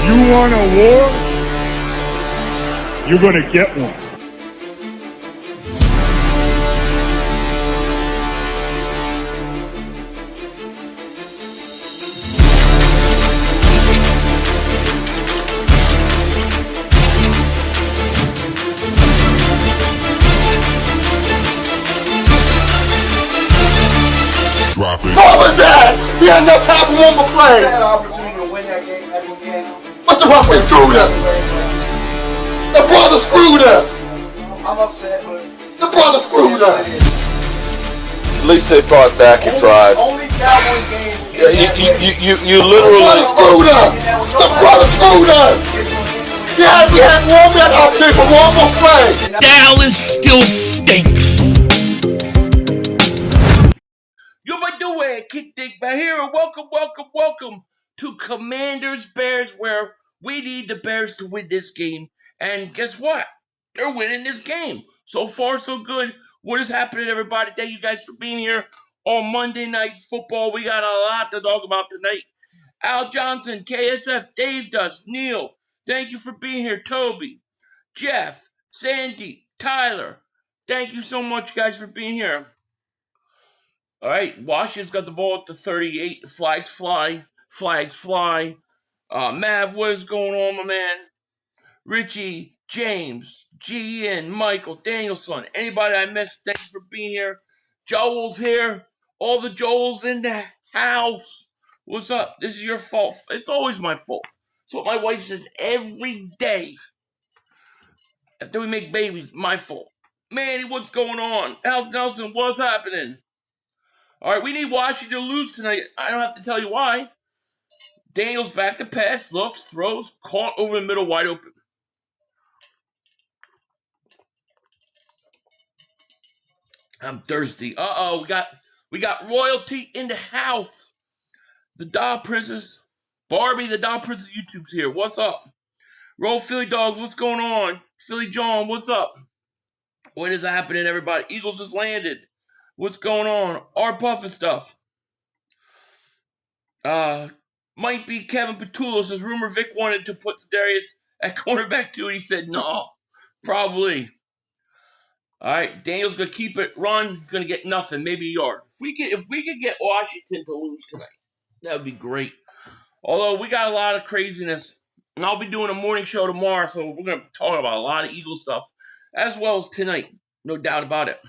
You want a war? You're going to get one. Drop it. What was that? He had no time for one more play. Had an opportunity to win that game every game. But the referee screwed us. The brother screwed us. I'm upset, but The brother screwed us. At least they fought back and tried. only Cowboys game. You The brother literally. screwed us. The brother screwed us. We had one man opportunity for one more play. Dallas still stinks. Yo, by the way, Kick Dingbat here, and welcome to Commanders Bears, where we need the Bears to win this game. And guess what? They're winning this game. So far, so good. What is happening, everybody? Thank you guys for being here on Monday Night Football. We got a lot to talk about tonight. Al Johnson, KSF, Dave Dust, Neil, thank you for being here. Toby, Jeff, Sandy, Tyler, thank you so much, guys, for being here. All right, Washington's got the ball at the 38. Flags fly. Mav, what is going on, my man? Richie, James, Gian, Michael, Danielson, anybody I missed, thanks for being here. Joel's here. All the Joels in the house. What's up? This is your fault. It's always my fault. It's what my wife says every day. After we make babies, my fault. Manny, what's going on? How's Nelson? What's happening? All right, we need Washington to lose tonight. I don't have to tell you why. Daniels back to pass, looks, throws, caught over the middle, wide open. I'm thirsty. Uh-oh, we got royalty in the house. The Doll Princess, Barbie, the Doll Princess YouTube's here. What's up? Roll Philly Dogs, what's going on? Philly John, what's up? What is happening, everybody? Eagles just landed. What's going on? Our Buffett stuff. Might be Kevin Petullo says, rumor Vic wanted to put Darius at cornerback too, and he said no. Probably. All right, Daniel's gonna keep it run, gonna get nothing, maybe a yard. If we could get Washington to lose tonight, that would be great. Although we got a lot of craziness, and I'll be doing a morning show tomorrow, so we're gonna talk about a lot of Eagle stuff, as well as tonight, no doubt about it.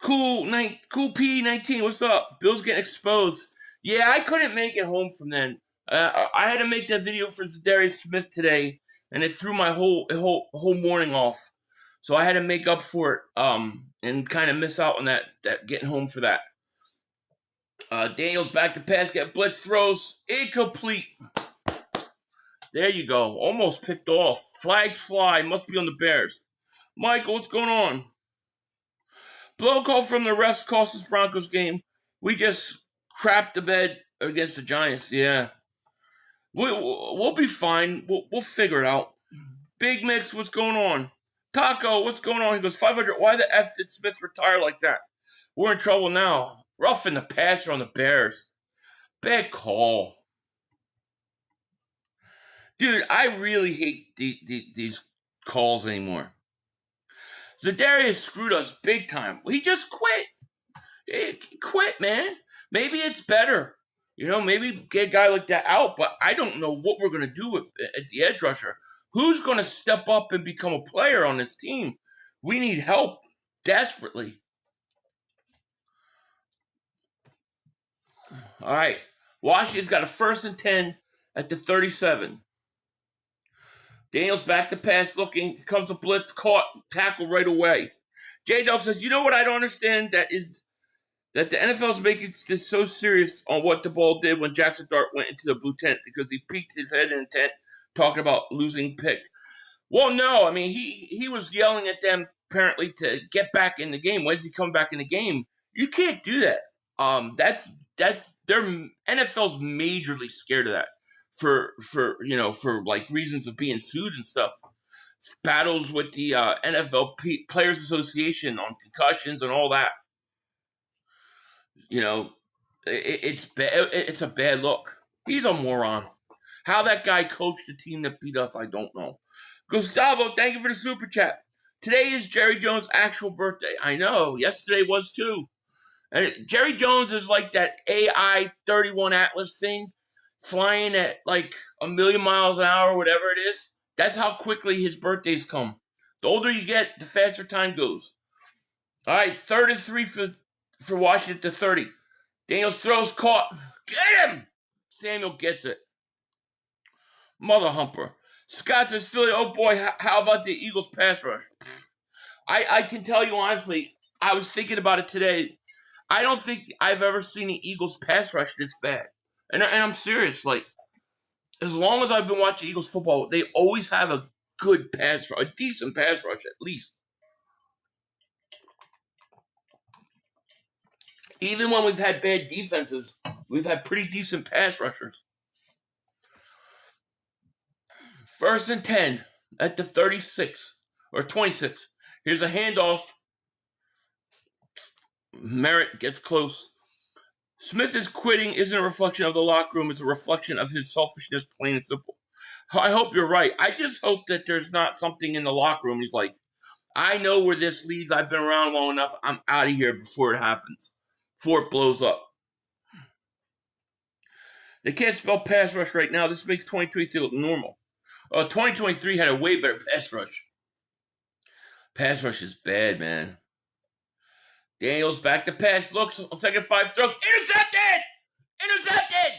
Cool P19, what's up? Bill's getting exposed. Yeah, I couldn't make it home from then. I had to make that video for Zadarius Smith today, and it threw my whole morning off. So I had to make up for it, and kind of miss out on that getting home for that. Daniels back to pass, get blitz, throws, incomplete. There you go, almost picked off. Flags fly, must be on the Bears. Michael, what's going on? Blow call from the refs cost us Broncos game. We just crapped the bed against the Giants. Yeah, we'll be fine. We'll figure it out. Big Mix, what's going on? Taco, what's going on? He goes 500. Why the F did Smith retire like that? We're in trouble now. Roughing the passer on the Bears. Bad call. Dude, I really hate these calls anymore. Zadarius screwed us big time. He just quit. He quit, man. Maybe it's better. Maybe get a guy like that out, but I don't know what we're going to do at the edge rusher. Who's going to step up and become a player on this team? We need help desperately. All right. Washington's got a 1st and 10 at the 37. Daniels back to pass, looking, comes a blitz, caught, tackle right away. J-Dog says, you know what I don't understand? That the NFL is making this so serious on what the ball did when Jackson Dart went into the blue tent because he peeked his head in the tent talking about losing pick. Well, no, I mean, he was yelling at them apparently to get back in the game. When's he come back in the game? You can't do that. That's their NFL's majorly scared of that. For like reasons of being sued and stuff, battles with the NFL Players Association on concussions and all that. It's bad. It's a bad look. He's a moron. How that guy coached the team that beat us, I don't know. Gustavo, thank you for the super chat. Today is Jerry Jones' actual birthday. I know. Yesterday was too. And Jerry Jones is like that AI 31 Atlas thing, flying at like 1,000,000 miles an hour, whatever it is. That's how quickly his birthdays come. The older you get, the faster time goes. All right, 3rd and 3 for Washington to 30. Daniels throws caught. Get him! Samuel gets it. Mother humper. Scott says, Philly, oh boy, how about the Eagles pass rush? I can tell you honestly, I was thinking about it today. I don't think I've ever seen the Eagles pass rush this bad. And I'm serious. Like, as long as I've been watching Eagles football, they always have a good pass rush, a decent pass rush at least. Even when we've had bad defenses, we've had pretty decent pass rushers. 1st and 10 at the 36 or 26. Here's a handoff. Merritt gets close. Smith is quitting isn't a reflection of the locker room. It's a reflection of his selfishness, plain and simple. I hope you're right. I just hope that there's not something in the locker room. He's like, I know where this leads. I've been around long enough. I'm out of here before it happens, before it blows up. They can't spell pass rush right now. This makes 2023 look normal. 2023 had a way better pass rush. Pass rush is bad, man. Daniels back to pass. Looks on 2nd 5 throws. Intercepted! Intercepted!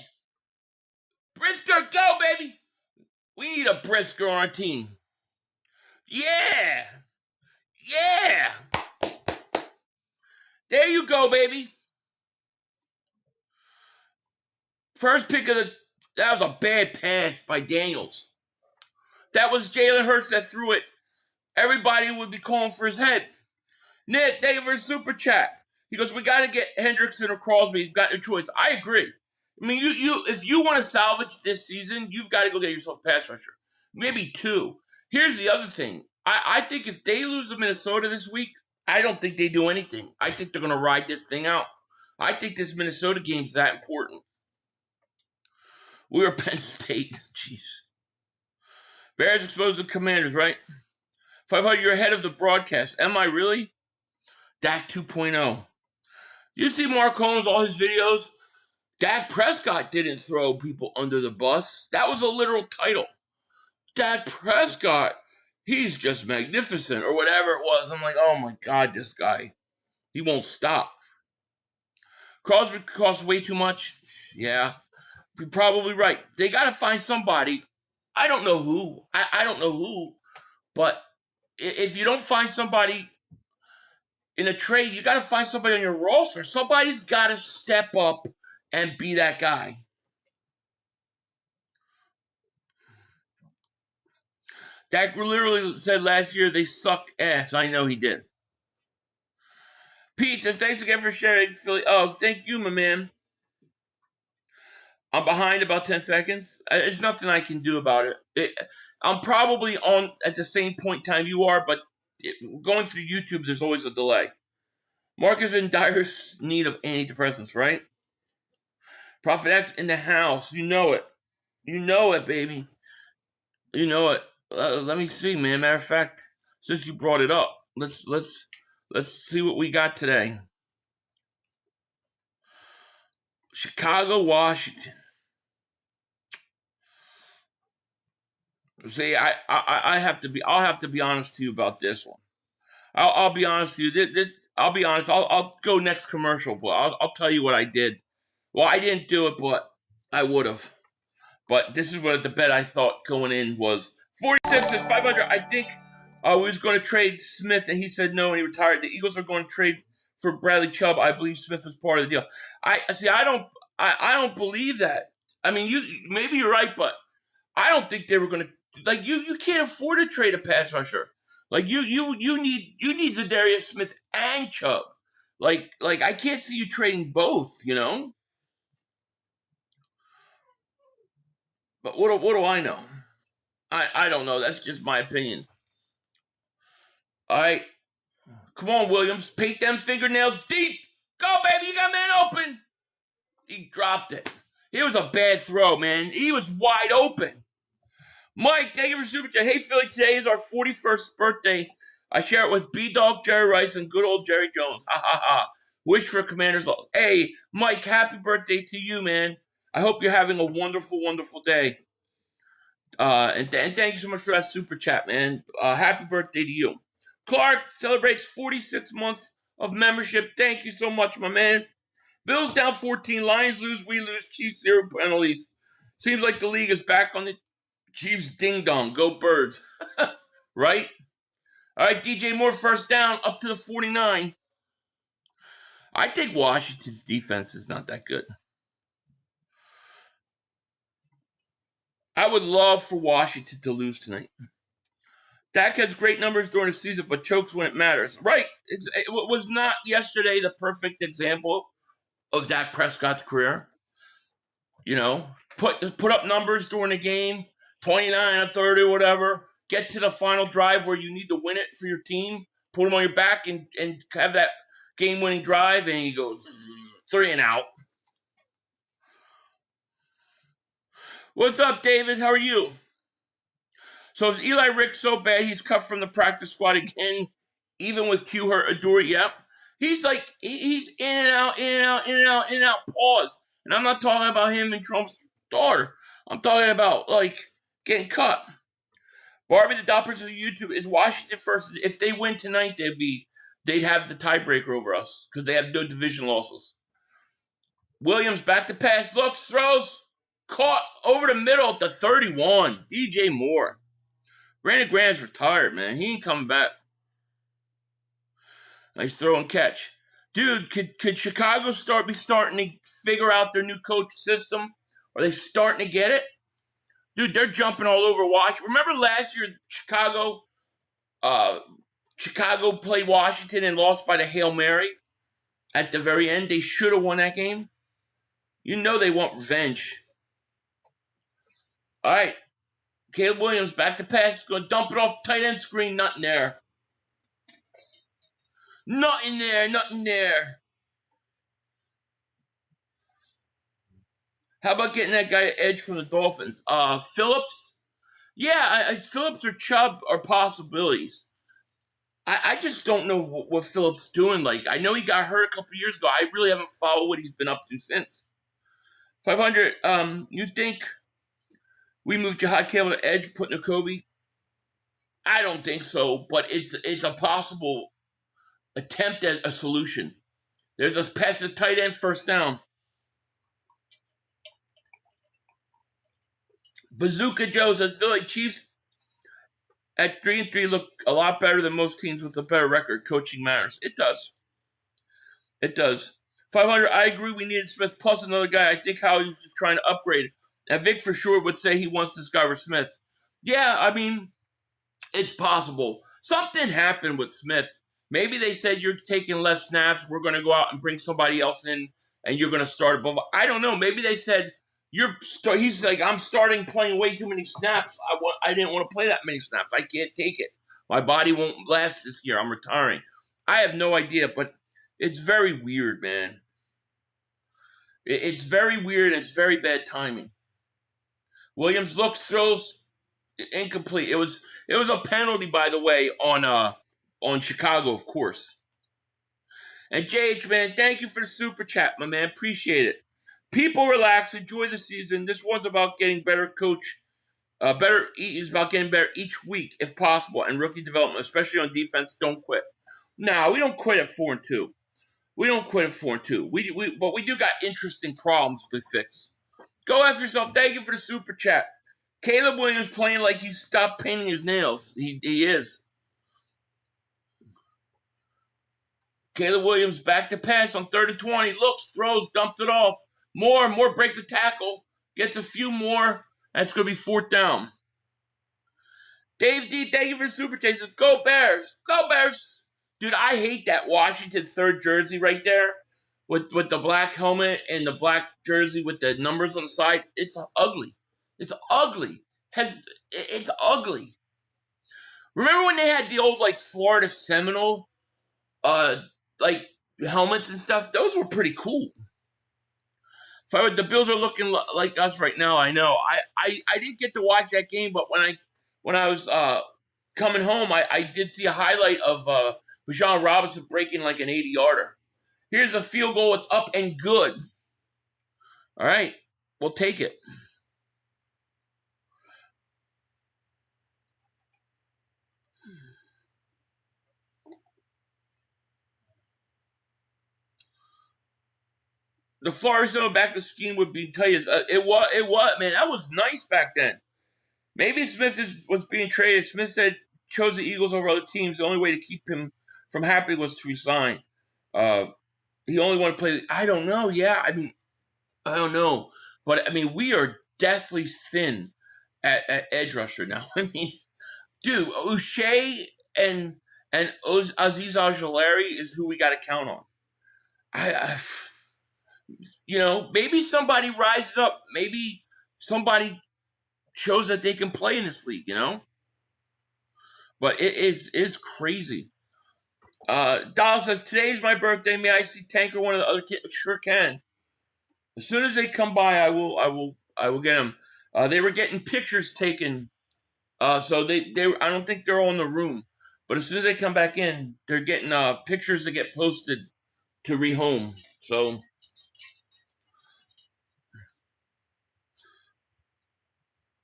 Brisker, go, baby! We need a Brisker on our team. Yeah! Yeah! There you go, baby. First pick of that was a bad pass by Daniels. That was Jalen Hurts that threw it. Everybody would be calling for his head. Nick, thank you for the super chat. He goes, we got to get Hendrickson or Crosby. You've got no choice. I agree. I mean, if you want to salvage this season, you've got to go get yourself a pass rusher. Maybe 2. Here's the other thing. I think if they lose to Minnesota this week, I don't think they do anything. I think they're going to ride this thing out. I think this Minnesota game's that important. We were Penn State. Jeez. Bears exposed the Commanders, right? 500, you're ahead of the broadcast. Am I really? Dak 2.0. You see Mark Holmes, all his videos? Dak Prescott didn't throw people under the bus. That was a literal title. Dak Prescott, he's just magnificent, or whatever it was. I'm like, oh my God, this guy. He won't stop. Crosby costs way too much. Yeah, you're probably right. They got to find somebody. I don't know who. I don't know who. But if you don't find somebody in a trade, you got to find somebody on your roster. Somebody's got to step up and be that guy. Dak literally said last year they suck ass. I know he did. Pete says, thanks again for sharing, Philly. Oh, thank you, my man. I'm behind about 10 seconds. There's nothing I can do about it. I'm probably on at the same point in time you are, but going through YouTube, there's always a delay. Mark is in dire need of antidepressants, right? Prophet X in the house. You know it. You know it, baby. You know it. Let me see, man. Matter of fact, since you brought it up, let's see what we got today. Chicago, Washington. See, I'll have to be honest to you about this one. I'll be honest with you. I'll be honest. I'll go next commercial, but I'll tell you what I did. Well, I didn't do it, but I would have. But this is what the bet I thought going in was. 46 is 500. I think we was going to trade Smith, and he said no, and he retired. The Eagles are going to trade for Bradley Chubb. I believe Smith was part of the deal. I don't believe that. I mean, maybe you're right, but I don't think they were going to. Like you can't afford to trade a pass rusher. Like you need Zadarius Smith and Chubb. Like I can't see you trading both, you know? But what do I know? I don't know. That's just my opinion. All right. Come on, Williams. Paint them fingernails deep. Go, baby. You got man open. He dropped it. It was a bad throw, man. He was wide open. Mike, thank you for super chat. Hey, Philly, today is our 41st birthday. I share it with B-Dog, Jerry Rice, and good old Jerry Jones. Ha, ha, ha. Wish for Commanders. Hey, Mike, happy birthday to you, man. I hope you're having a wonderful, wonderful day. And thank you so much for that super chat, man. Happy birthday to you. Clark celebrates 46 months of membership. Thank you so much, my man. Bills down 14. Lions lose. We lose. Chiefs 0 penalties. Seems like the league is back on the Chiefs ding-dong. Go Birds. Right? All right, DJ Moore first down up to the 49. I think Washington's defense is not that good. I would love for Washington to lose tonight. Dak has great numbers during the season, but chokes when it matters. Right. It was not yesterday the perfect example of Dak Prescott's career. You know, put up numbers during the game, 29 or 30 or whatever. Get to the final drive where you need to win it for your team. Put them on your back and have that game-winning drive, and you go 3 and out. What's up, David? How are you? So is Eli Rick so bad he's cut from the practice squad again, even with Q hurt Adore? Yep. He's like, he's in and out, in and out, in and out, in and out, pause. And I'm not talking about him and Trump's daughter. I'm talking about, like, getting cut. Barbie the Doppers of YouTube is Washington first. If they win tonight, they'd have the tiebreaker over us because they have no division losses. Williams back to pass, looks, throws, caught over the middle at the 31. DJ Moore. Brandon Graham's retired, man. He ain't coming back. Nice throw and catch. Dude, could Chicago be starting to figure out their new coach system? Are they starting to get it? Dude, they're jumping all over Washington. Remember last year, Chicago played Washington and lost by the Hail Mary at the very end? They should have won that game. You know they want revenge. All right. Caleb Williams back to pass. Going to dump it off tight end screen. Nothing there. Nothing there. Nothing there. How about getting that guy edge from the Dolphins? Phillips? Yeah, Phillips or Chubb are possibilities. I just don't know what Phillips doing. Like, I know he got hurt a couple years ago. I really haven't followed what he's been up to since. 500, you think we moved Jahad Cable to edge, put Nakobe? I don't think so, but it's a possible attempt at a solution. There's a pass to tight end, first down. Bazooka Joe says Philly Chiefs at 3-3 look a lot better than most teams with a better record. Coaching matters. It does. It does. 500, I agree we needed Smith plus another guy. I think Howie was just trying to upgrade. And Vic for sure would say he wants this guy for Smith. Yeah, I mean, it's possible. Something happened with Smith. Maybe they said you're taking less snaps. We're going to go out and bring somebody else in, and you're going to start above. I don't know. Maybe they said he's like, I'm starting playing way too many snaps. I didn't want to play that many snaps. I can't take it. My body won't last this year. I'm retiring. I have no idea, but it's very weird, man. It's very weird, and it's very bad timing. Williams looks, throws, incomplete. It was a penalty, by the way, on Chicago, of course. And JH, man, thank you for the super chat, my man. Appreciate it. People relax, enjoy the season. This one's about getting better coach. Is about getting better each week, if possible, and rookie development, especially on defense. Don't quit. No, we don't quit at 4-2. We don't quit at 4-2. But we do got interesting problems to fix. Go after yourself. Thank you for the super chat. Caleb Williams playing like he stopped painting his nails. He is. Caleb Williams back to pass on 3rd and 20. Looks, throws, dumps it off. Moore breaks a tackle. Gets a few more. That's going to be 4th down. Dave D, thank you for the super chat. He says, go Bears. Go Bears. Dude, I hate that Washington 3rd jersey right there with the black helmet and the black jersey with the numbers on the side. It's ugly. It's ugly. It's ugly. Remember when they had the old, like, Florida Seminole, like, helmets and stuff? Those were pretty cool. The Bills are looking like us right now. I know. I didn't get to watch that game, but when I was coming home, I did see a highlight of Bijan Robinson breaking like an 80-yarder. Here's a field goal. It's up and good. All right, we'll take it. The Florida back to scheme would be tell you it was man, that was nice back then. Maybe Smith was being traded. Smith said chose the Eagles over other teams. The only way to keep him from happening was to resign. He only wanted to play. I don't know. Yeah, I mean, I don't know, but I mean, we are deathly thin at edge rusher now. I mean, dude, O'Shea and Aziz Ojulari is who we got to count on. Maybe somebody rises up. Maybe somebody shows that they can play in this league, But it is crazy. Doll says, today's my birthday. May I see Tank or one of the other kids? Sure can. As soon as they come by, I will get them. They were getting pictures taken. So they I don't think they're all in the room. But as soon as they come back in, they're getting pictures that get posted to rehome. So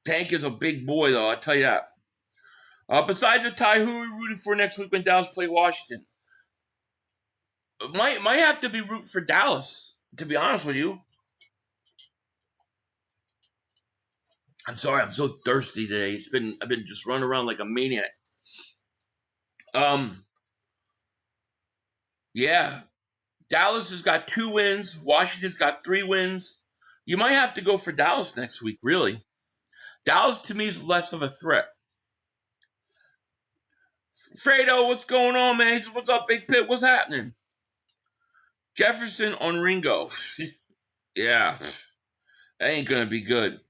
Tank is a big boy, though, I'll tell you that. Besides the tie, who are we rooting for next week when Dallas play Washington? Might have to be root for Dallas, to be honest with you. I'm sorry, I'm so thirsty today. I've been just running around like a maniac. Yeah. Dallas has got 2 wins. Washington's got 3 wins. You might have to go for Dallas next week, really. Dallas, to me, is less of a threat. Fredo, what's going on, man? He said, what's up, Big Pit? What's happening? Jefferson on Ringo. Yeah. That ain't going to be good.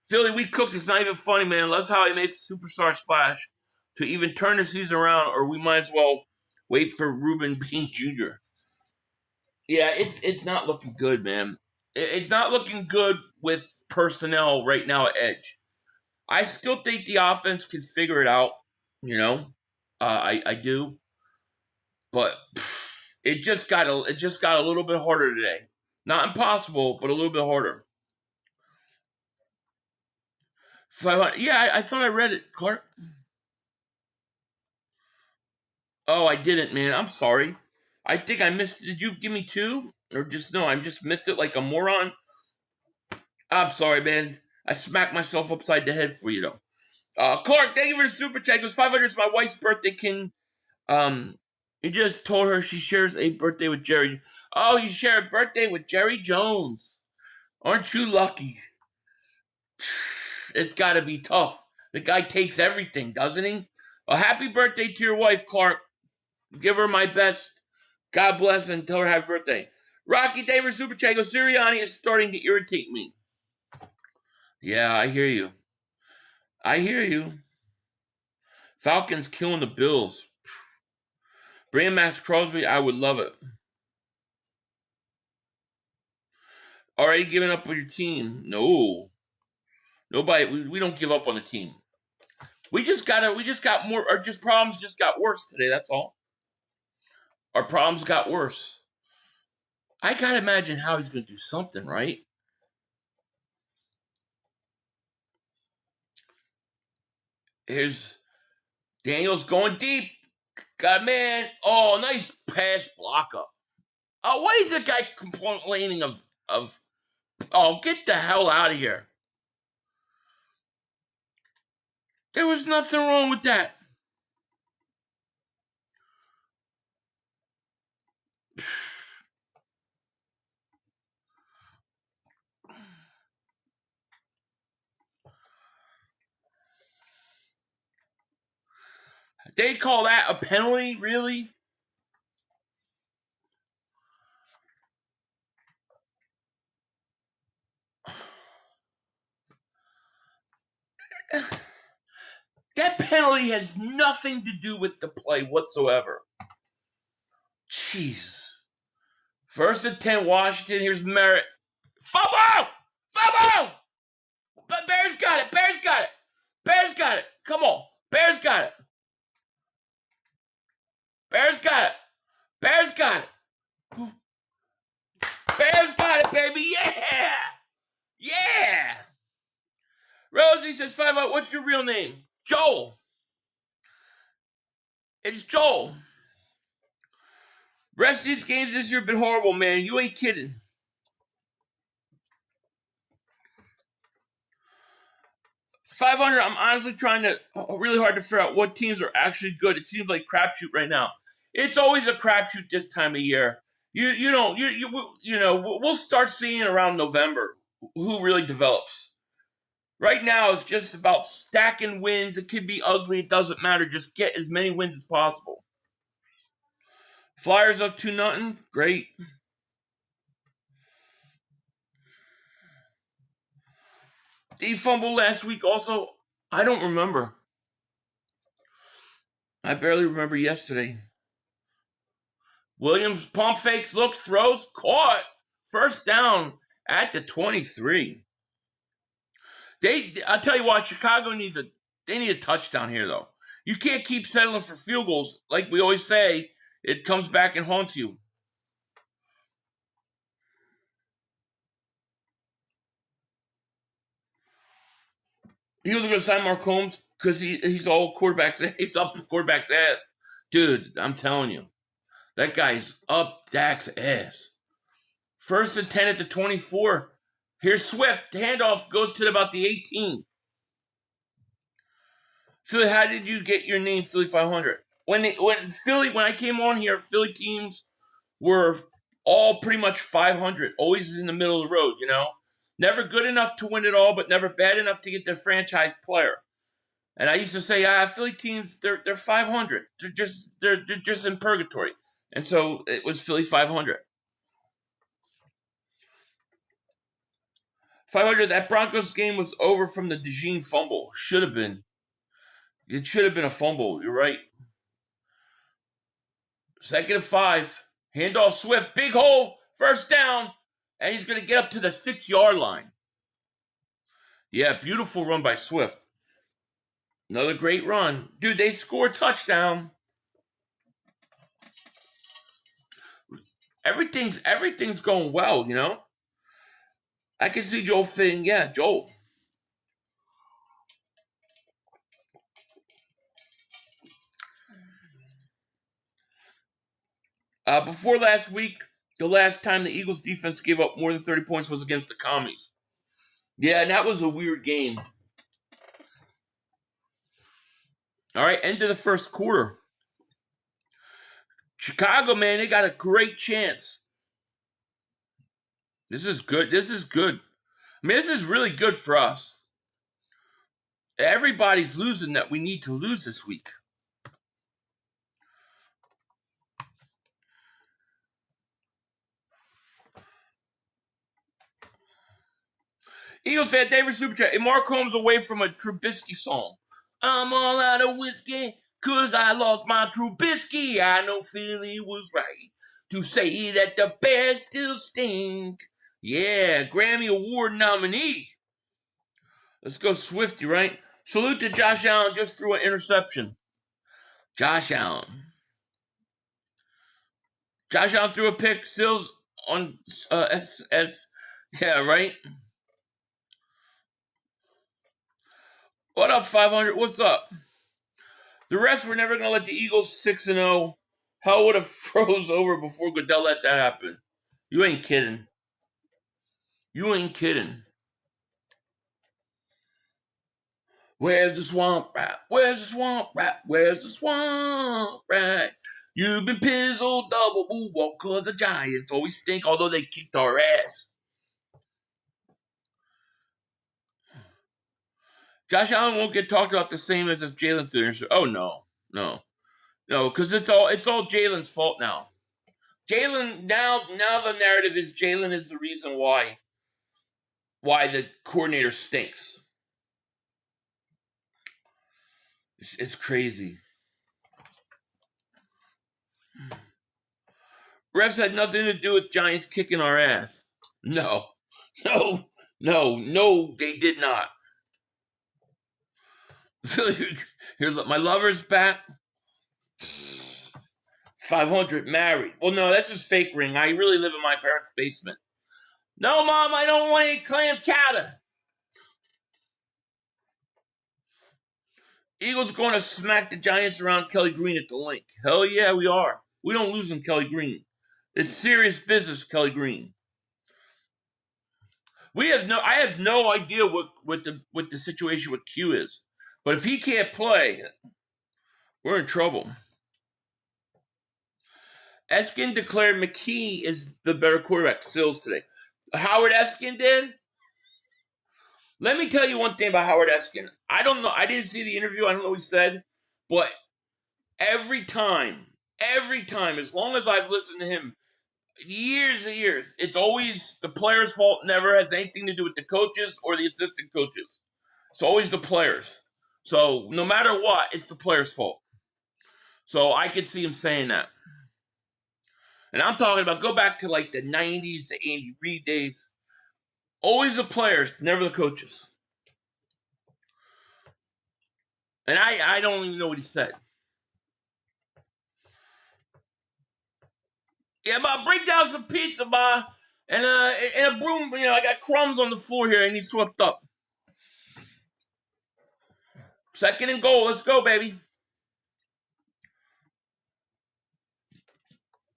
Philly, we cooked. It's not even funny, man. That's how he makes superstar splash. To even turn the season around, or we might as well wait for Ruben Bean Jr. Yeah, it's not looking good, man. It's not looking good with personnel right now at edge. I still think the offense can figure it out, I do. But it just got a little bit harder today. Not impossible, but a little bit harder. Yeah, I thought I read it, Clark. Oh, I didn't, man. I'm sorry. I think I missed. Did you give me 2? Or just no, I just missed it like a moron? I'm sorry, man. I smacked myself upside the head for you, though. Clark, thank you for the super chat. It was 500. It's my wife's birthday. You just told her she shares a birthday with Jerry. Oh, you share a birthday with Jerry Jones. Aren't you lucky? It's got to be tough. The guy takes everything, doesn't he? A happy birthday to your wife, Clark. Give her my best. God bless and tell her happy birthday. Rocky David Super Chat goes, Sirianni is starting to irritate me. Yeah, I hear you. Falcons killing the Bills. Bring Max Crosby, I would love it. Already giving up on your team? No. Nobody. We don't give up on the team. We just got more. Our problems just got worse today. That's all. Our problems got worse. I gotta imagine how he's gonna do something, right? Here's Daniels going deep. God, man. Oh, nice pass block up. Oh, why is the guy complaining of? Oh, get the hell out of here. There was nothing wrong with that. They call that a penalty, really? That penalty has nothing to do with the play whatsoever. Jeez. First and 10, Washington. Here's Merritt. Fumble! Fumble! But Bears got it. Bears got it. Bears got it. Come on. Bears got it. Bears got it. Bears got it. Bears got it, baby. Yeah. Yeah. Rosie says, 5-0. What's your real name? Joel. It's Joel. Rest of these games this year have been horrible, man. You ain't kidding. $500. I'm honestly trying to really hard to figure out what teams are actually good. It seems like crapshoot right now. It's always a crapshoot this time of year. You know we'll start seeing around November who really develops. Right now it's just about stacking wins. It could be ugly. It doesn't matter. Just get as many wins as possible. Flyers up 2-0. Great. He fumbled last week also. I don't remember. I barely remember yesterday. Williams pump fakes, looks, throws, caught. First down at the 23. I'll tell you what, Chicago needs a touchdown here though. You can't keep settling for field goals. Like we always say, it comes back and haunts you. He was going to sign Mark Holmes because he's all quarterbacks. He's up the quarterback's ass. Dude, I'm telling you. That guy's up Dak's ass. First and 10 at the 24. Here's Swift. The handoff goes to about the 18. Philly, how did you get your name Philly 500? When I came on here, Philly teams were all pretty much 500. Always in the middle of the road, you know? Never good enough to win it all, but never bad enough to get their franchise player. And I used to say, Philly teams, they're 500. They're just in purgatory. And so it was Philly 500. 500, that Broncos game was over from the DeJean fumble. Should have been. It should have been a fumble. You're right. 2nd and 5. Handoff Swift. Big hole. First down. And he's going to get up to the 6-yard line. Yeah, beautiful run by Swift. Another great run. Dude, they scored a touchdown. Everything's going well, you know? I can see Joel fitting. Yeah, Joel. Before last week, the last time the Eagles defense gave up more than 30 points was against the Commies. Yeah, and that was a weird game. All right, end of the first quarter. Chicago, man, they got a great chance. This is good. This is good. I mean, this is really good for us. Everybody's losing that we need to lose this week. Eagles fan, David Super Chat. And Mark Holmes away from a Trubisky song. I'm all out of whiskey because I lost my Trubisky. I know Philly was right to say that the Bears still stink. Yeah, Grammy Award nominee. Let's go Swifty, right? Salute to Josh Allen, just threw an interception. Josh Allen. Josh Allen threw a pick. Sills on yeah, right? What up, 500? What's up? The rest were never going to let the Eagles 6-0. Hell would have froze over before Goodell let that happen. You ain't kidding. You ain't kidding. Where's the swamp rat? Where's the swamp rat? Where's the swamp rat? You've been pizzled double boo walk cause the Giants always stink, although they kicked our ass. Josh Allen won't get talked about the same as if Jalen threw. Oh no, because it's all Jalen's fault now. Jalen now the narrative is Jalen is the reason why the coordinator stinks. It's crazy. Refs had nothing to do with Giants kicking our ass. No, they did not. Here, look, my lover's back. 500 married. Well, no, that's just fake ring. I really live in my parents' basement. No, Mom, I don't want any clam chowder. Eagles going to smack the Giants around Kelly Green at the link. Hell yeah, we are. We don't lose in Kelly Green. It's serious business, Kelly Green. I have no idea what the situation with Q is. But if he can't play, we're in trouble. Eskin declared McKee is the better quarterback. Sills today. Howard Eskin did? Let me tell you one thing about Howard Eskin. I don't know. I didn't see the interview. I don't know what he said. But every time, as long as I've listened to him, years and years, it's always the players' fault. Never has anything to do with the coaches or the assistant coaches. It's always the players. So no matter what, it's the players' fault. So I could see him saying that. And I'm talking about go back to like the 90s, the Andy Reid days. Always the players, never the coaches. And I don't even know what he said. Yeah, Ma, bring down some pizza, Ma. And a broom, I got crumbs on the floor here. I need swept up. Second and goal. Let's go, baby.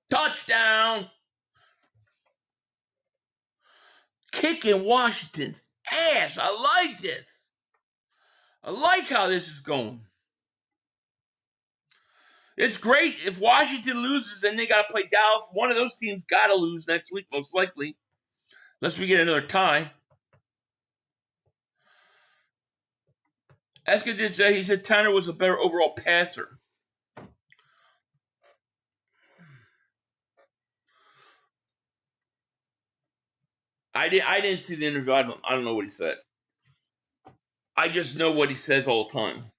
Touchdown. Kicking Washington's ass. I like this. I like how this is going. It's great. If Washington loses, then they got to play Dallas. One of those teams got to lose next week, most likely. Unless we get another tie. Eskin did say, he said Tanner was a better overall passer. I didn't see the interview. I don't know what he said. I just know what he says all the time.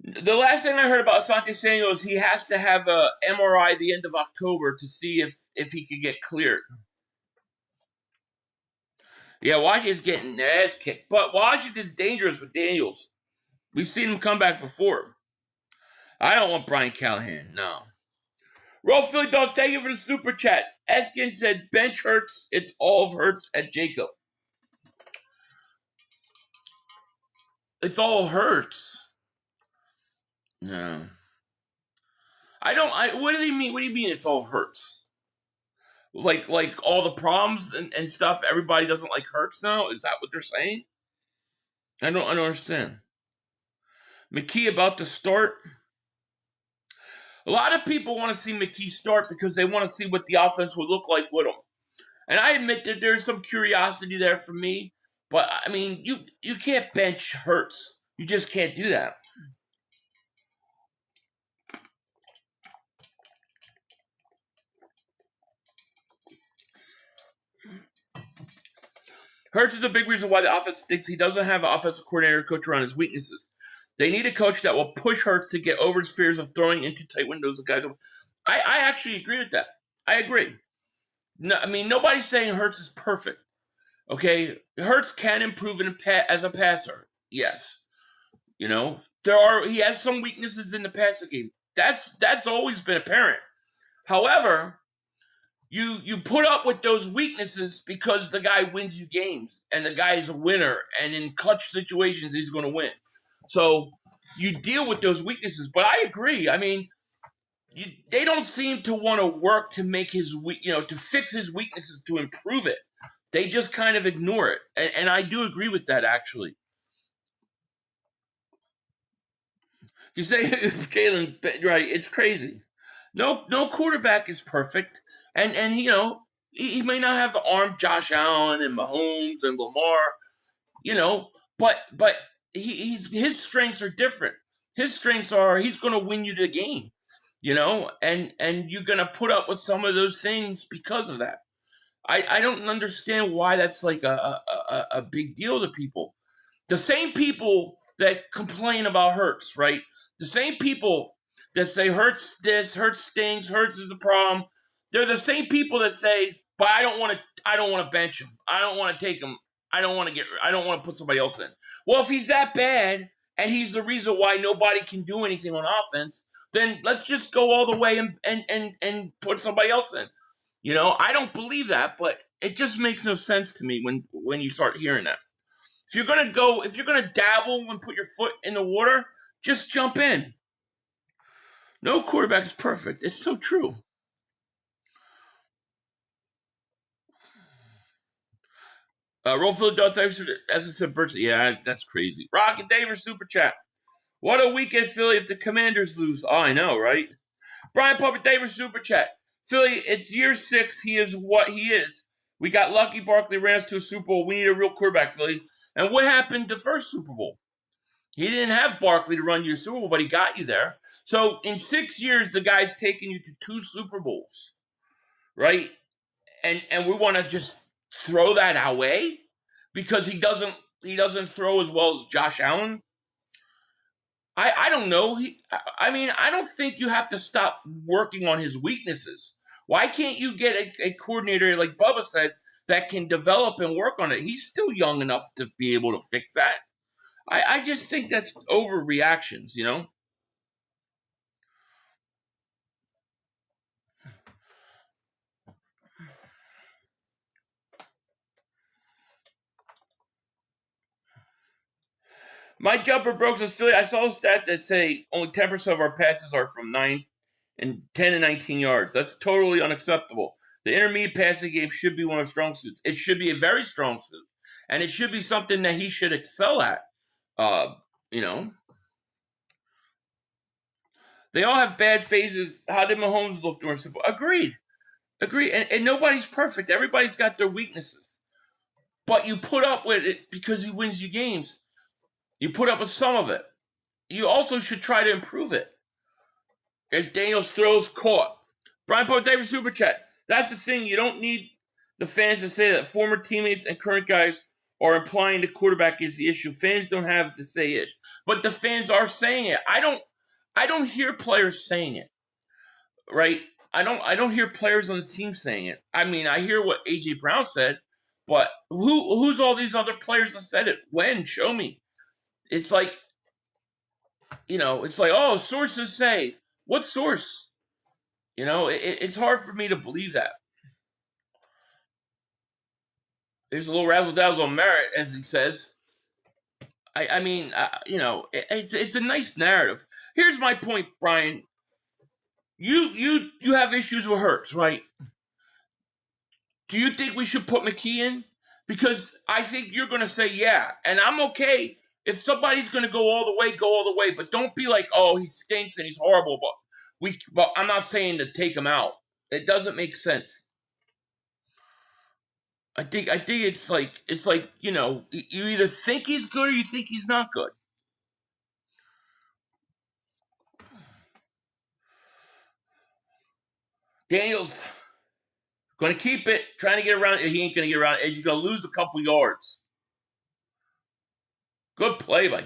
The last thing I heard about Asante Samuel is he has to have a MRI the end of October to see if he could get cleared. Yeah, Washington's getting their ass kicked. But Washington's dangerous with Daniels. We've seen him come back before. I don't want Brian Callahan, no. Roll Philly Dog, thank you for the super chat. Eskin said, bench Hurts, it's all of Hurts at Jacob. It's all Hurts. No. What do you mean? What do you mean it's all Hurts? Like all the problems and stuff, everybody doesn't like Hurts now? Is that what they're saying? I don't understand. McKee about to start. A lot of people want to see McKee start because they want to see what the offense would look like with him. And I admit that there's some curiosity there for me. But, I mean, you can't bench Hurts. You just can't do that. Hurts is a big reason why the offense thinks he doesn't have an offensive coordinator coach around his weaknesses. They need a coach that will push Hurts to get over his fears of throwing into tight windows. I actually agree with that. I agree. No, I mean, nobody's saying Hurts is perfect. Okay? Hurts can improve as a passer. Yes. He has some weaknesses in the passing game. That's always been apparent. However, you put up with those weaknesses because the guy wins you games, and the guy is a winner, and in clutch situations, he's going to win. So you deal with those weaknesses. But I agree. I mean, they don't seem to want to work to make to fix his weaknesses, to improve it. They just kind of ignore it. And I do agree with that, actually. You say, Jalen, right, it's crazy. No quarterback is perfect. And he may not have the arm Josh Allen and Mahomes and Lamar, but his strengths are different. His strengths are he's going to win you the game, and you're going to put up with some of those things because of that. I don't understand why that's like a big deal to people. The same people that complain about Hurts, right? The same people that say Hurts this, Hurts stinks, Hurts is the problem. They're the same people that say, but I don't want to bench him. I don't want to take him. I don't want to put somebody else in. Well, if he's that bad and he's the reason why nobody can do anything on offense, then let's just go all the way and put somebody else in. You know, I don't believe that, but it just makes no sense to me when you start hearing that. If you're gonna dabble and put your foot in the water, just jump in. No quarterback is perfect. It's so true. Roll Philadelphia, as I said, Birds. Yeah, that's crazy. Rocket Davis super chat. What a weekend, Philly, if the Commanders lose. Oh, I know, right? Brian Puppet Davis super chat. Philly, it's year 6. He is what he is. We got lucky. Barkley ran us to a Super Bowl. We need a real quarterback, Philly. And what happened the first Super Bowl? He didn't have Barkley to run you a Super Bowl, but he got you there. So in 6 years, the guy's taken you to 2 Super Bowls, right? And we want to just throw that away because he doesn't throw as well as Josh Allen. I don't know. I don't think you have to stop working on his weaknesses. Why can't you get a coordinator like Bubba said that can develop and work on it? He's still young enough to be able to fix that. I just think that's overreactions, you know? My jumper broke so silly. I saw a stat that say only 10% of our passes are from 10 and 19 yards. That's totally unacceptable. The intermediate passing game should be one of strong suits. It should be a very strong suit. And it should be something that he should excel at. You know. They all have bad phases. How did Mahomes look during Super Bowl? Agreed. And nobody's perfect. Everybody's got their weaknesses. But you put up with it because he wins you games. You put up with some of it. You also should try to improve it. As Daniels throws caught. Brian Pope, David Super Chat. That's the thing. You don't need the fans to say that former teammates and current guys are implying the quarterback is the issue. Fans don't have to say it. But the fans are saying it. I don't hear players saying it. Right? I don't hear players on the team saying it. I mean, I hear what A.J. Brown said, but who's all these other players that said it? When? Show me. It's like, oh, sources say. What source? You know, it's hard for me to believe that. There's a little razzle-dazzle on merit, as he says. It's a nice narrative. Here's my point, Brian. You have issues with Hurts, right? Do you think we should put McKee in? Because I think you're going to say yeah, and I'm okay. If somebody's going to go all the way. But don't be like, oh, he stinks and he's horrible. But I'm not saying to take him out. It doesn't make sense. I think it's like you either think he's good or you think he's not good. Daniels going to keep it, trying to get around. He ain't going to get around. And you're going to lose a couple yards. Good play by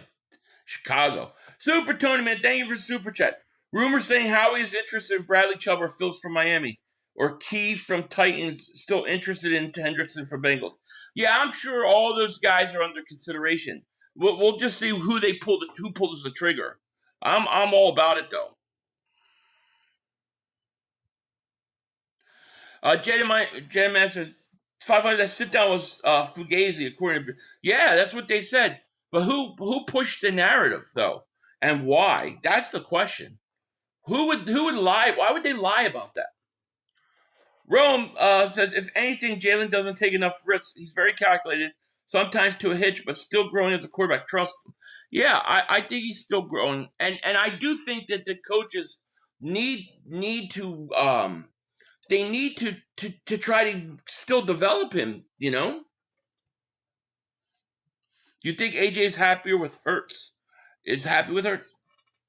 Chicago. Super Tony, man, thank you for Super Chat. Rumors saying Howie is interested in Bradley Chubb or Phillips from Miami. Or Key from Titans still interested in Hendrickson from Bengals. Yeah, I'm sure all those guys are under consideration. We'll just see who pulled the trigger. I'm all about it though. Jedi says 500. That sit down was Fugazi, according to. Yeah, that's what they said. But who pushed the narrative though, and why? That's the question. Who would lie? Why would they lie about that? Rome says, if anything, Jalen doesn't take enough risks. He's very calculated, sometimes to a hitch, but still growing as a quarterback. Trust him. Yeah, I think he's still growing, and I do think that the coaches need to they need to try to still develop him. You know, you think AJ is happier with Hurts? Is happy with Hurts?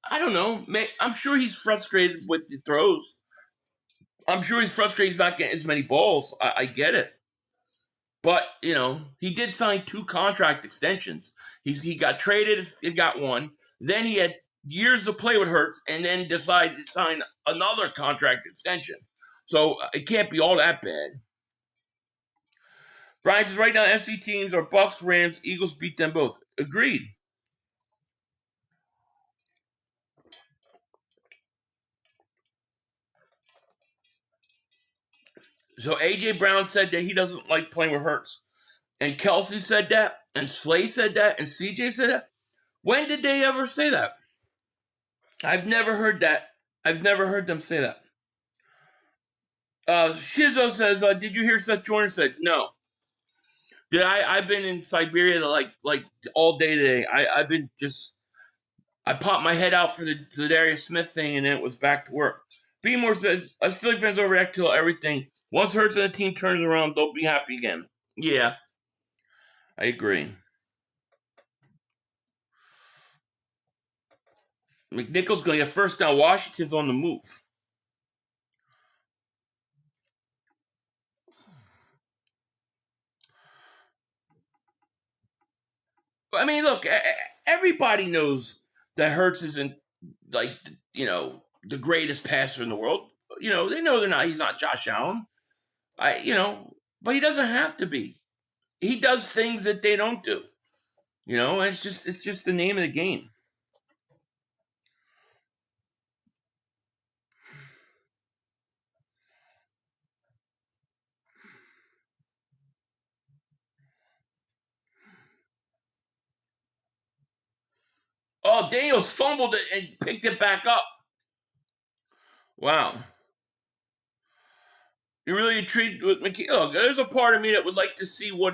I don't know. I'm sure he's frustrated with the throws. I'm sure he's frustrated he's not getting as many balls. I get it. But, he did sign 2 contract extensions. He got traded, he got one. Then he had years to play with Hurts and then decided to sign another contract extension. So it can't be all that bad. Brian says right now FC teams are Bucks, Rams, Eagles beat them both. Agreed. So AJ Brown said that he doesn't like playing with Hurts. And Kelsey said that, and Slay said that, and CJ said that. When did they ever say that? I've never heard that. I've never heard them say that. Shizzo says, did you hear Seth Joyner said? No. Dude, I've been in Siberia like all day today. I've been I popped my head out for the Darius Smith thing, and then it was back to work. Beemore says, us Philly fans overreact to everything. Once Hurts and the team turns around, they'll be happy again. Yeah, I agree. McNichols going to get first down. Washington's on the move. I mean, look, everybody knows that Hurts isn't the greatest passer in the world. They know he's not Josh Allen. But he doesn't have to be. He does things that they don't do. And it's just the name of the game. Oh, Daniels fumbled it and picked it back up. Wow. You're really intrigued with McKee. Look, there's a part of me that would like to see what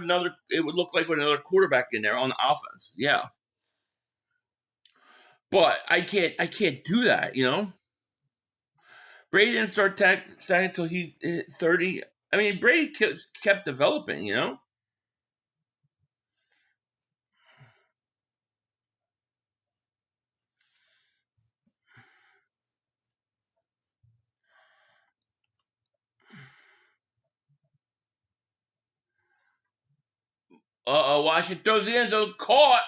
it would look like with another quarterback in there on the offense. Yeah. But I can't do that, Brady didn't start stacking until he hit 30. I mean, Brady kept developing, Washington throws the end zone, caught.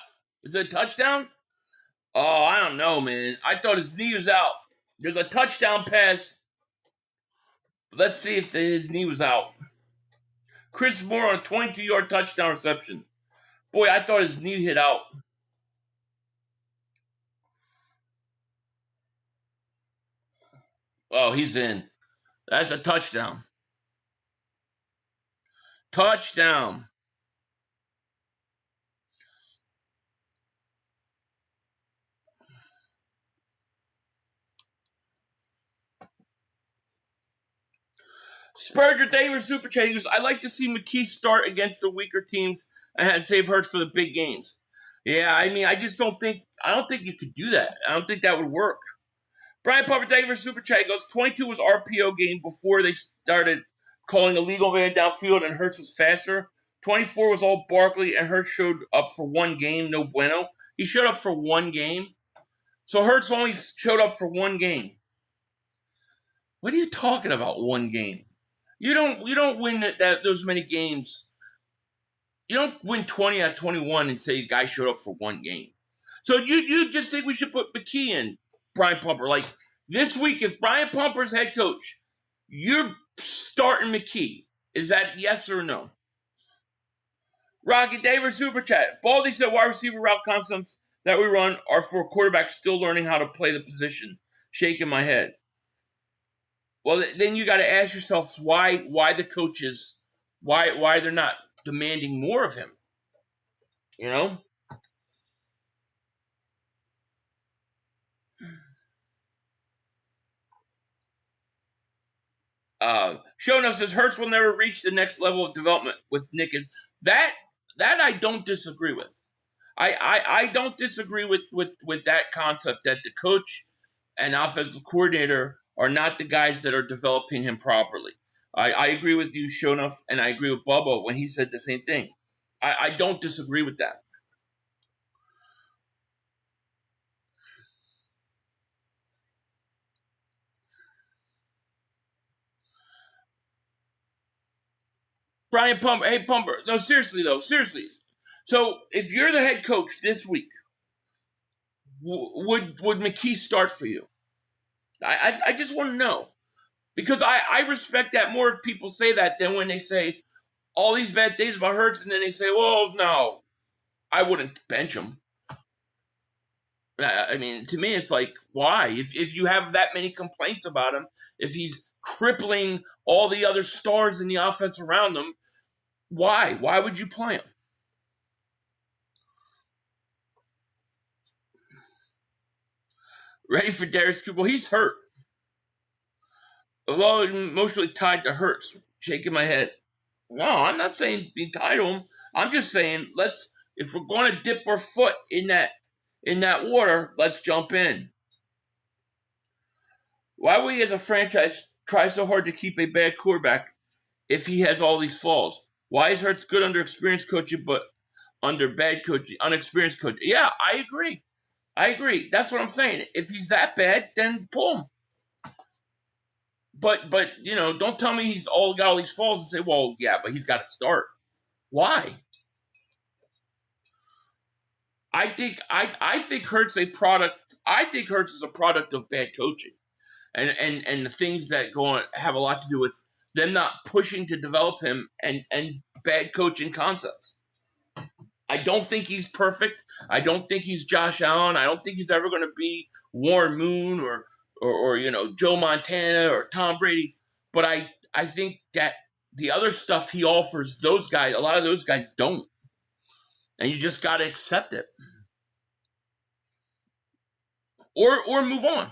Is it a touchdown? Oh, I don't know, man. I thought his knee was out. There's a touchdown pass. Let's see if his knee was out. Chris Moore on a 22-yard touchdown reception. Boy, I thought his knee hit out. Oh, he's in. That's a touchdown. Touchdown. Spurgeon, thank you for super chat. He goes, I like to see McKee start against the weaker teams and save Hurts for the big games. Yeah, I mean, I don't think you could do that. I don't think that would work. Brian Pumper, thank you for super chat. He goes, 22 was RPO game before they started calling illegal man downfield and Hurts was faster. 24 was all Barkley and Hurts showed up for one game, no bueno. He showed up for one game. So Hurts only showed up for one game. What are you talking about, one game? You don't win those many games. You don't win 20 out of 21 and say the guy showed up for one game. So you just think we should put McKee in, Brian Pumper. Like this week, if Brian Pumper's head coach, you're starting McKee. Is that yes or no? Rocky Davis super chat. Baldy said wide receiver route concepts that we run are for quarterbacks still learning how to play the position. Shaking my head. Well, then you got to ask yourselves why the coaches, why they're not demanding more of him. Showing us says Hurts will never reach the next level of development with Nick. That I don't disagree with. I don't disagree with that concept that the coach and offensive coordinator are not the guys that are developing him properly. I agree with you, Shonuff, and I agree with Bubba when he said the same thing. I don't disagree with that. Brian Pumper, hey Pumper, no, seriously. So if you're the head coach this week, would McKee start for you? I just want to know, because I respect that more if people say that than when they say all these bad things about Hurts and then they say, well, no, I wouldn't bench him. I mean, to me, it's like, why? If you have that many complaints about him, if he's crippling all the other stars in the offense around him, why? Why would you play him? Ready for Darius Cooper? Well, he's hurt. Although emotionally tied to Hurts, shaking my head. No, I'm not saying be tied to him. I'm just saying if we're going to dip our foot in that water, let's jump in. Why would we as a franchise try so hard to keep a bad quarterback if he has all these flaws? Why is Hurts good under experienced coaching, but under bad coaching, unexperienced coaching? Yeah, I agree. That's what I'm saying. If he's that bad, then pull him. But don't tell me he's got all these flaws and say, well, yeah, but he's got to start. Why? I think Hurts a product. I think Hurts is a product of bad coaching, and the things that have a lot to do with them not pushing to develop him and bad coaching concepts. I don't think he's perfect. I don't think he's Josh Allen. I don't think he's ever going to be Warren Moon or Joe Montana or Tom Brady. But I think that the other stuff he offers, a lot of those guys don't. And you just got to accept it. Or move on.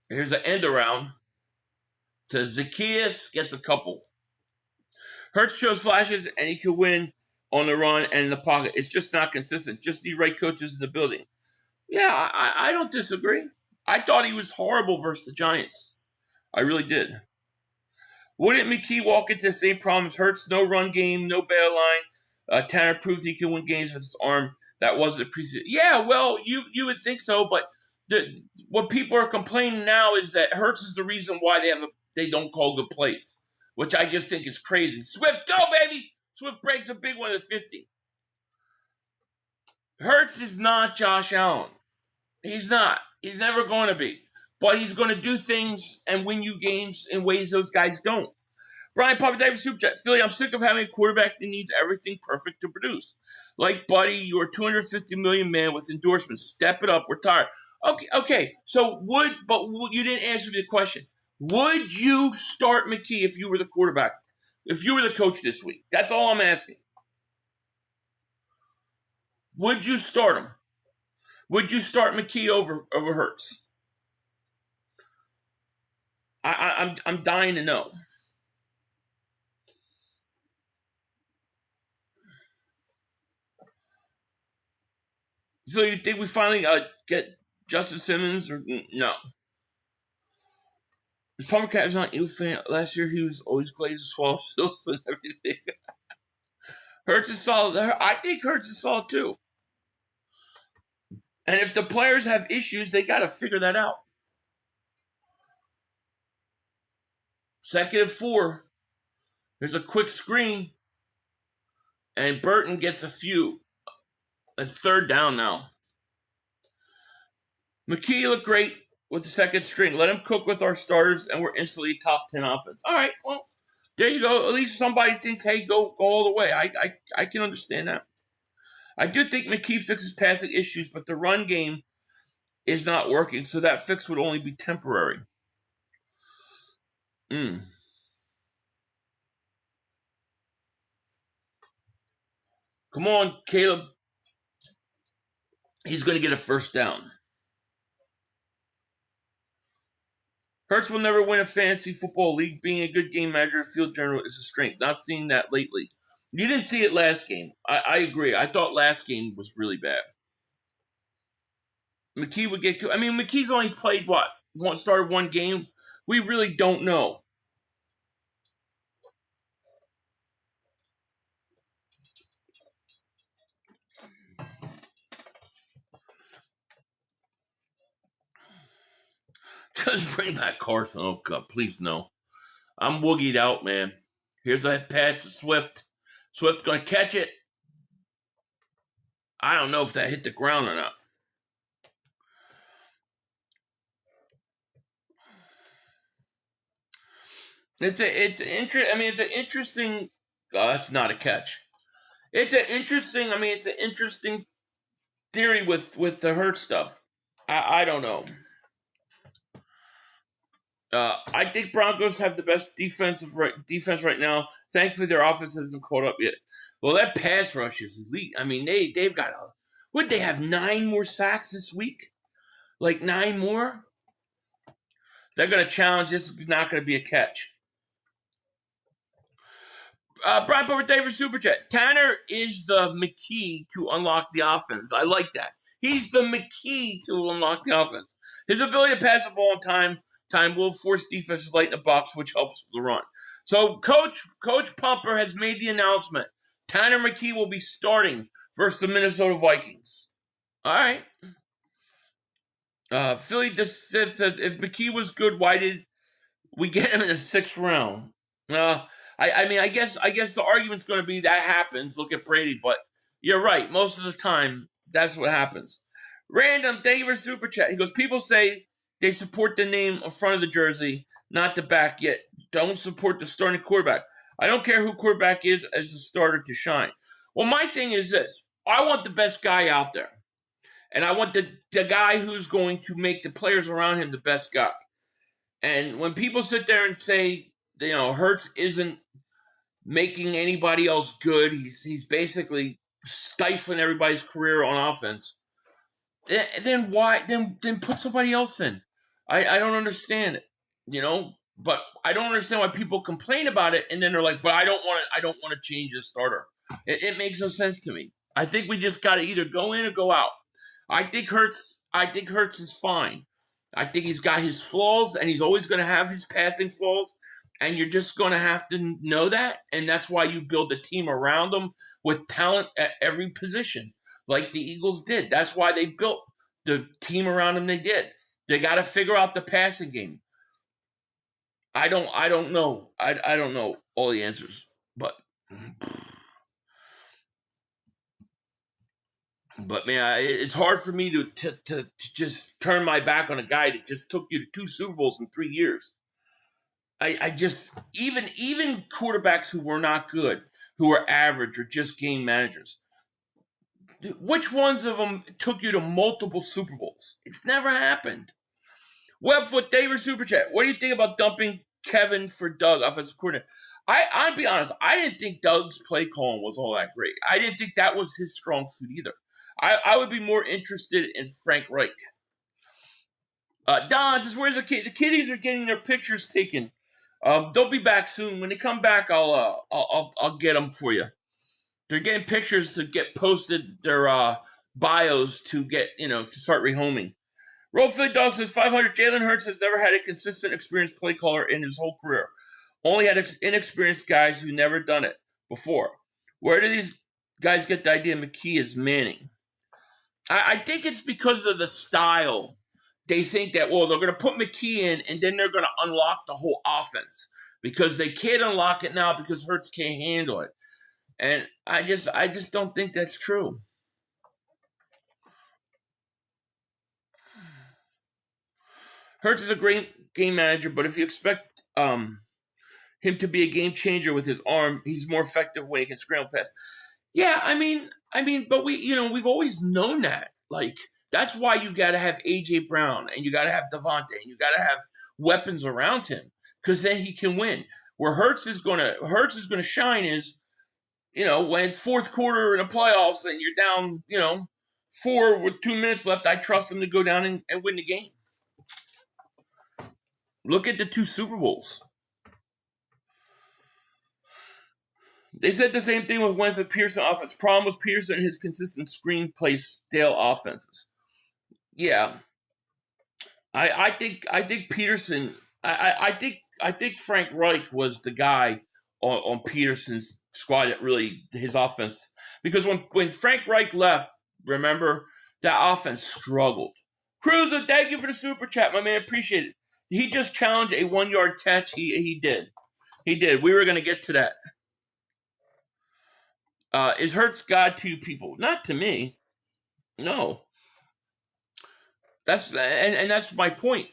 Here's an end around to Zacchaeus, gets a couple. Hurts shows flashes and he can win on the run and in the pocket. It's just not consistent. Just the right coaches in the building. Yeah, I don't disagree. I thought he was horrible versus the Giants. I really did. Wouldn't McKee walk into the same problems? Hurts, no run game, no bail line. Tanner proved he can win games with his arm. That wasn't a preseason. Yeah, well, you would think so, but what people are complaining now is that Hurts is the reason why they don't call good plays, which I just think is crazy. Swift, go, baby! Swift breaks a big one at 50. Hurts is not Josh Allen. He's not. He's never going to be. But he's going to do things and win you games in ways those guys don't. Brian Papa Davis Super Chat. Philly, I'm sick of having a quarterback that needs everything perfect to produce. Like, buddy, you're a $250 million man with endorsements. Step it up. We're tired. Okay. So you didn't answer the question. Would you start McKee if you were the quarterback? If you were the coach this week? That's all I'm asking. Would you start him? Would you start McKee over Hurts? I'm dying to know. So you think we finally get Justin Simmons or no? Is Palmer Cat not you fan? Last year he was always glazed as swallow silver and everything. Hurts is solid. I think Hurts is solid too. And if the players have issues, they got to figure that out. 2nd and 4. There's a quick screen. And Burton gets a few. It's 3rd down now. McKee looked great with the 2nd string. Let him cook with our starters, and we're instantly top 10 offense. All right, well, there you go. At least somebody thinks, hey, go all the way. I can understand that. I do think McKee fixes passing issues, but the run game is not working, so that fix would only be temporary. Come on, Caleb. He's going to get a 1st down. Hurts will never win a fantasy football league. Being a good game manager and field general is a strength. Not seeing that lately. You didn't see it last game. I agree. I thought last game was really bad. McKee would get... I mean, McKee's only played, started one game? We really don't know. Just bring back Carson. Oh, God, please no. I'm woogied out, man. Here's a pass to Swift. Swift gonna catch it. I don't know if that hit the ground or not. It's an interesting. Oh, that's not a catch. It's an interesting theory with the Hurt stuff. I don't know. I think Broncos have the best defense right now. Thankfully, their offense hasn't caught up yet. Well, that pass rush is elite. I mean, they've got would they have 9 more sacks this week? Like 9 more? They're gonna challenge. This is not gonna be a catch. Brian Power David Super Chat. Tanner is the McKee to unlock the offense. I like that. He's the McKee to unlock the offense. His ability to pass the ball in time will force defenses light in the box, which helps the run. So Coach Pumper has made the announcement. Tanner McKee will be starting versus the Minnesota Vikings. All right. Philly just says, if McKee was good, why did we get him in the 6th round? I guess the argument's going to be that happens. Look at Brady, but you're right. Most of the time, that's what happens. Random, thank you for super chat. He goes, people say they support the name in front of the jersey, not the back, yet don't support the starting quarterback. I don't care who quarterback is as a starter to shine. Well, my thing is this. I want the best guy out there. And I want the guy who's going to make the players around him the best guy. And when people sit there and say, Hurts isn't making anybody else good, he's basically stifling everybody's career on offense, then why? Then put somebody else in. I don't understand it, But I don't understand why people complain about it, and then they're like, "But I don't want to change the starter." It makes no sense to me. I think we just got to either go in or go out. I think Hurts is fine. I think he's got his flaws, and he's always going to have his passing flaws, and you're just going to have to know that, and that's why you build a team around him with talent at every position, like the Eagles did. That's why they built the team around him they did. They got to figure out the passing game. I don't know. I don't know all the answers, but man, it's hard for me to just turn my back on a guy that just took you to 2 Super Bowls in 3 years. I just even quarterbacks who were not good, who were average or just game managers. Which ones of them took you to multiple Super Bowls? It's never happened. Webfoot David Super Chat. What do you think about dumping Kevin for Doug, offensive coordinator? I'll be honest. I didn't think Doug's play calling was all that great. I didn't think that was his strong suit either. I would be more interested in Frank Reich. Don says, "Where's the kid? The kiddies are getting their pictures taken. They'll be back soon. When they come back, I'll get them for you. They're getting pictures to get posted their bios to get to start rehoming." Roll Philly Dog says 500. Jalen Hurts has never had a consistent, experienced play caller in his whole career. Only had inexperienced guys who never done it before. Where do these guys get the idea McKee is Manning? I think it's because of the style. They think that, they're going to put McKee in, and then they're going to unlock the whole offense because they can't unlock it now because Hurts can't handle it. And I just don't think that's true. Hurts is a great game manager, but if you expect him to be a game changer with his arm, he's more effective when he can scramble pass. Yeah, I mean, but we've always known that. Like, that's why you got to have A.J. Brown, and you got to have Devontae, and you got to have weapons around him, because then he can win. Where Hurts is gonna shine is, when it's 4th quarter in the playoffs and you're down, 4 with 2 minutes left. I trust him to go down and win the game. Look at the 2 Super Bowls. They said the same thing with Wentz with Pearson offense. Problem was Pearson and his consistent screenplay stale offenses. Yeah, I think Peterson. I think Frank Reich was the guy on Peterson's squad that really his offense, because when Frank Reich left, remember that offense struggled. Cruiser, thank you for the super chat, my man. Appreciate it. He just challenged a 1-yard catch. He did. He did. We were going to get to that. Is Hurts God to people? Not to me. No. That's my point.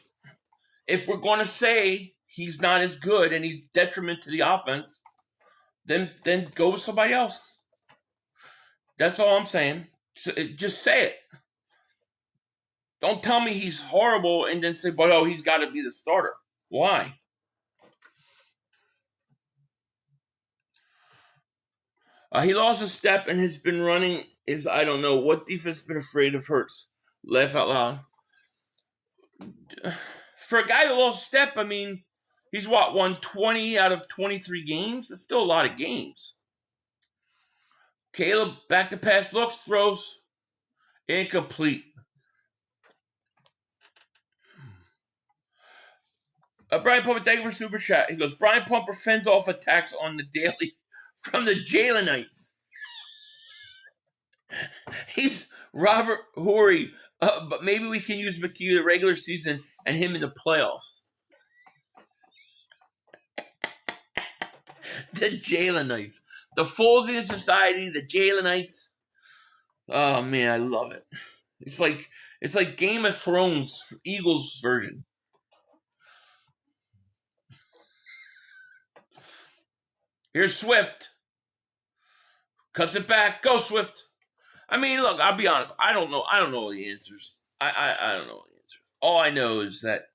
If we're going to say he's not as good and he's detriment to the offense, then go with somebody else. That's all I'm saying. Just say it. Don't tell me he's horrible and then say, but he's got to be the starter. Why? He lost a step and has been running I don't know. What defense has been afraid of Hurts? Laugh out loud. For a guy who lost a step, I mean, he's won 20 out of 23 games? That's still a lot of games. Caleb, back to pass, looks, throws, incomplete. Brian Pumper, thank you for Super Chat. He goes, Brian Pumper fends off attacks on the daily from the Jalenites. He's Robert Horry, but maybe we can use McHugh the regular season and him in the playoffs. The Jalenites. The Folesian Society, the Jalenites. Oh man, I love it. It's like Game of Thrones Eagles version. Here's Swift. Cuts it back. Go Swift. I mean, look, I'll be honest. I don't know the answers. I don't know the answers. All I know is that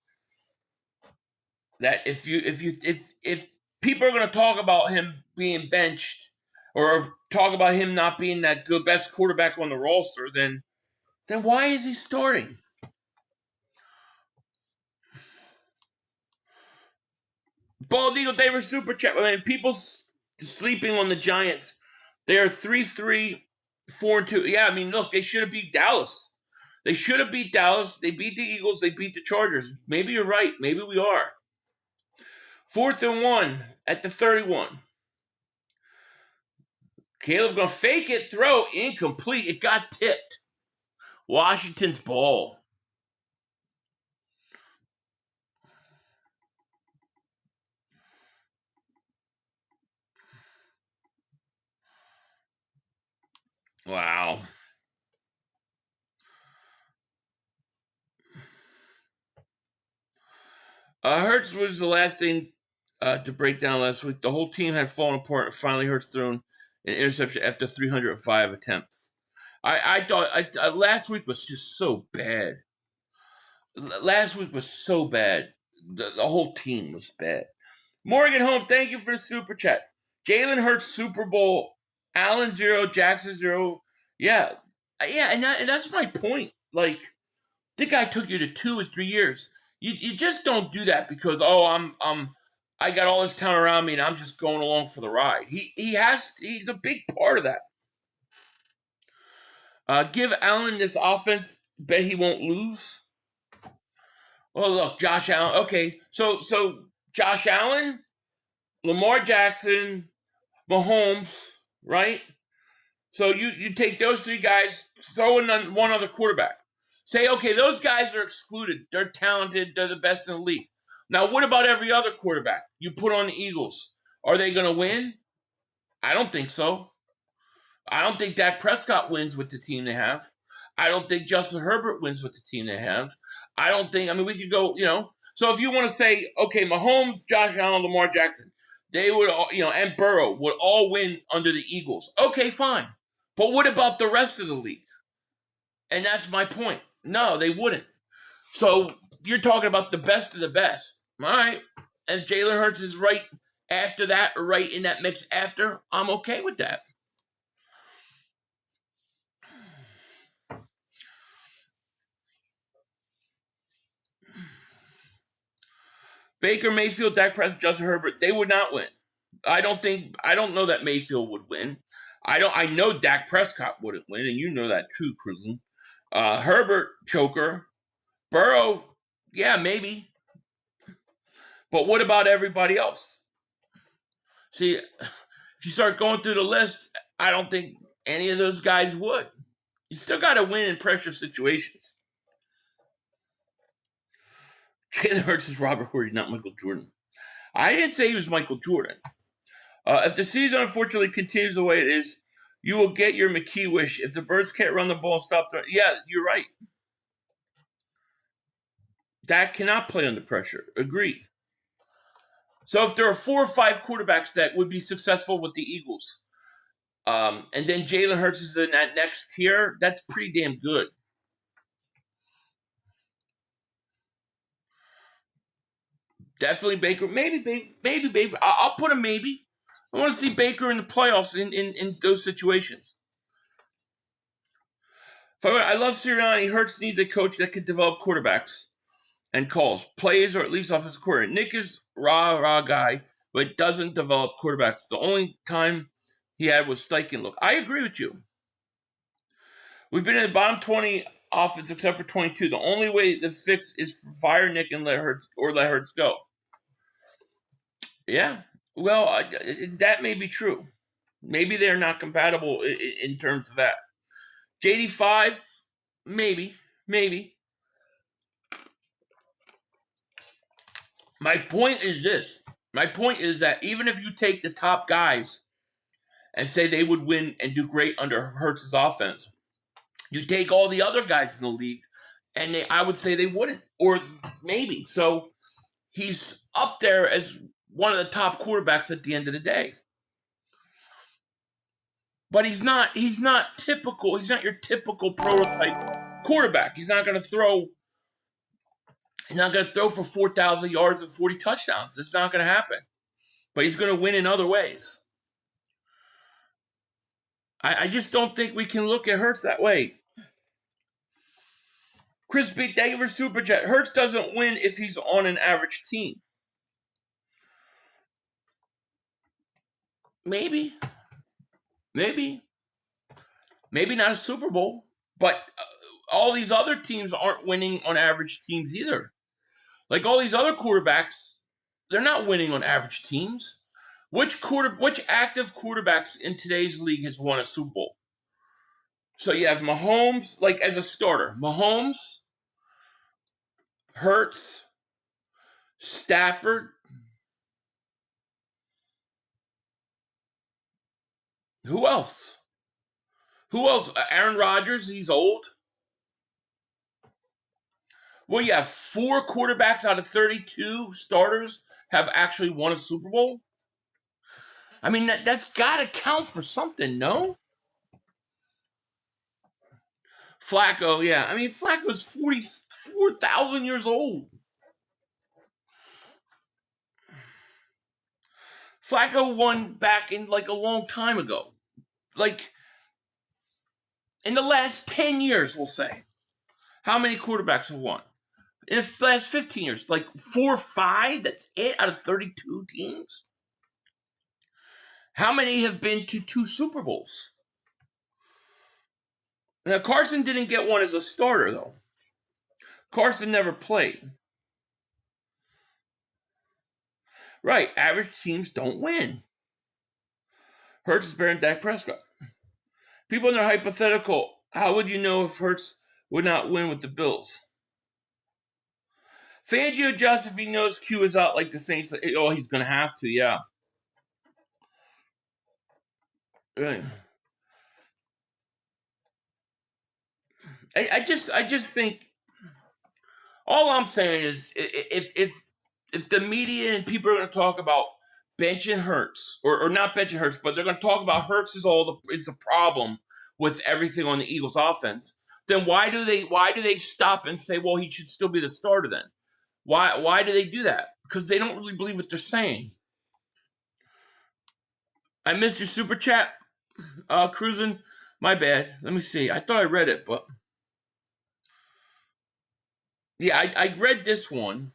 if people are going to talk about him being benched or talk about him not being that good best quarterback on the roster, then why is he starting? Bald Eagle David Super Chat. I mean, people sleeping on the Giants. They are 3-3, 4-2. Yeah, I mean, look, they should have beat Dallas. They should have beat Dallas. They beat the Eagles. They beat the Chargers. Maybe you're right. Maybe we are. 4th and 1 at the 31. Caleb gonna fake it, throw, incomplete. It got tipped. Washington's ball. Wow. Hurts was the last thing to break down last week. The whole team had fallen apart. Finally, Hurts thrown an interception after 305 attempts. I thought last week was just so bad. Last week was so bad. The whole team was bad. Morgan Holmes, thank you for the super chat. Jalen Hurts Super Bowl. Allen 0, Jackson 0. Yeah, and that's my point. Like, the guy took you to 2 and 3 years. You just don't do that because I got all this talent around me and I'm just going along for the ride. He's a big part of that. Give Allen this offense, bet he won't lose. Well, look, Josh Allen. Okay, so Josh Allen, Lamar Jackson, Mahomes, right? So you take those 3 guys, throw in one other quarterback. Say, okay, those guys are excluded. They're talented. They're the best in the league. Now, what about every other quarterback you put on the Eagles? Are they going to win? I don't think so. I don't think Dak Prescott wins with the team they have. I don't think Justin Herbert wins with the team they have. I mean, we could go, So if you want to say, okay, Mahomes, Josh Allen, Lamar Jackson, they would all, and Burrow would all win under the Eagles. Okay, fine. But what about the rest of the league? And that's my point. No, they wouldn't. So you're talking about the best of the best. All right. And Jalen Hurts is right after that, or right in that mix after. I'm okay with that. Baker Mayfield, Dak Prescott, Justin Herbert, they would not win. I don't know that Mayfield would win. I know Dak Prescott wouldn't win, and you know that too, Cruzen. Herbert, choker. Burrow, yeah, maybe. But what about everybody else? See, if you start going through the list, I don't think any of those guys would. You still got to win in pressure situations. Jalen Hurts is Robert Horry, not Michael Jordan. I didn't say he was Michael Jordan. If the season unfortunately continues the way it is, you will get your McKee wish. If the Birds can't run the ball and stop the... Yeah, you're right. Dak cannot play under pressure. Agreed. So if there are 4 or 5 quarterbacks that would be successful with the Eagles, and then Jalen Hurts is in that next tier, that's pretty damn good. Definitely Baker. Maybe Baker. I'll put a maybe. I want to see Baker in the playoffs in those situations. I love Sirianni. Hurts needs a coach that can develop quarterbacks and calls, plays, or at least offensive coordinator. Nick is rah guy, but doesn't develop quarterbacks. The only time he had was Steichen. Look, I agree with you. We've been in the bottom 20 offense except for 22. The only way to fix is to fire Nick and let Hurts go. Yeah, well, that may be true. Maybe they're not compatible in terms of that. JD5, maybe. My point is this. My point is that even if you take the top guys and say they would win and do great under Hurts' offense, you take all the other guys in the league, and I would say they wouldn't, or maybe. So he's up there as one of the top quarterbacks at the end of the day. But he's not typical. He's not your typical prototype quarterback. He's not going to throw for 4,000 yards and 40 touchdowns. It's not going to happen. But he's going to win in other ways. I just don't think we can look at Hurts that way. Chris B, thank you for Super Chat. Hurts doesn't win if he's on an average team. Maybe not a Super Bowl, but all these other teams aren't winning on average teams either. Like all these other quarterbacks, they're not winning on average teams. Which active quarterbacks in today's league has won a Super Bowl? So you have Mahomes, like as a starter. Mahomes, Hurts, Stafford. Who else? Aaron Rodgers, he's old. Well, you have 4 quarterbacks out of 32 starters have actually won a Super Bowl. I mean, that's got to count for something, no? Flacco, yeah. I mean, Flacco's 44,000 years old. Flacco won back in like a long time ago. Like, in the last 10 years, we'll say. How many quarterbacks have won? In the last 15 years, like 4 or 5, that's it out of 32 teams. How many have been to 2 Super Bowls? Now, Carson didn't get one as a starter, though. Carson never played. Right, average teams don't win. Hurts is better than Dak Prescott. People in their hypothetical, how would you know if Hurts would not win with the Bills? Fangio adjusts if he knows Q is out like the Saints. Oh, he's going to have to, yeah. Right. I just think all I'm saying is if the media and people are going to talk about benching Hurts or not benching Hurts, but they're going to talk about Hurts is the problem with everything on the Eagles offense, then why do they stop and say, well, he should still be the starter then? Why do they do that? Because they don't really believe what they're saying. I missed your super chat, Cruising. My bad. Let me see. I thought I read it, but yeah, I read this one.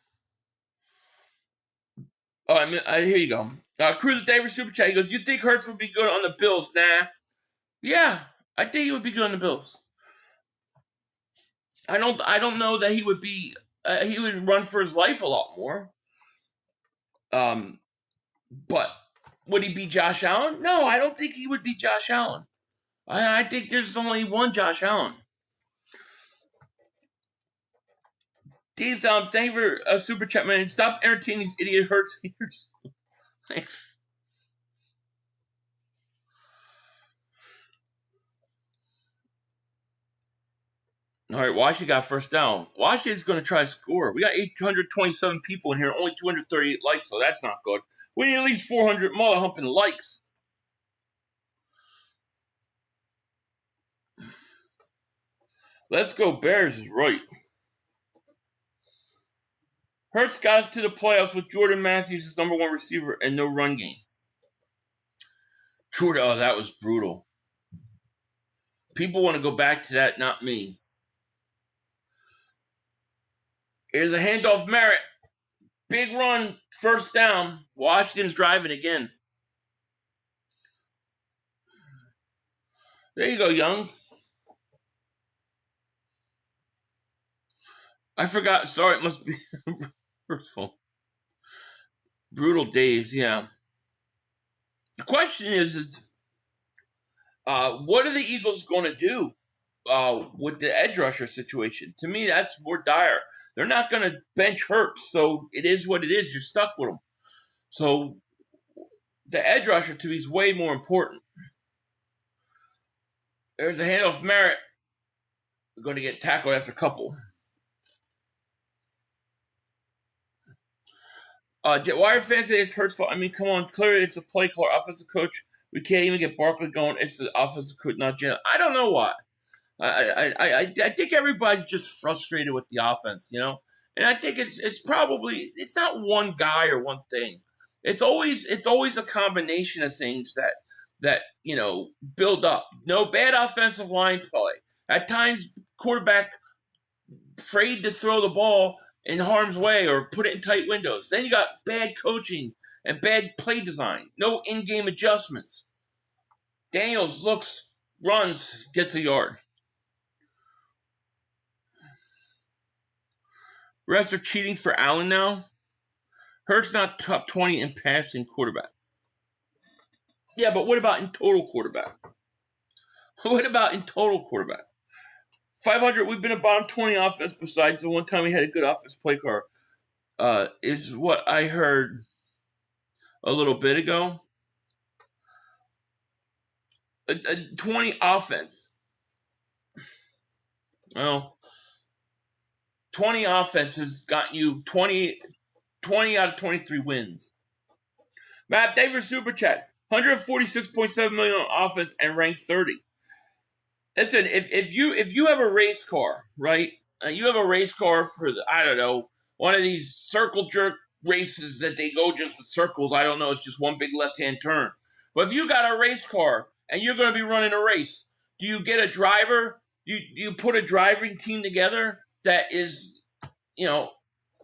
Oh, here you go. Cruiser David Super Chat. He goes, you think Hurts would be good on the Bills? Nah. Yeah, I think he would be good on the Bills. I don't know that he would be. He would run for his life a lot more. But would he be Josh Allen? No, I don't think he would be Josh Allen. I think there's only one Josh Allen. Dean, thank you for super chat, man. Stop entertaining these idiot Hurts haters. Thanks. All right, Washington got first down. Washington's going to try to score. We got 827 people in here, only 238 likes, so that's not good. We need at least 400 mother humping likes. Let's go Bears is right. Hurts got us to the playoffs with Jordan Matthews as number 1 receiver and no run game. Jordan, oh, that was brutal. People want to go back to that, not me. Here's a handoff, Merritt. Big run, first down. Washington's driving again. There you go, Young. I forgot. Sorry, it must be hurtful. Brutal days, yeah. The question is what are the Eagles going to do with the edge rusher situation? To me, that's more dire. They're not going to bench Hurts, so it is what it is. You're stuck with them. So the edge rusher to me is way more important. There's a handoff, Merritt. We're going to get tackled after a couple. Why are fans say it's Hurts' fault? I mean, come on. Clearly, it's a play caller, offensive coach. We can't even get Barkley going. It's the offensive coach, not Jalen. I don't know why. I think everybody's just frustrated with the offense, you know. And I think it's probably it's not one guy or one thing. It's always a combination of things that you know build up. No bad offensive line play. At times, quarterback afraid to throw the ball in harm's way or put it in tight windows. Then you got bad coaching and bad play design. No in-game adjustments. Daniels looks, runs, gets a yard. Refs are cheating for Allen now. Hurts not top 20 in passing quarterback. Yeah, but what about in total quarterback? What about in total quarterback? 500, we've been a bottom 20 offense besides the one time we had a good offense play card, is what I heard a little bit ago. A 20 offense. Well, 20 offense has gotten you 20 out of 23 wins. Matt Davis Super Chat, 146.7 million on offense and ranked 30. Listen, if you have a race car, right? You have a race car for I don't know, one of these circle jerk races that they go just in circles. I don't know. It's just one big left-hand turn. But if you got a race car and you're going to be running a race, do you get a driver? Do you put a driving team together that is, you know,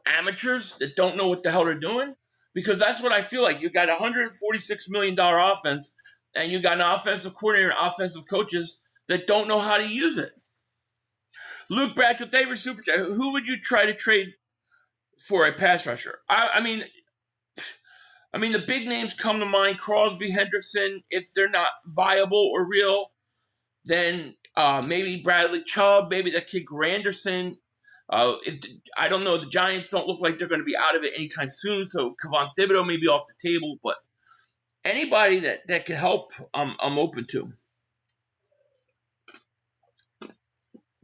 amateurs that don't know what the hell they're doing? Because that's what I feel like. You got a $146 million offense and you got an offensive coordinator, offensive coaches that don't know how to use it. Luke Bradshaw, David Super Chat, who would you try to trade for a pass rusher? I mean, the big names come to mind: Crosby, Hendrickson. If they're not viable or real, then maybe Bradley Chubb, maybe that kid Granderson. I don't know, the Giants don't look like they're going to be out of it anytime soon, so Kevon Thibodeau may be off the table. But anybody that can help, I'm open to.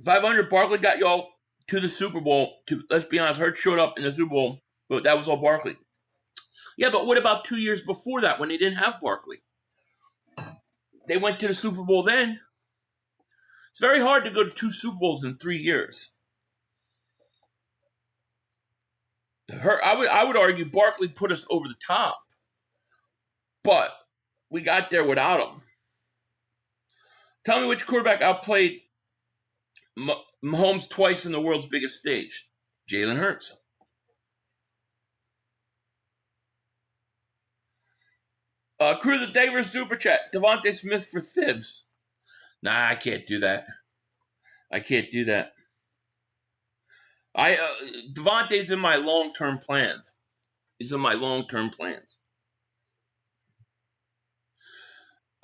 500, Barkley got y'all to the Super Bowl. Let's be honest, Hurts showed up in the Super Bowl, but that was all Barkley. Yeah, but what about 2 years before that when they didn't have Barkley? They went to the Super Bowl then. It's very hard to go to 2 Super Bowls in 3 years. I would argue Barkley put us over the top, but we got there without him. Tell me which quarterback outplayed Mahomes twice in the world's biggest stage. Jalen Hurts. Crew the Davis Super Chat. Devontae Smith for Thibs. Nah, I can't do that. Devontae's in my long-term plans. He's in my long-term plans.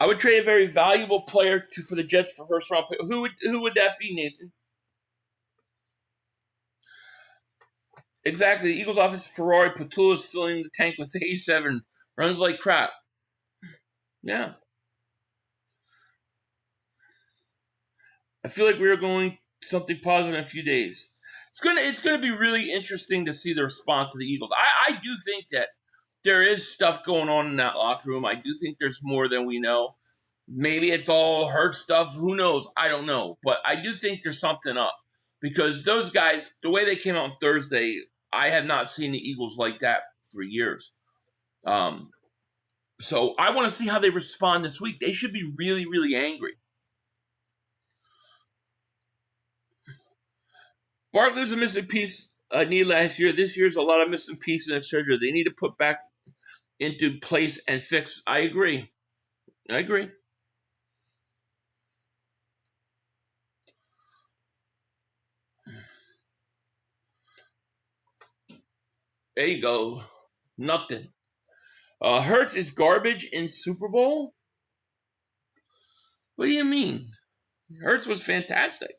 I would trade a very valuable player for the Jets for first-round pick. Who would that be, Nathan? Exactly. The Eagles' offense, Ferrari, Patullo's filling the tank with 87. Runs like crap. Yeah. I feel like we are going something positive in a few days. It's gonna be really interesting to see the response of the Eagles. I do think that there is stuff going on in that locker room. I do think there's more than we know. Maybe it's all hurt stuff. Who knows? I don't know. But I do think there's something up. Because those guys, the way they came out on Thursday, I have not seen the Eagles like that for years. So I want to see how they respond this week. They should be really, really angry. Barkley was a missing piece knee last year. This year's a lot of missing pieces and surgery. They need to put back into place and fix. I agree. There you go. Nothing. Hurts is garbage in Super Bowl? What do you mean? Hurts was fantastic.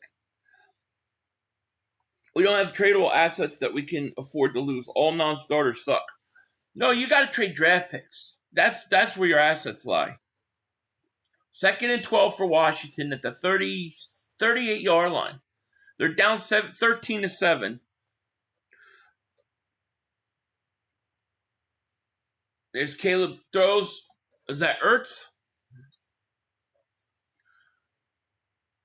We don't have tradable assets that we can afford to lose. All non-starters suck. No, you got to trade draft picks. That's where your assets lie. 2nd and 12 for Washington at the 38-yard line. They're down 13-7. There's Caleb throws. Is that Ertz?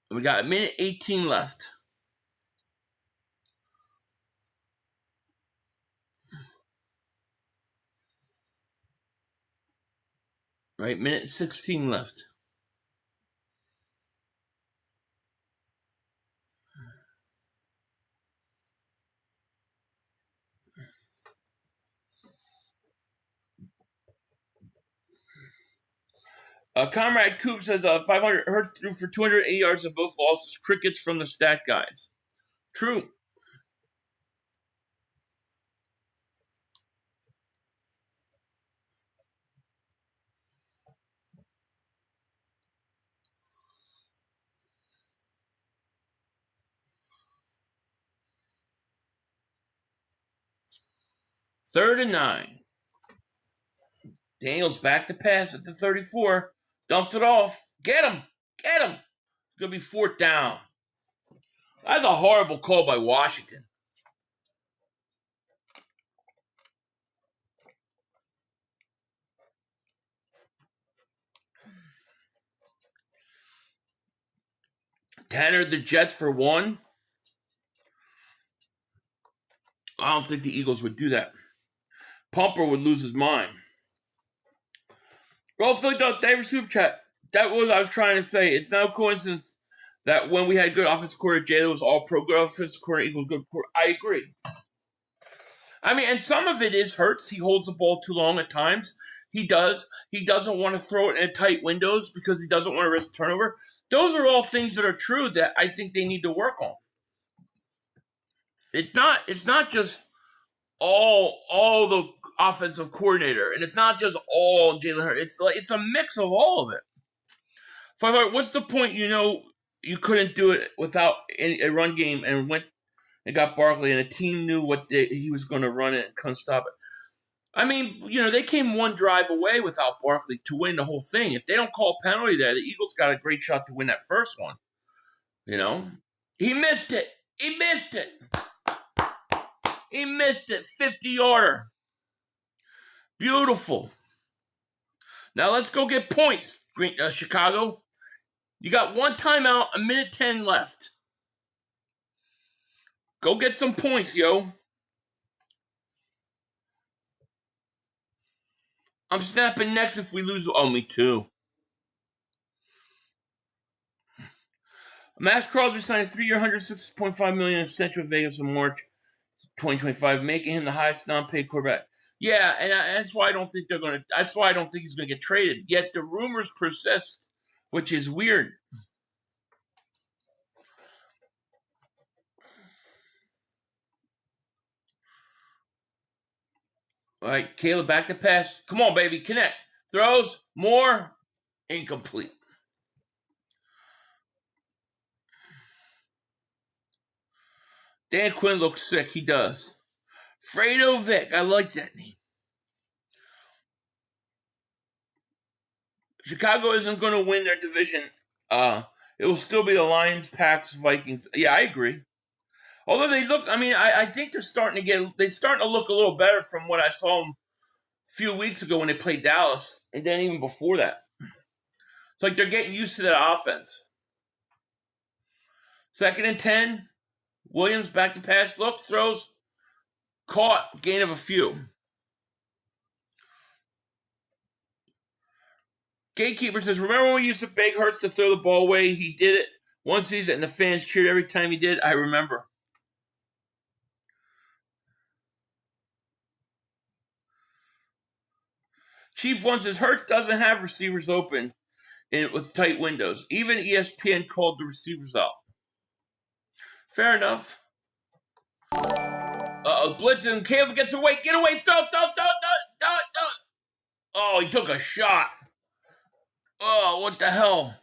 We got a minute 18 left. Right, minute 16 left. Comrade Coop says 500 Hurts threw for 280 yards in both losses. Crickets from the stat guys. True. Third and 9. Daniels back to pass at the 34. Dumps it off. Get him. Get him. It's going to be 4th down. That's a horrible call by Washington. Tanner the Jets for 1. I don't think the Eagles would do that. Pumper would lose his mind. Roll Philly Dog, David Super Chat. That was what I was trying to say. It's no coincidence that when we had good offensive coordinator, Jalen was all pro, good offensive coordinator equals good coordinator. I agree. I mean, and some of it is Hurts. He holds the ball too long at times. He does. He doesn't want to throw it in tight windows because he doesn't want to risk turnover. Those are all things that are true that I think they need to work on. It's not just all the offensive coordinator, and it's not just all Jalen Hurts. It's a mix of all of it. What's the point? You couldn't do it without a run game, and went and got Barkley, and the team knew what he was going to run it and couldn't stop it. I mean, they came one drive away without Barkley to win the whole thing. If they don't call a penalty there, the Eagles got a great shot to win that first one. He missed it. He missed it. 50-yarder. Beautiful. Now let's go get points, Chicago. You got one timeout, a minute 10 left. Go get some points, yo. I'm snapping next if we lose. Oh, me too. Max Crosby signed a 3-year, $106.5 million extension with Vegas in March 2025, making him the highest non-paid quarterback. Yeah, and that's why I don't think they're going to. That's why I don't think he's going to get traded. Yet the rumors persist, which is weird. All right, Caleb back to pass. Come on, baby, connect. Throws more, incomplete. Dan Quinn looks sick. He does. Fredo Vic. I like that name. Chicago isn't going to win their division. It will still be the Lions, Packs, Vikings. Yeah, I agree. Although they look, I think they're starting to look a little better from what I saw them a few weeks ago when they played Dallas, and then even before that. It's like they're getting used to that offense. 2nd and 10. Williams back to pass, looks, throws, caught, gain of a few. Gatekeeper says, remember when we used to beg Hurts to throw the ball away? He did it one season, and the fans cheered every time he did. I remember. Chief One says, Hurts doesn't have receivers open with tight windows. Even ESPN called the receivers out. Fair enough. Blitzing. Caleb gets away. Get away. Throw. Oh, he took a shot. Oh, what the hell?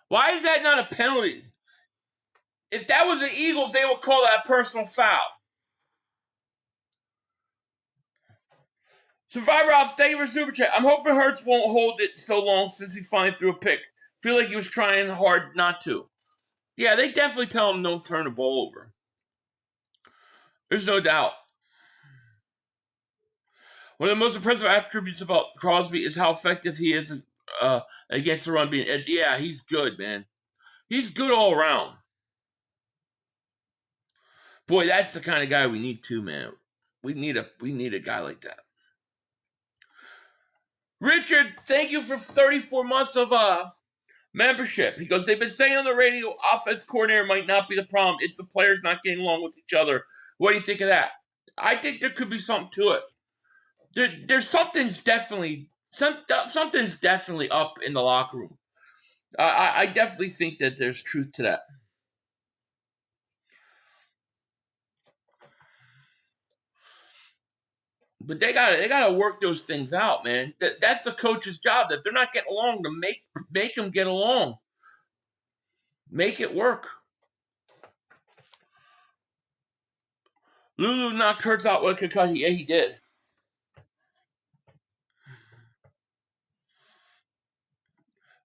Why is that not a penalty? If that was the Eagles, they would call that a personal foul. Survivor Ops, thank you for Super Chat. I'm hoping Hurts won't hold it so long since he finally threw a pick. Feel like he was trying hard not to. Yeah, they definitely tell him don't turn the ball over. There's no doubt. One of the most impressive attributes about Crosby is how effective he is against the run. Yeah, he's good, man. He's good all around. Boy, that's the kind of guy we need too, man. We need a guy like that. Richard, thank you for 34 months of membership. Because they've been saying on the radio, offense coordinator might not be the problem. It's the players not getting along with each other. What do you think of that? I think there could be something to it. There's something's definitely up in the locker room. I definitely think that there's truth to that. But they gotta work those things out, man. That's the coach's job. That they're not getting along, to make them get along. Make it work. Lulu knocked Hurts out with a concussion. Yeah, he did.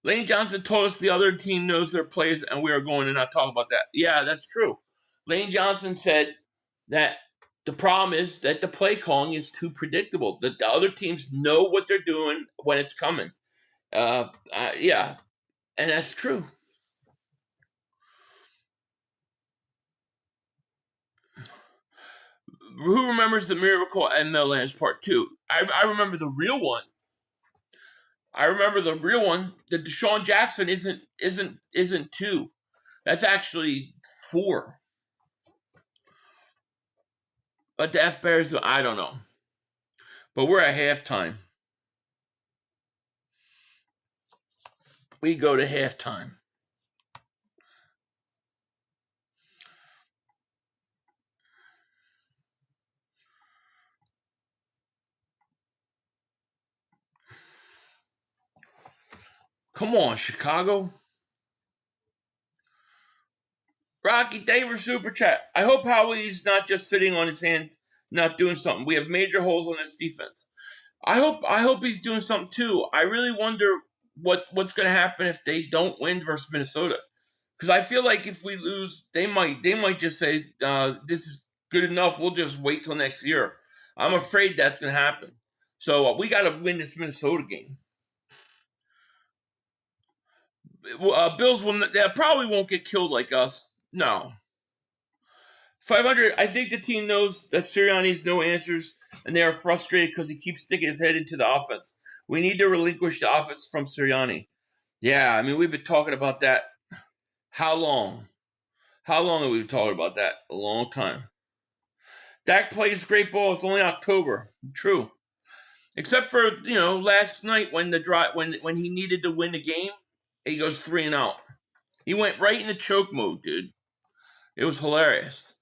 Lane Johnson told us the other team knows their plays, and we are going to not talk about that. Yeah, that's true. Lane Johnson said that the problem is that the play calling is too predictable. That the other teams know what they're doing when it's coming. Yeah, and that's true. Who remembers the Miracle at Meadowlands Part 2? I remember the real one. The Deshaun Jackson isn't 2. That's actually 4. But the F Bears, I don't know. But we're at halftime. We go to halftime. Come on, Chicago. Rocky, thank you for Super Chat. I hope Howie's not just sitting on his hands, not doing something. We have major holes on this defense. I hope he's doing something too. I really wonder what's going to happen if they don't win versus Minnesota. Because I feel like if we lose, they might just say, this is good enough. We'll just wait till next year. I'm afraid that's going to happen. So we got to win this Minnesota game. Bills probably won't get killed like us. No. 500, I think the team knows that Sirianni has no answers, and they are frustrated because he keeps sticking his head into the offense. We need to relinquish the offense from Sirianni. Yeah, we've been talking about that. How long? How long have we been talking about that? A long time. Dak plays great ball. It's only October. True. Except for, last night when when he needed to win the game, he goes 3-0. He went right into choke mode, dude. It was hilarious.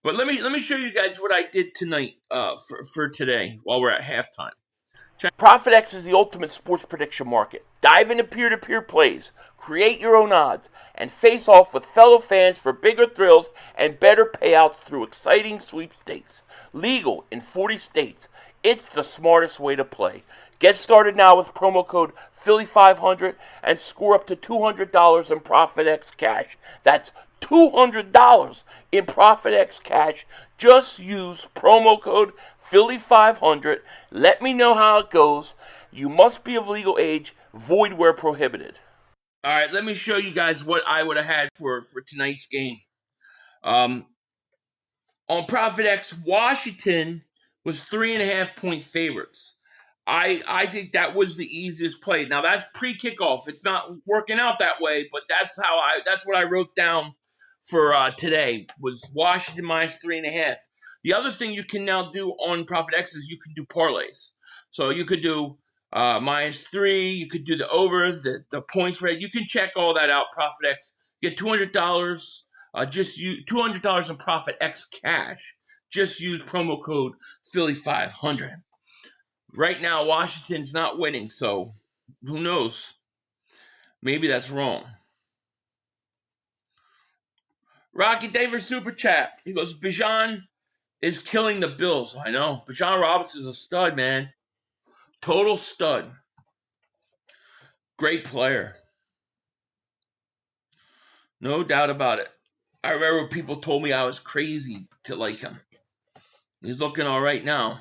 But let me show you guys what I did tonight for today while we're at halftime. ProfitX is the ultimate sports prediction market. Dive into peer-to-peer plays, create your own odds, and face off with fellow fans for bigger thrills and better payouts through exciting sweepstakes. Legal in 40 states. It's the smartest way to play. Get started now with promo code Philly500 and score up to $200 in ProfitX cash. That's $200 in ProfitX cash. Just use promo code Philly500. Let me know how it goes. You must be of legal age. Void where prohibited. All right, let me show you guys what I would have had for tonight's game. On ProfitX, Washington was 3.5-point favorites. I think that was the easiest play. Now that's pre-kickoff. It's not working out that way, but that's what I wrote down for today was Washington minus 3.5. The other thing you can now do on ProfitX is you can do parlays. So you could do -3. You could do the over, the points rate. You can check all that out. ProfitX. Get $200. Just use $200 in ProfitX cash. Just use promo code Philly500. Right now, Washington's not winning, so who knows? Maybe that's wrong. Rocky Davis Super Chat. He goes, Bijan is killing the Bills. I know. Bijan Robinson's a stud, man. Total stud. Great player. No doubt about it. I remember people told me I was crazy to like him. He's looking all right now.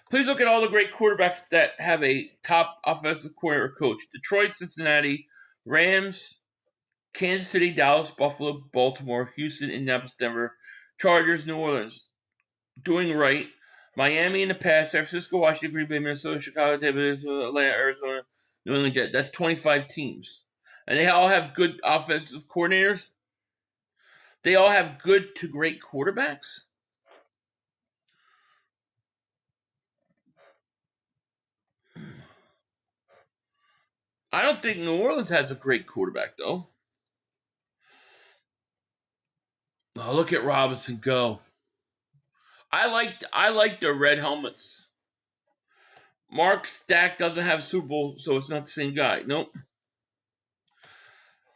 Please look at all the great quarterbacks that have a top offensive coordinator coach. Detroit, Cincinnati, Rams, Kansas City, Dallas, Buffalo, Baltimore, Houston, Indianapolis, Denver, Chargers, New Orleans. Doing right. Miami in the past, San Francisco, Washington, Green Bay, Minnesota, Chicago, Atlanta, Arizona, New England Jets. That's 25 teams. And they all have good offensive coordinators. They all have good to great quarterbacks. I don't think New Orleans has a great quarterback, though. Oh, look at Robinson go. I like their red helmets. Mark Stack doesn't have Super Bowl, so it's not the same guy. Nope.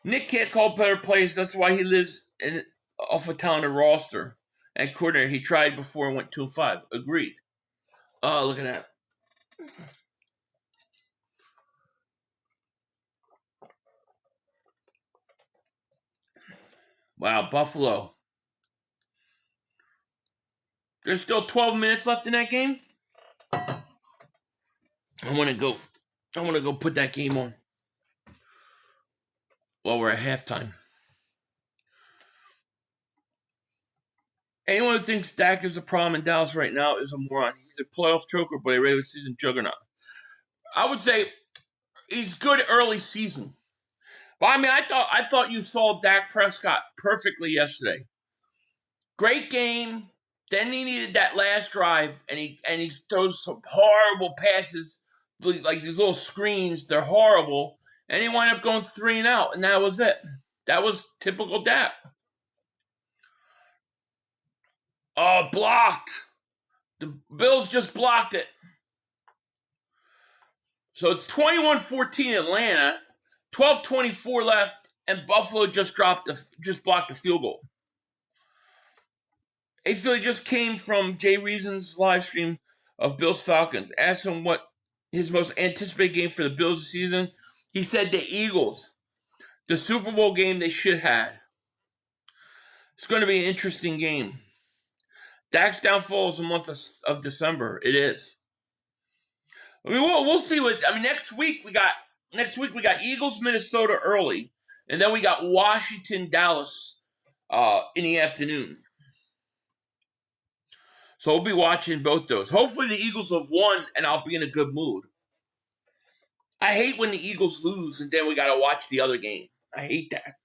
Nick can't call better plays. That's why he lives off a talented roster and coordinator. He tried before and went 2-5. Agreed. Oh, look at that. Wow, Buffalo. There's still 12 minutes left in that game. I want to go put that game on while we're at halftime. Anyone who thinks Dak is a problem in Dallas right now is a moron. He's a playoff choker, but a regular season juggernaut. I would say he's good early season. But I mean, I thought you saw Dak Prescott perfectly yesterday. Great game. Then he needed that last drive, and he throws some horrible passes, like these little screens. They're horrible, and he wound up going 3 and out, and that was it. That was typical Dak. Oh, blocked. The Bills just blocked it. So it's 21-14 Atlanta, 12:24 left, and Buffalo just blocked the field goal. Hey, Philly just came from Jay Reason's live stream of Bills Falcons. Asked him what his most anticipated game for the Bills this season. He said the Eagles, the Super Bowl game they should have. It's going to be an interesting game. Dak's downfall is the month of December. It is. I mean, we'll see what. I mean, next week we got Eagles, Minnesota early, and then we got Washington, Dallas in the afternoon. So we'll be watching both those. Hopefully the Eagles have won, and I'll be in a good mood. I hate when the Eagles lose, and then we got to watch the other game. I hate that.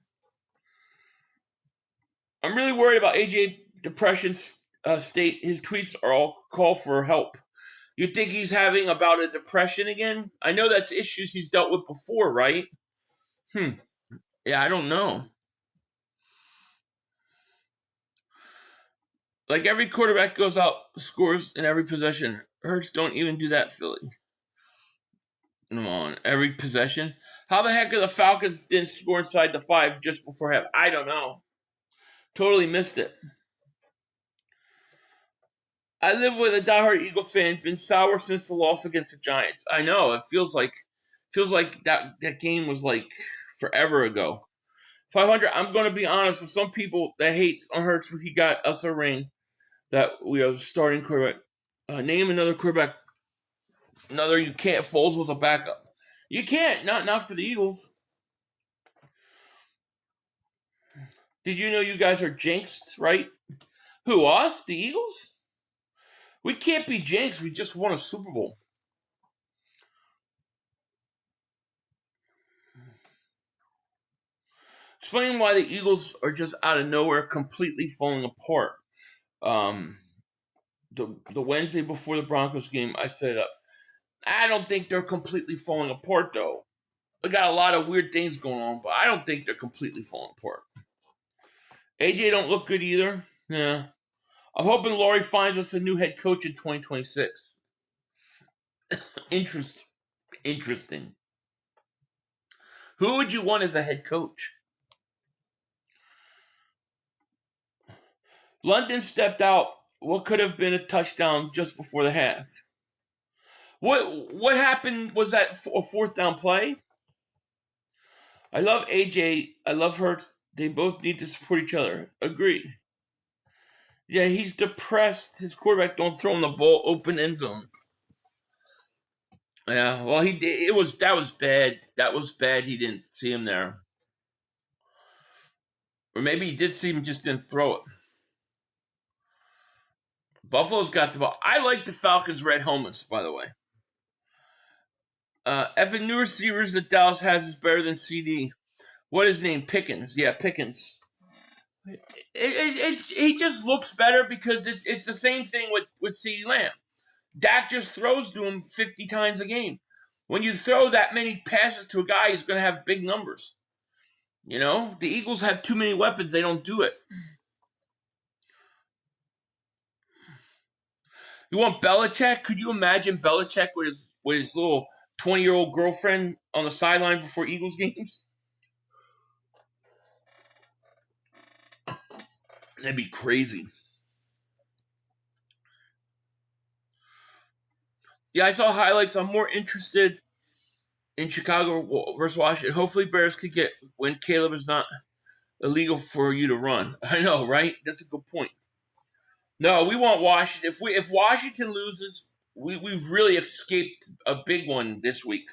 I'm really worried about AJ depression state. His tweets are all call for help. You think he's having about a depression again? I know that's issues he's dealt with before, right? Yeah, I don't know. Like every quarterback goes out, scores in every possession. Hurts don't even do that, Philly. Come on, every possession. How the heck are the Falcons didn't score inside the 5 just before half? I don't know. Totally missed it. I live with a diehard Eagles fan. Been sour since the loss against the Giants. I know. It feels like that game was like forever ago. 500. I'm going to be honest with some people that hates on Hurts. He got us a ring that we are starting quarterback. Name another quarterback. Another you can't. Foles was a backup. You can't. Not for the Eagles. Did you know you guys are jinxed, right? Who, us? The Eagles? We can't be jinxed. We just won a Super Bowl. Explain why the Eagles are just out of nowhere completely falling apart. The Wednesday before the Broncos game, I said, I don't think they're completely falling apart, though. We got a lot of weird things going on, but I don't think they're completely falling apart. AJ don't look good either. Yeah. I'm hoping Laurie finds us a new head coach in 2026. Interesting. Who would you want as a head coach? London stepped out what could have been a touchdown just before the half. What happened? Was that a fourth down play? I love AJ. I love Hurts. They both need to support each other. Agreed. Yeah, he's depressed. His quarterback don't throw him the ball open end zone. Yeah, well, he did. That was bad. That was bad. He didn't see him there, or maybe he did see him, just didn't throw it. Buffalo's got the ball. I like the Falcons' red helmets, by the way. If a new receivers that Dallas has is better than CD. What is his name? Pickens. Yeah, Pickens. He just looks better because it's the same thing with CeeDee Lamb. Dak just throws to him 50 times a game. When you throw that many passes to a guy, he's going to have big numbers. You know, the Eagles have too many weapons. They don't do it. You want Belichick? Could you imagine Belichick with his little 20-year-old girlfriend on the sideline before Eagles games? That'd be crazy. Yeah, I saw highlights. I'm more interested in Chicago versus Washington. Hopefully Bears could get when Caleb is not illegal for you to run. I know, right? That's a good point. No, we want Washington. If Washington loses, we've really escaped a big one this week.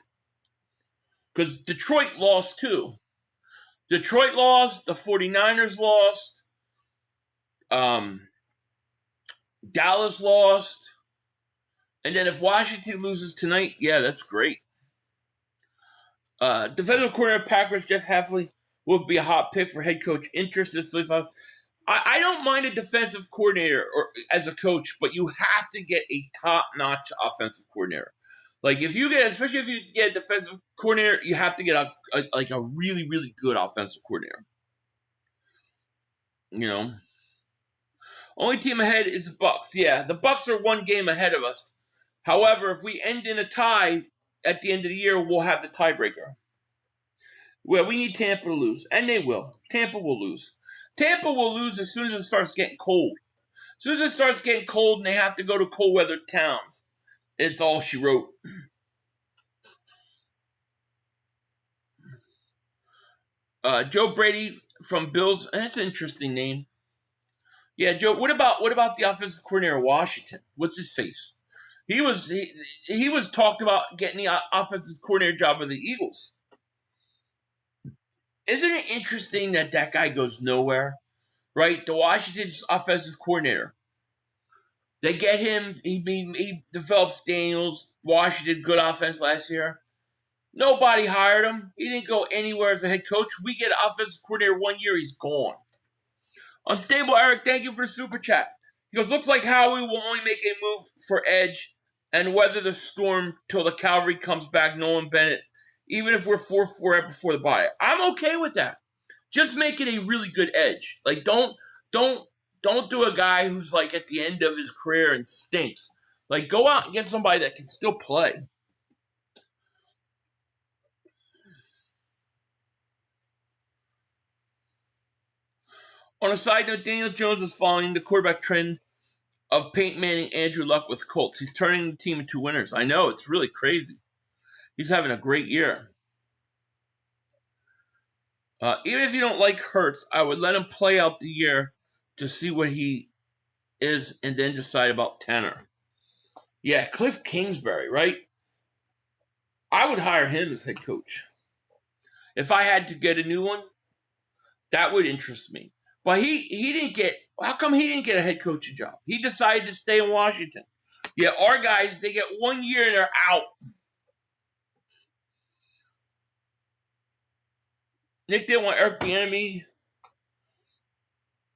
Because Detroit lost too. Detroit lost. The 49ers lost. Dallas lost. And then if Washington loses tonight, yeah, that's great. Defensive coordinator of Packers, Jeff Hafley, will be a hot pick for head coach. Interested in 55. I don't mind a defensive coordinator or as a coach, but you have to get a top-notch offensive coordinator. Like especially if you get a defensive coordinator, you have to get a really, really good offensive coordinator. You know, only team ahead is the Bucs. Yeah, the Bucs are one game ahead of us. However, if we end in a tie at the end of the year, we'll have the tiebreaker. Well, we need Tampa to lose, and they will. Tampa will lose. Tampa will lose as soon as it starts getting cold. As soon as it starts getting cold and they have to go to cold weather towns, it's all she wrote. Joe Brady from Bills. That's an interesting name. Yeah, Joe. What about the offensive coordinator of Washington? What's his face? He was talked about getting the offensive coordinator job of the Eagles. Isn't it interesting that guy goes nowhere, right? The Washington's offensive coordinator. They get him. He develops Daniels. Washington, good offense last year. Nobody hired him. He didn't go anywhere as a head coach. We get an offensive coordinator 1 year, he's gone. Unstable Eric, thank you for the super chat. He goes, looks like Howie will only make a move for edge and weather the storm till the cavalry comes back, Nolan Bennett. Even if we're 4-4 right before the bye. I'm okay with that. Just make it a really good edge. Like, don't Don't do a guy who's like at the end of his career and stinks. Like, go out and get somebody that can still play. On a side note, Daniel Jones is following the quarterback trend of Peyton Manning, Andrew Luck with Colts. He's turning the team into winners. I know, it's really crazy. He's having a great year. Even if you don't like Hurts, I would let him play out the year to see what he is and then decide about Tanner. Yeah, Cliff Kingsbury, right? I would hire him as head coach. If I had to get a new one, that would interest me. But he didn't get, how come he didn't get a head coaching job? He decided to stay in Washington. Yeah, our guys, they get 1 year and they're out. Nick didn't want Eric Bieniemy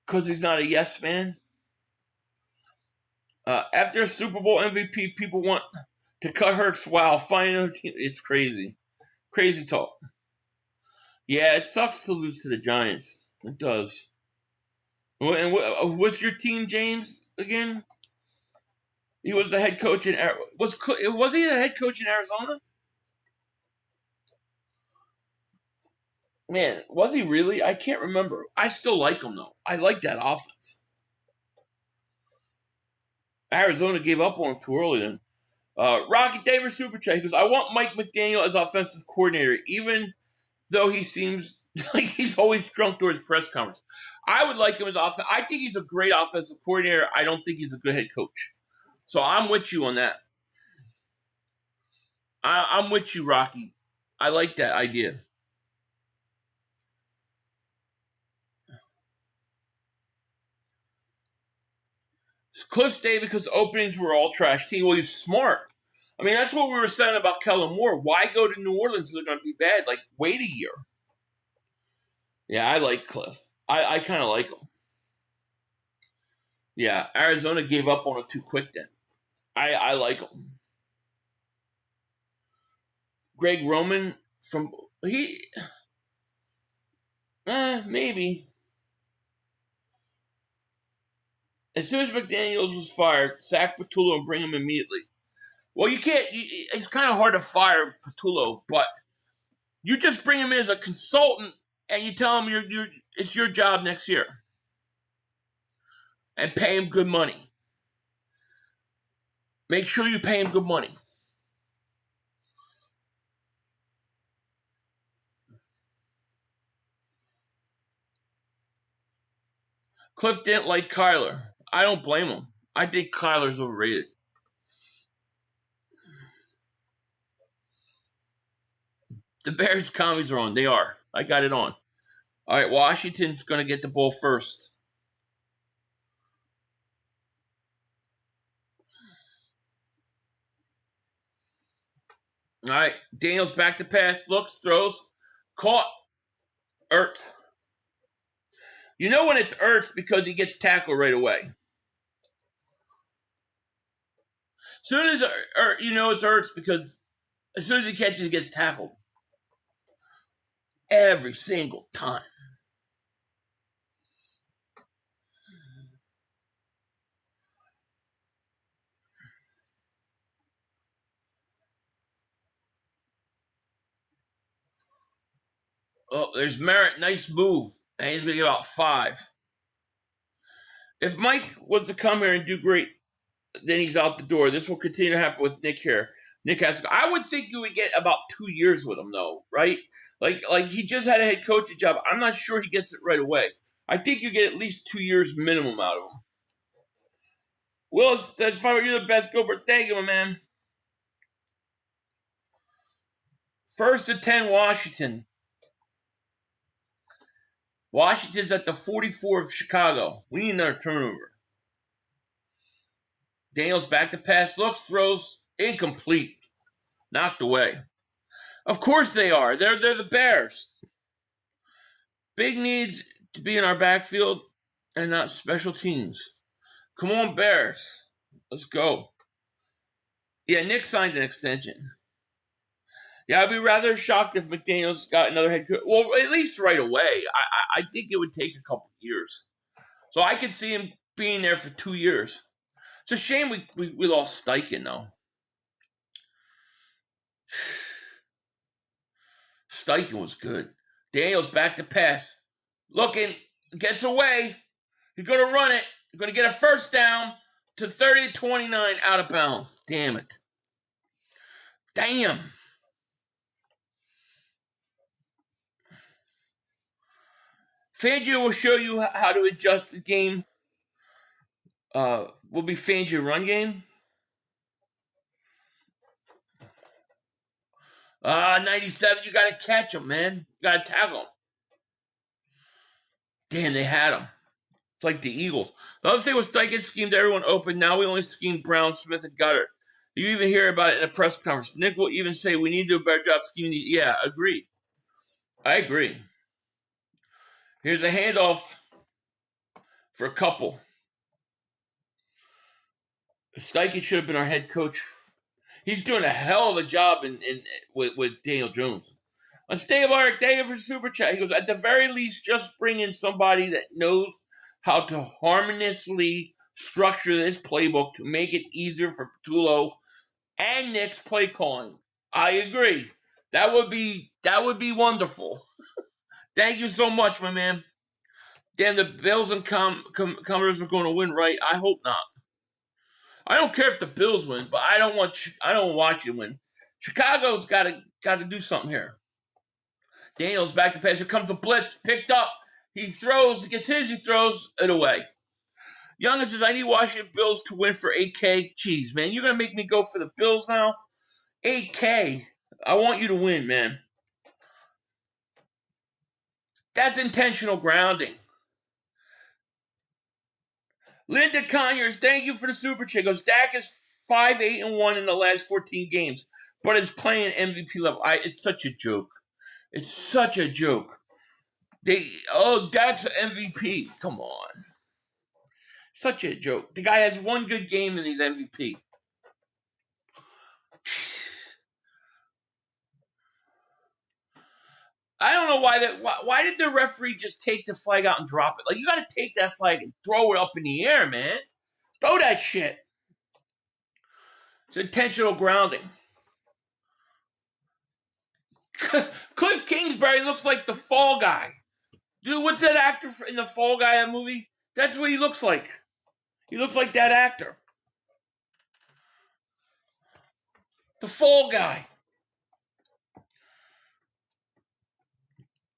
because he's not a yes man. After a Super Bowl MVP, people want to cut Hurts. Wow, find another team. It's crazy. Crazy talk. Yeah, it sucks to lose to the Giants. It does. And what's your team, James, again? He was the head coach in was he the head coach in Arizona? Man, was he really? I can't remember. I still like him, though. I like that offense. Arizona gave up on him too early then. Rocky Davis Super Chat. He goes, I want Mike McDaniel as offensive coordinator, even though he seems like he's always drunk during his press conference. I would like him as offensive. I think he's a great offensive coordinator. I don't think he's a good head coach. So I'm with you on that. I'm with you, Rocky. I like that idea. Cliff stayed because openings were all trash. Well, he's smart. I mean, that's what we were saying about Kellen Moore. Why go to New Orleans if they're going to be bad? Like, wait a year. Yeah, I like Cliff. I kind of like him. Yeah, Arizona gave up on it too quick then. I like him. Greg Roman maybe. As soon as McDaniels was fired, sack Patullo and bring him immediately. Well, you can't. It's kind of hard to fire Patullo, but you just bring him in as a consultant and you tell him it's your job next year, and pay him good money. Make sure you pay him good money. Cliff didn't like Kyler. I don't blame him. I think Kyler's overrated. The Bears commies are on. They are. I got it on. All right, Washington's going to get the ball first. All right, Daniels back to pass, looks, throws, caught. Ertz. You know when it's Ertz because he gets tackled right away. Soon as you know it's Ertz because as soon as he catches, he gets tackled. Every single time. Oh, there's Merritt. Nice move. And he's going to give out 5. If Mike was to come here and do great, then he's out the door. This will continue to happen with Nick here. Nick has to go. I would think you would get about 2 years with him, though, right? Like he just had a head coaching job. I'm not sure he gets it right away. I think you get at least 2 years minimum out of him. Willis says, "Five, you're the best, Gilbert." Thank you, my man. 1st and 10, Washington. Washington's at the 44 of Chicago. We need another turnover. Daniels back to pass, looks, throws, incomplete. Knocked away. Of course they are. They're the Bears. Big needs to be in our backfield and not special teams. Come on, Bears. Let's go. Yeah, Nick signed an extension. Yeah, I'd be rather shocked if McDaniels got another head coach. Well, at least right away. I think it would take a couple years. So I could see him being there for 2 years. It's a shame we lost Steichen, though. Steichen was good. Daniels back to pass. Looking, gets away. He's going to run it. He's going to get a first down to 30-29 out of bounds. Damn it. Damn. Fangio will show you how to adjust the game. Will be Fangio run game. 97, you got to catch him, man. You got to tackle him. Damn, they had him. It's like the Eagles. The other thing was Steichen schemed everyone open. Now we only schemed Brown, Smith, and Goddard. You even hear about it in a press conference. Nick will even say we need to do a better job scheming. Yeah, agreed. I agree. Here's a handoff for a couple. Steichen should have been our head coach. He's doing a hell of a job with Daniel Jones. Unstable Eric Day for Super Chat. He goes, at the very least, just bring in somebody that knows how to harmoniously structure this playbook to make it easier for Patullo and Nick's play calling. I agree. That would be wonderful. Thank you so much, my man. Damn, the Bills and Commodores are going to win, right? I hope not. I don't care if the Bills win, but I don't want Washington win. Chicago's got to do something here. Daniels back to pass. Here comes the blitz. Picked up. He throws. He gets his. He throws it away. Youngin says, I need Washington Bills to win for 8K. Jeez, man. You're going to make me go for the Bills now? 8K. I want you to win, man. That's intentional grounding. Linda Conyers, thank you for the super chat. Goes, Dak is 5-8-1 in the last 14 games, but is playing MVP level. It's such a joke. It's such a joke. Dak's MVP. Come on. Such a joke. The guy has one good game and he's MVP. I don't know why did the referee just take the flag out and drop it? Like, you got to take that flag and throw it up in the air, man. Throw that shit. It's intentional grounding. Cliff Kingsbury looks like the Fall Guy. Dude, what's that actor in the Fall Guy movie? That's what he looks like. He looks like that actor. The Fall Guy.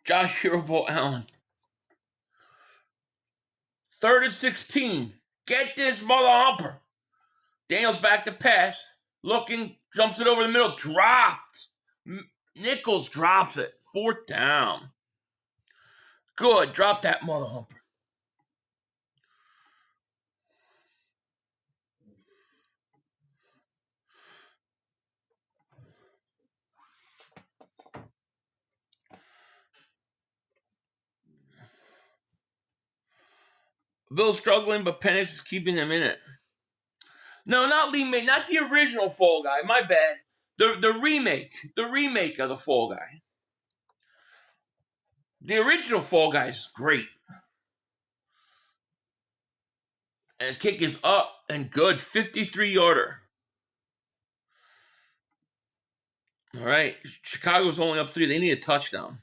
Josh Hero Allen. 3rd and 16. Get this mother humper. Daniels back to pass. Looking, jumps it over the middle. Dropped. Nichols drops it. 4th down. Good. Drop that mother humper. Bill's struggling, but Penix is keeping them in it. No, not Lee May, not the original Fall Guy. My bad. The remake of the Fall Guy. The original Fall Guy is great. And kick is up and good. 53-yarder. All right. Chicago's only up 3. They need a touchdown.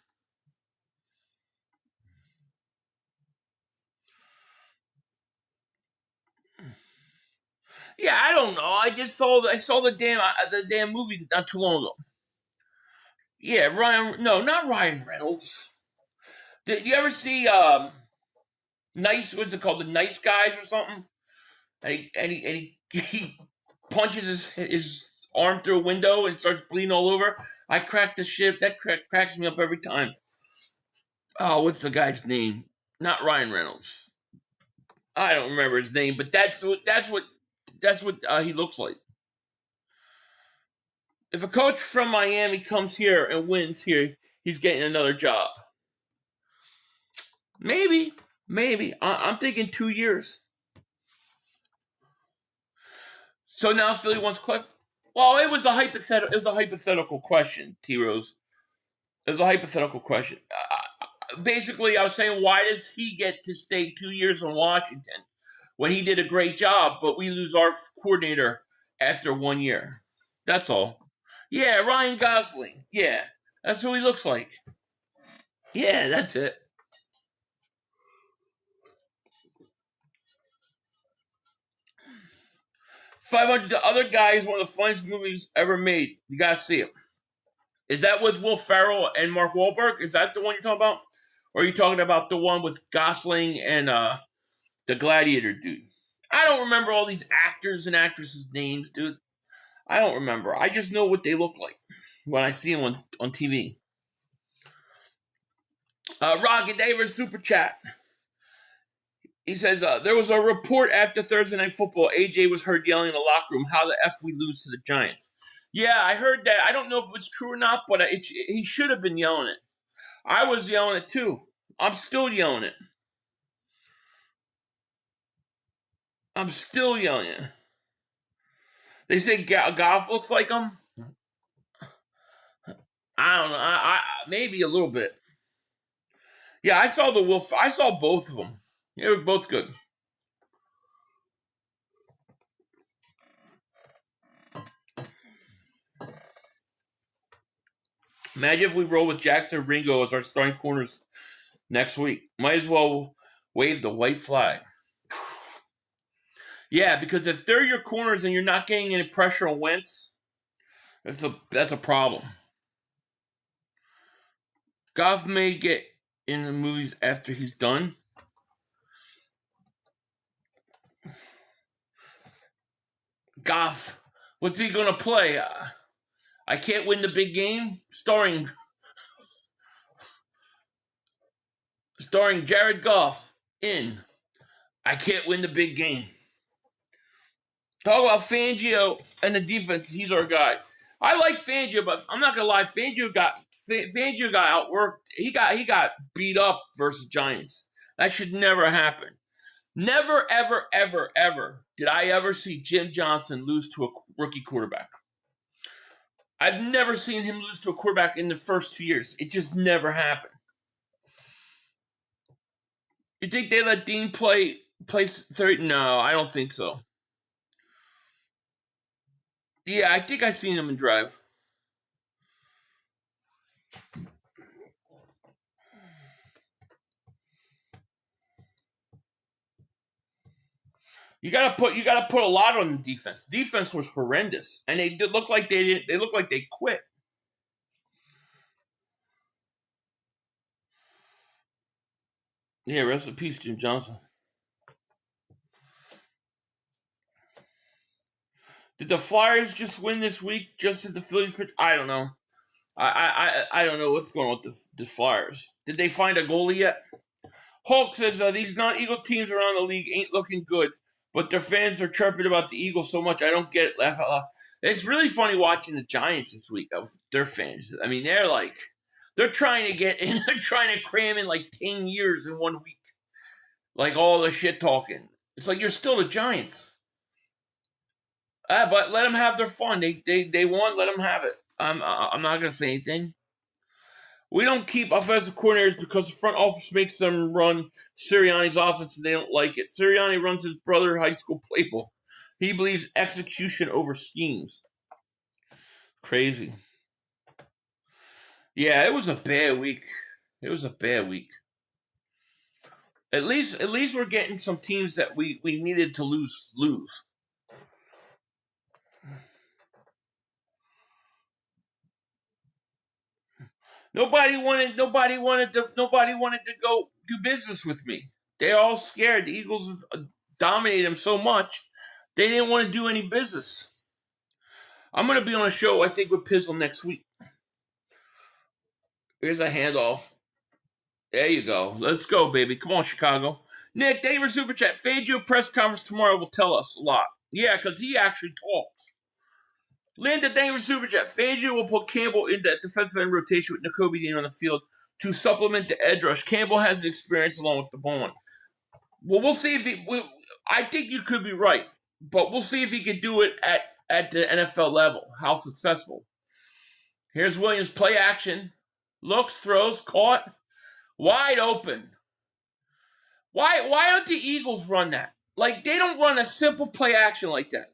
Yeah, I don't know. I saw the damn movie not too long ago. Yeah, not Ryan Reynolds. Did you ever see what's it called? The Nice Guys or something? And he punches his arm through a window and starts bleeding all over. I cracked the shit. That cracks me up every time. Oh, what's the guy's name? Not Ryan Reynolds. I don't remember his name, but that's what he looks like. If a coach from Miami comes here and wins here, he's getting another job. Maybe. I'm thinking 2 years. So now Philly wants Cliff. Well, it was a hypothetical question, T Rose. It was a hypothetical question. basically, I was saying, why does he get to stay 2 years in Washington when he did a great job, but we lose our coordinator after 1 year? That's all. Yeah, Ryan Gosling. Yeah, that's who he looks like. Yeah, that's it. $500. The Other Guy is one of the funniest movies ever made. You gotta see it. Is that with Will Ferrell and Mark Wahlberg? Is that the one you're talking about? Or are you talking about the one with Gosling and the Gladiator dude? I don't remember all these actors and actresses' names, dude. I don't remember. I just know what they look like when I see them on TV. Rocket Davis Super Chat. He says, there was a report after Thursday Night Football. AJ was heard yelling in the locker room, how the F we lose to the Giants. Yeah, I heard that. I don't know if it was true or not, but he should have been yelling it. I was yelling it too. I'm still yelling it. I'm still yelling it. They say Goff looks like him. I don't know. Maybe a little bit. Yeah, I saw I saw both of them. They were both good. Imagine if we roll with Jackson and Ringo as our starting corners next week. Might as well wave the white flag. Yeah, because if they're your corners and you're not getting any pressure on Wentz, that's a problem. Goff may get in the movies after he's done. Goff, what's he gonna play? I Can't Win the Big Game, starring Jared Goff in I Can't Win the Big Game. Talk about Fangio and the defense. He's our guy. I like Fangio, but I'm not gonna lie. Fangio got outworked. He got beat up versus Giants. That should never happen. Never, ever, ever, ever did I ever see Jim Johnson lose to a rookie quarterback. I've never seen him lose to a quarterback in the first 2 years. It just never happened. You think they let Dean play 30? No, I don't think so. Yeah, I think I've seen him in drive. You gotta put a lot on the defense. Defense was horrendous, and they looked like they quit. Yeah, rest in peace, Jim Johnson. Did the Flyers just win this week? Just at the Phillies pitch? I don't know. I don't know what's going on with the Flyers. Did they find a goalie yet? Hulk says these non-Eagle teams around the league ain't looking good, but their fans are chirping about the Eagles so much I don't get it. Laugh out loud. It's really funny watching the Giants this week of their fans. I mean, they're trying to get in. They're trying to cram in like 10 years in 1 week. Like all the shit talking. It's like you're still the Giants. But let them have their fun. They won. Let them have it. I'm not gonna say anything. We don't keep offensive coordinators because the front office makes them run Sirianni's offense and they don't like it. Sirianni runs his brother high school playbook. He believes execution over schemes. Crazy. Yeah, it was a bad week. At least we're getting some teams that we needed to lose. Nobody wanted to go do business with me. They're all scared. The Eagles dominated them so much, they didn't want to do any business. I'm going to be on a show, I think, with Pizzle next week. Here's a handoff. There you go. Let's go, baby. Come on, Chicago. Nick, thank you for Super Chat. Fangio press conference tomorrow will tell us a lot. Yeah, because he actually talks. Linda, thank you for Super Chat. Fangio will put Campbell in that defensive end rotation with Nakobe Dean on the field to supplement the edge rush. Campbell has the experience along with the Bowman. Well, we'll see if I think you could be right, but we'll see if he can do it at the NFL level. How successful. Here's Williams. Play action. Looks, throws, caught. Wide open. Why don't the Eagles run that? Like, they don't run a simple play action like that.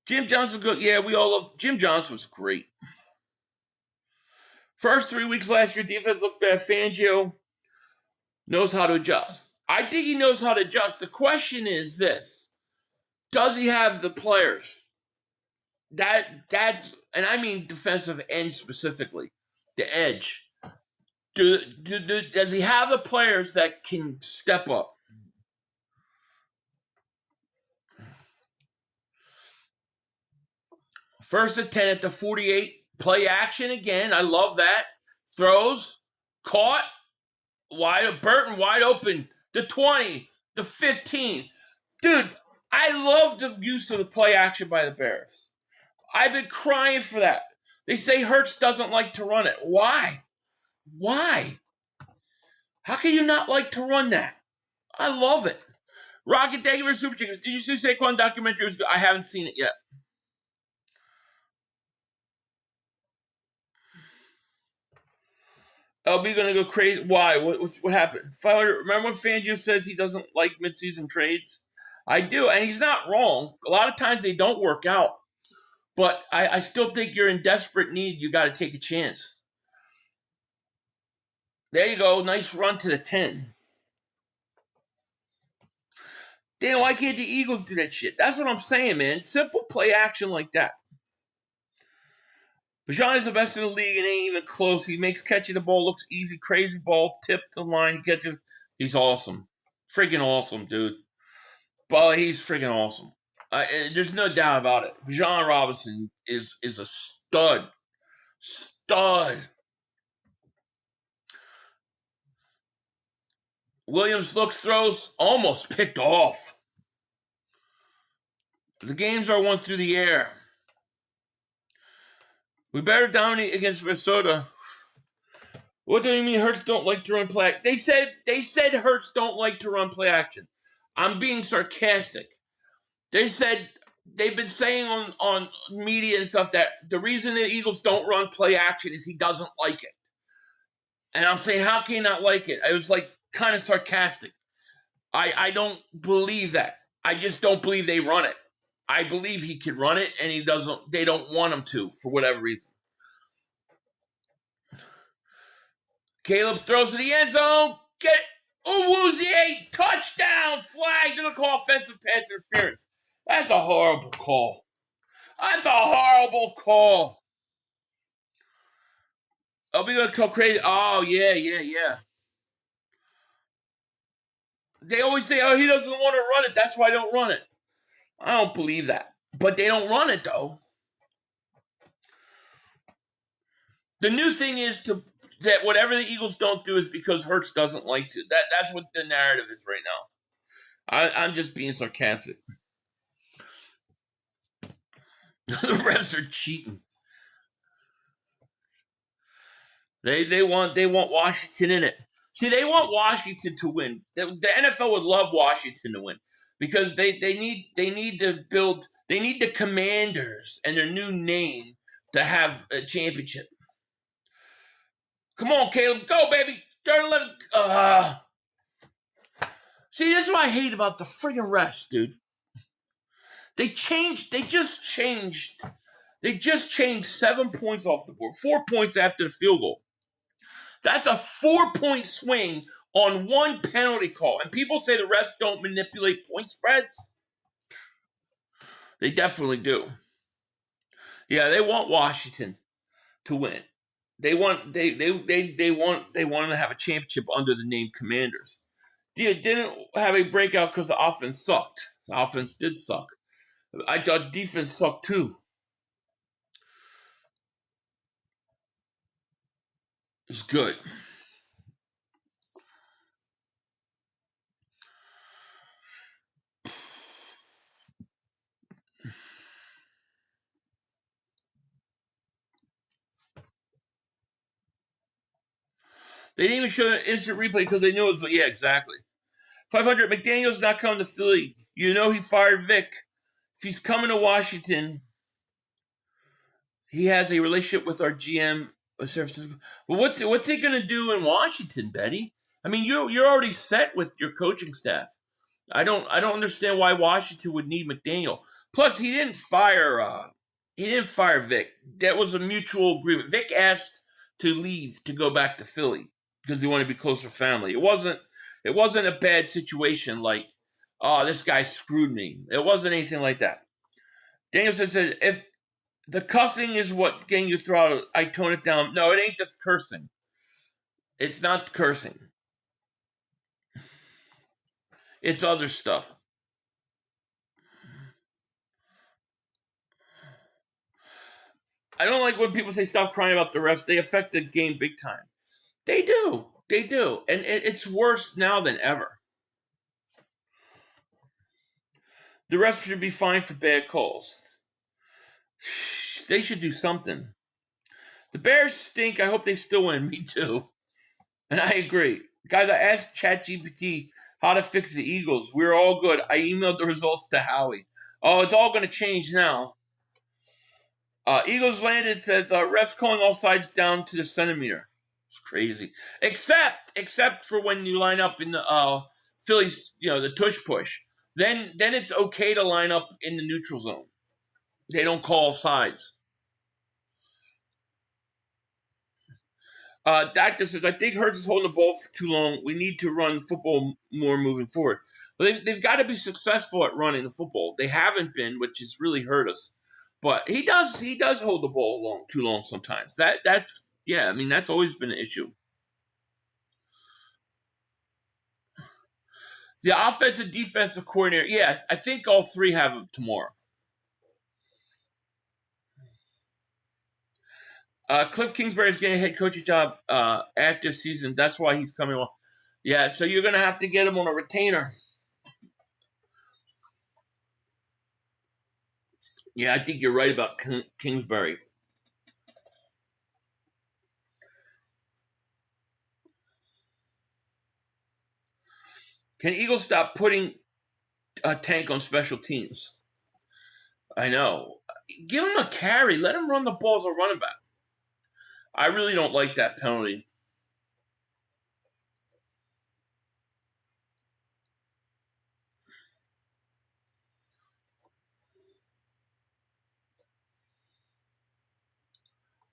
Jim Johnson, good. Yeah, we all love Jim Johnson was great. First 3 weeks last year, defense looked bad. Fangio knows how to adjust. I think he knows how to adjust. The question is this: does he have the players? That's, and I mean defensive end specifically, the edge. Does he have the players that can step up? First and 10 at the 48. Play action again. I love that. Throws. Caught. Burton wide open. The 20. The 15. Dude, I love the use of the play action by the Bears. I've been crying for that. They say Hurts doesn't like to run it. Why? Why? How can you not like to run that? I love it. Rocket, thank you for Super Chickens. Did you see Saquon documentary? I haven't seen it yet. LB gonna go crazy. Why? What happened? 500. Remember when Fangio says he doesn't like midseason trades? I do, and he's not wrong. A lot of times they don't work out, but I still think you're in desperate need. You got to take a chance. There you go. Nice run to the 10. Damn, why can't the Eagles do that shit? That's what I'm saying, man. Simple play action like that. Bijan is the best in the league and ain't even close. He makes catching the ball looks easy. Crazy ball, tip the line. He catches. He's awesome. Freaking awesome, dude. But he's freaking awesome. There's no doubt about it. Bijan Robinson is a stud. Stud. Williams looks, throws, almost picked off. The games are won through the air. We better dominate against Minnesota. What do you mean Hurts don't like to run play? They said Hurts don't like to run play action. I'm being sarcastic. They said they've been saying on media and stuff that the reason the Eagles don't run play action is he doesn't like it. And I'm saying, how can he not like it? I was like kind of sarcastic. I don't believe that. I just don't believe they run it. I believe he can run it, and he doesn't. They don't want him to for whatever reason. Caleb throws to the end zone. Get it. Uwuzie, touchdown, flag. They're going to call offensive pass interference. That's a horrible call. That's a horrible call. I'll be going to go crazy. Oh, yeah. They always say, oh, he doesn't want to run it. That's why I don't run it. I don't believe that. But they don't run it, though. The new thing is that whatever the Eagles don't do is because Hurts doesn't like to. That's what the narrative is right now. I'm just being sarcastic. The refs are cheating. They want Washington in it. See, they want Washington to win. The NFL would love Washington to win because they need to build. They need the Commanders and their new name to have a championship. Come on, Caleb, go, baby. 11. See, this is what I hate about the friggin' refs, dude. They just changed 7 points off the board. 4 points after the field goal. That's a 4-point swing on one penalty call. And people say the refs don't manipulate point spreads. They definitely do. Yeah, they want Washington to win. They want to have a championship under the name Commanders. They didn't have a breakout because the offense sucked. The offense did suck. I thought defense sucked too. It's good. They didn't even show an instant replay because they knew it was, yeah, exactly. 500, McDaniel's not coming to Philly. You know he fired Vic. If he's coming to Washington, he has a relationship with our GM. Well, what's he gonna do in Washington, Betty? I mean, you're already set with your coaching staff. I don't understand why Washington would need McDaniel. Plus, he didn't fire Vic. That was a mutual agreement. Vic asked to leave to go back to Philly because he wanted to be closer to family. It wasn't a bad situation like, oh, this guy screwed me. It wasn't anything like that. Danielson said, if the cussing is what's getting you throttled, I tone it down. No, it ain't the cursing. It's not cursing. It's other stuff. I don't like when people say stop crying about the refs. They affect the game big time. They do. They do. And it's worse now than ever. The refs should be fined for bad calls. They should do something. The Bears stink. I hope they still win. Me too. And I agree. Guys, I asked ChatGPT how to fix the Eagles. We were all good. I emailed the results to Howie. Oh, it's all going to change now. Eagles landed, says refs calling all sides down to the centimeter. It's crazy. Except for when you line up in the Phillies, the tush push. Then it's okay to line up in the neutral zone. They don't call sides. Doctor says, I think Hurts is holding the ball for too long. We need to run football more moving forward. Well, they've got to be successful at running the football. They haven't been, which has really hurt us. But he does hold the ball too long sometimes. That's always been an issue. The offensive defensive coordinator, yeah, I think all three have him tomorrow. Cliff Kingsbury is getting a head coaching job after this season. That's why he's coming on. Yeah, so you're going to have to get him on a retainer. Yeah, I think you're right about Kingsbury. Can Eagles stop putting a tank on special teams? I know. Give him a carry. Let him run the ball as a running back. I really don't like that penalty.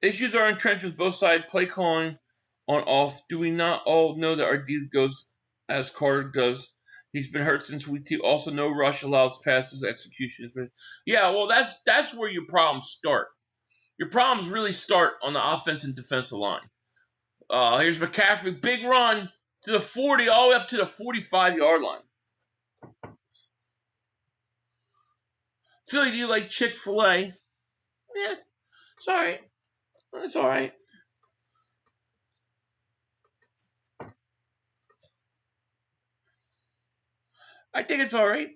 Issues are entrenched with both sides. Play calling on off. Do we not all know that our D goes as Carter does? He's been hurt since week 2. Also, no rush allows passes execution. Yeah, well, that's where your problems start. Your problems really start on the offense and defensive line. Here's McCaffrey, big run to the 40, all the way up to the 45-yard line. Philly, do you like Chick-fil-A? Yeah, it's all right. It's all right. I think it's all right.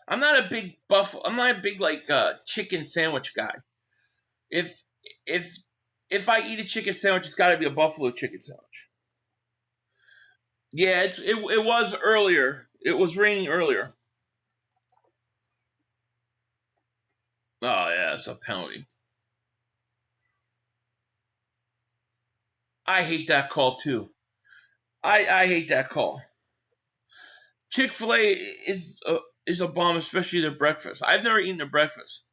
I'm not a big chicken sandwich guy. If I eat a chicken sandwich, it's got to be a buffalo chicken sandwich. Yeah, it was earlier. It was raining earlier. Oh yeah, it's a penalty. I hate that call too. I hate that call. Chick-fil-A is a bomb, especially their breakfast. I've never eaten their breakfast.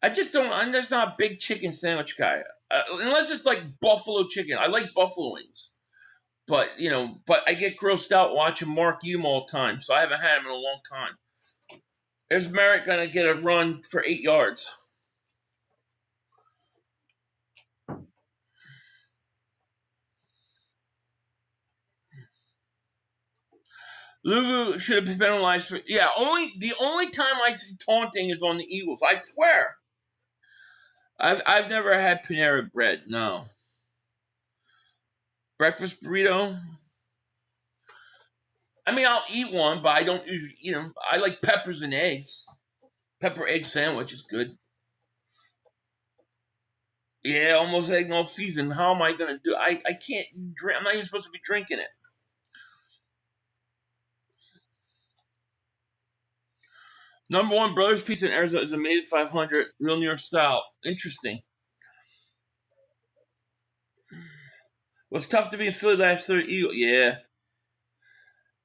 I'm just not a big chicken sandwich guy. Unless it's like buffalo chicken. I like buffalo wings. But I get grossed out watching Mark eat them all the time, so I haven't had him in a long time. There's Merritt going to get a run for 8 yards. Luvu should have been penalized for... Yeah, the only time I see taunting is on the Eagles. I swear. I've never had Panera Bread, no. Breakfast burrito? I mean, I'll eat one, but I don't usually eat them. I like peppers and eggs. Pepper egg sandwich is good. Yeah, almost eggnog season. How am I going to do? I can't drink. I'm not even supposed to be drinking it. Number one, Brothers Pizza in Arizona is a made 500, real New York style. Interesting. Was tough to be in Philly last year. Eagle. Yeah.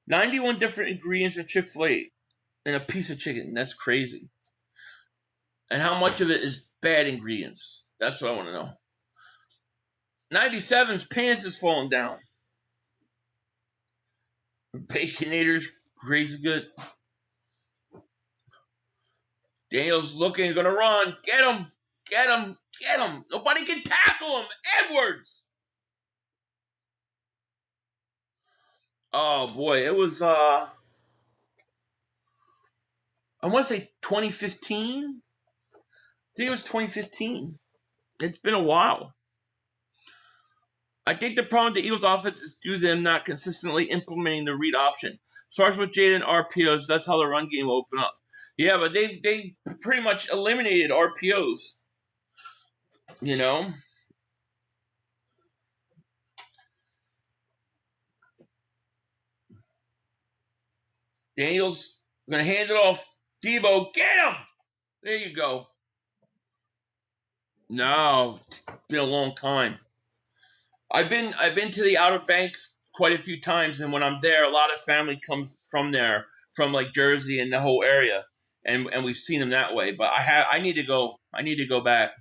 91 different ingredients in Chick-fil-A in a piece of chicken. That's crazy. And how much of it is bad ingredients? That's what I want to know. 97's pants is falling down. Baconators, crazy good. Daniel's looking, gonna run. Get him. Get him. Get him. Nobody can tackle him. Edwards. Oh boy, it was I want to say 2015. I think it was 2015. It's been a while. I think the problem with the Eagles offense is due to them not consistently implementing the read option. Starts with Jaden RPOs. That's how the run game will open up. Yeah, but they pretty much eliminated RPOs. You know? Daniels going to hand it off. Debo, get him! There you go. No, it's been a long time. I've been to the Outer Banks quite a few times, and when I'm there, a lot of family comes from there, from like Jersey and the whole area, and we've seen them that way. But I need to go. I need to go back.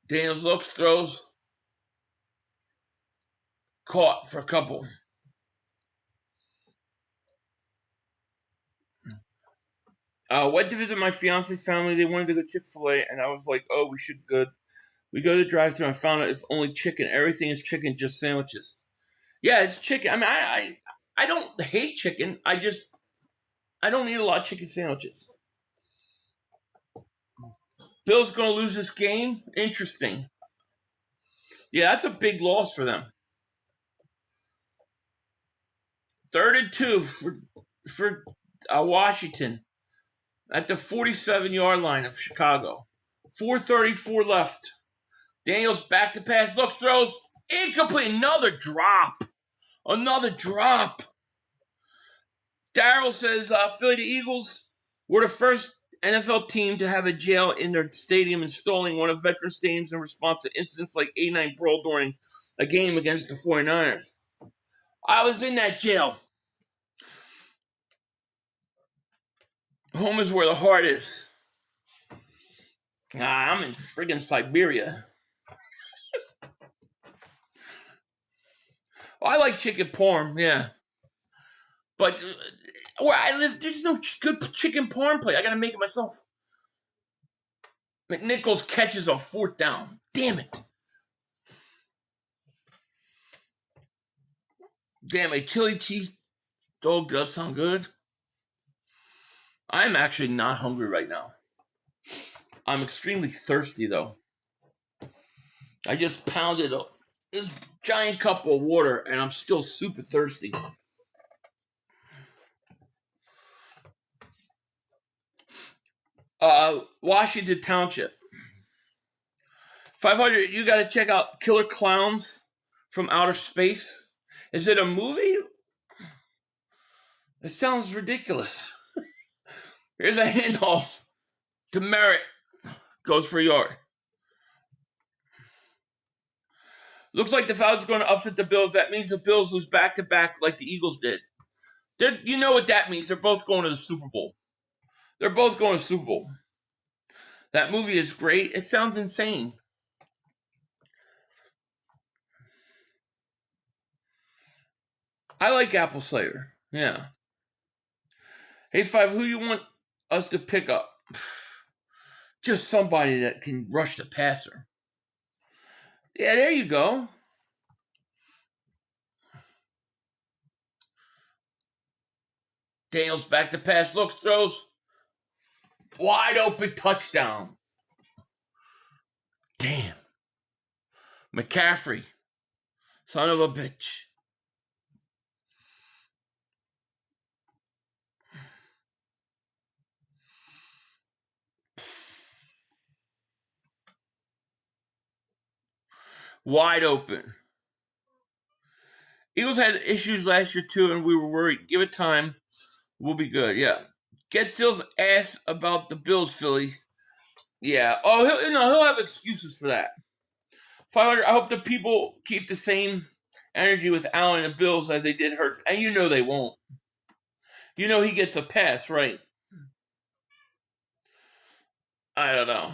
Daniels looks, throws, caught for a couple. Went to visit my fiance family. They wanted to go Chick-fil-A, and I was like, "Oh, we should go." We go to the drive-thru. And I found out it's only chicken. Everything is chicken, just sandwiches. Yeah, it's chicken. I mean, I don't hate chicken. I don't eat a lot of chicken sandwiches. Bill's going to lose this game. Interesting. Yeah, that's a big loss for them. 3rd and 2 for Washington at the 47-yard line of Chicago. 4:34 left. Daniels back to pass. Look, throws. Incomplete. Another drop. Darryl says Philly Eagles were the first NFL team to have a jail in their stadium, installing one of veteran stadiums in response to incidents like 89 Brawl during a game against the 49ers. I was in that jail. Home is where the heart is. I'm in friggin' Siberia. I like chicken parm, yeah. But where I live, there's no good chicken parm place. I gotta make it myself. McNichols catches on 4th down. Damn it. Damn, a chili cheese dog does sound good. I'm actually not hungry right now. I'm extremely thirsty, though. I just pounded this giant cup of water, and I'm still super thirsty. Washington Township. 500, you got to check out Killer Clowns from Outer Space. Is it a movie? It sounds ridiculous. Here's a handoff to Merritt. Goes for a yard. Looks like the Falcons going to upset the Bills. That means the Bills lose back-to-back like the Eagles did. You know what that means. They're both going to the Super Bowl. They're both going to the Super Bowl. That movie is great. It sounds insane. I like Apple Slayer. Yeah. Hey, 5, who you want us to pick up? Just somebody that can rush the passer. Yeah, there you go. Daniels back to pass. Looks, throws. Wide open touchdown. Damn. McCaffrey. Son of a bitch. Wide open. Eagles had issues last year too, and we were worried. Give it time. We'll be good. Yeah. Get Steele's ass about the Bills, Philly. Yeah. Oh, he'll have excuses for that. 500. I hope the people keep the same energy with Allen and the Bills as they did Hurts, and you know they won't. You know he gets a pass, right? I don't know.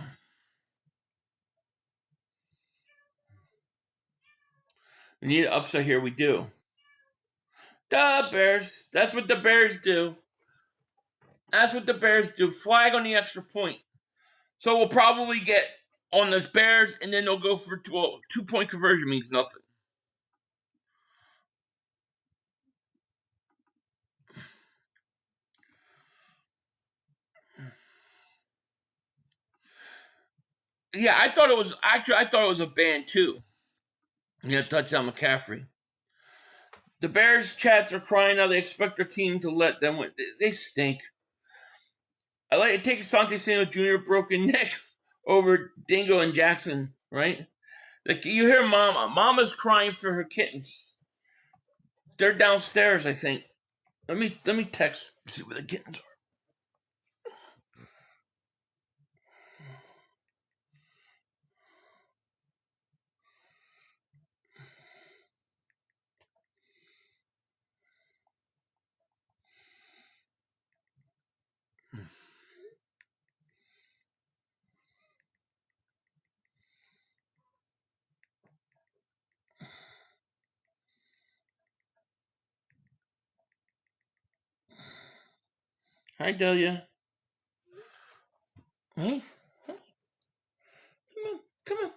We need an upset here. We do. The Bears. That's what the Bears do. That's what the Bears do. Flag on the extra point. So we'll probably get on the Bears, and then they'll go for 2-point conversion means nothing. Yeah, I thought it was a ban too. Yeah, touchdown McCaffrey. The Bears chats are crying now. They expect their team to let them win. They stink. I like it. Take Asante Samuel Jr. broken neck over Dingo and Jackson, right? Like you hear Mama. Mama's crying for her kittens. They're downstairs, I think. Let me text, see where the kittens are. Hi, Delia. Hey, come on.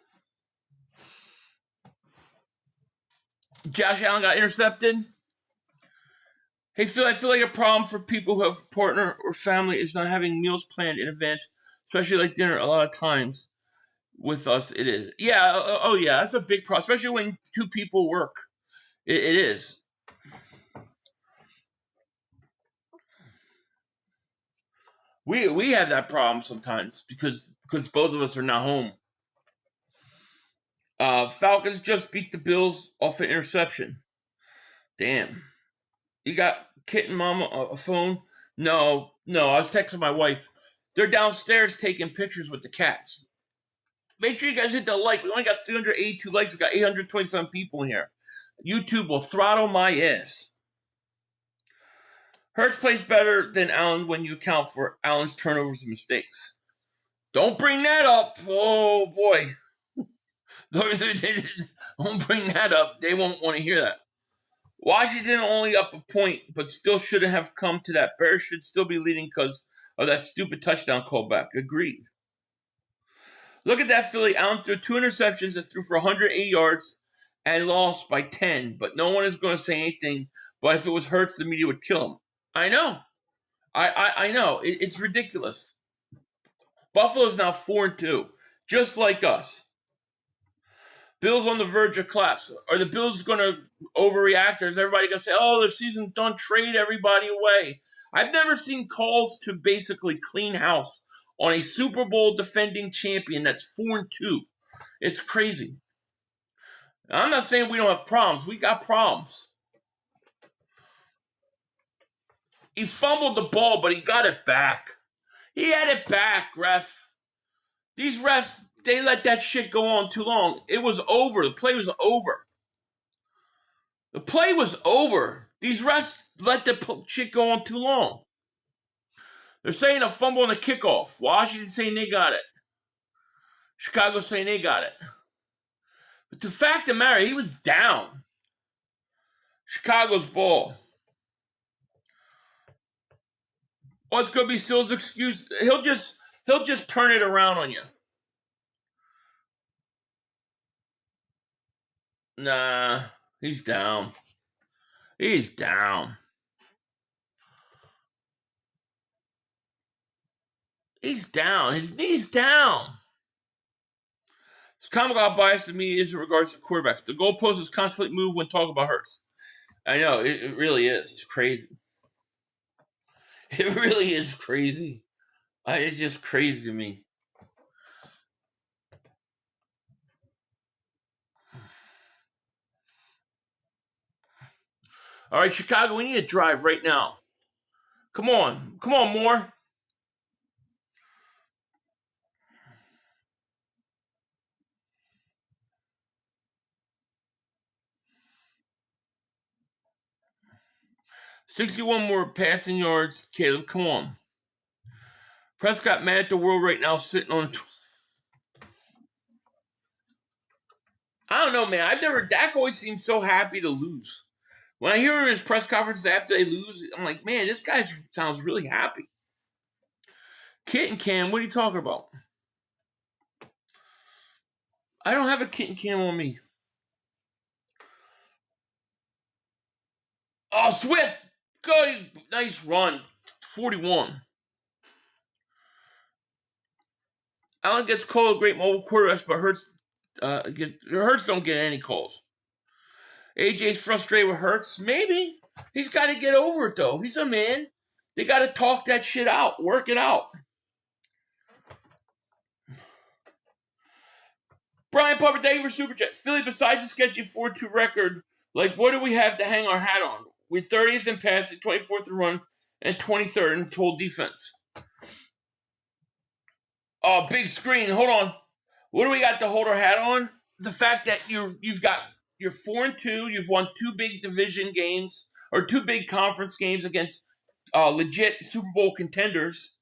Josh Allen got intercepted. Hey, Phil, I feel like a problem for people who have a partner or family is not having meals planned in advance, especially like dinner. A lot of times with us, it is. Yeah, oh yeah, that's a big problem, especially when two people work. It is. We have that problem sometimes because both of us are not home. Falcons just beat the Bills off an interception. Damn. You got Kitten Mama a phone? No. I was texting my wife. They're downstairs taking pictures with the cats. Make sure you guys hit the like. We only got 382 likes. We got 827 people in here. YouTube will throttle my ass. Hurts plays better than Allen when you account for Allen's turnovers and mistakes. Don't bring that up. Oh, boy. Don't bring that up. They won't want to hear that. Washington only up a point, but still shouldn't have come to that. Bears should still be leading because of that stupid touchdown callback. Agreed. Look at that Philly. Allen threw 2 interceptions and threw for 180 yards and lost by 10. But no one is going to say anything. But if it was Hurts, the media would kill him. I know. I know. It's ridiculous. Buffalo's now 4-2, just like us. Bills on the verge of collapse. Are the Bills going to overreact, or is everybody going to say, oh, their season's done, trade everybody away? I've never seen calls to basically clean house on a Super Bowl defending champion that's 4-2. It's crazy. I'm not saying we don't have problems. We got problems. He fumbled the ball, but he got it back. He had it back, ref. These refs, they let that shit go on too long. It was over. The play was over. The play was over. These refs let the shit go on too long. They're saying a fumble on the kickoff. Washington saying they got it. Chicago saying they got it. But the fact of the matter, he was down. Chicago's ball. What's going to be Sill's excuse? He'll just turn it around on you. Nah, he's down. He's down. He's down. His knee's down. It's comical how biased the media is in regards to quarterbacks. The goalpost is constantly moved when talking about Hurts. I know, it really is. It's crazy. It really is crazy. It's just crazy to me. All right, Chicago, we need a drive right now. Come on, Moore. $61 more passing yards, Caleb. Come on. Prescott mad at the world right now, sitting on. I don't know, man. Dak always seems so happy to lose. When I hear him in his press conferences after they lose, I'm like, man, this guy sounds really happy. Kit and Cam, what are you talking about? I don't have a Kit and Cam on me. Oh, Swift! Good, nice run. 41. Allen gets called a great mobile quarterback, but Hurts don't get any calls. AJ's frustrated with Hurts. Maybe. He's got to get over it, though. He's a man. They got to talk that shit out. Work it out. Brian Pupper, thank you for Super Chat. Philly, besides the sketchy 4-2 record, like, what do we have to hang our hat on? We're 30th in passing, 24th in run, and 23rd in total defense. Oh, big screen. Hold on. What do we got to hold our hat on? The fact that you're 4-2. You've won 2 big division games or 2 big conference games against legit Super Bowl contenders,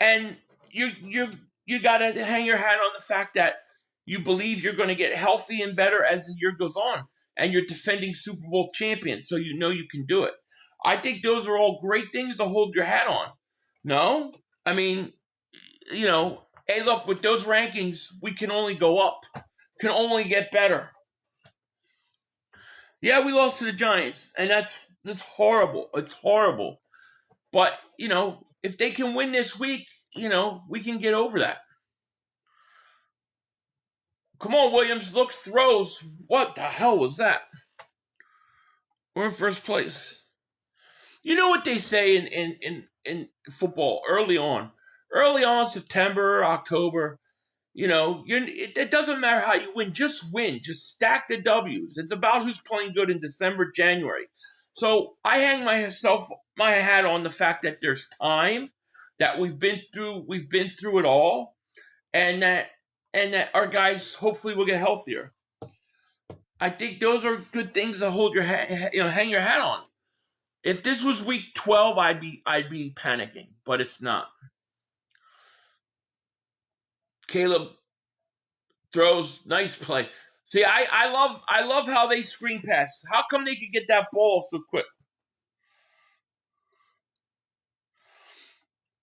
and you got to hang your hat on the fact that you believe you're going to get healthy and better as the year goes on, and you're defending Super Bowl champions, so you know you can do it. I think those are all great things to hold your hat on. No, I mean, hey, look, with those rankings, we can only go up, can only get better. Yeah, we lost to the Giants, and that's horrible. It's horrible. But, if they can win this week, we can get over that. Come on, Williams. Looks, throws. What the hell was that? We're in first place. You know what they say in football early on? Early on, September, October, it doesn't matter how you win. Just win. Just stack the W's. It's about who's playing good in December, January. So I hang my hat on the fact that there's time, that we've been through it all, and that our guys hopefully will get healthier. I think those are good things to hold hang your hat on. If this was week 12, I'd be panicking, but it's not. Caleb throws, nice play. See, I love how they screen pass. How come they could get that ball so quick?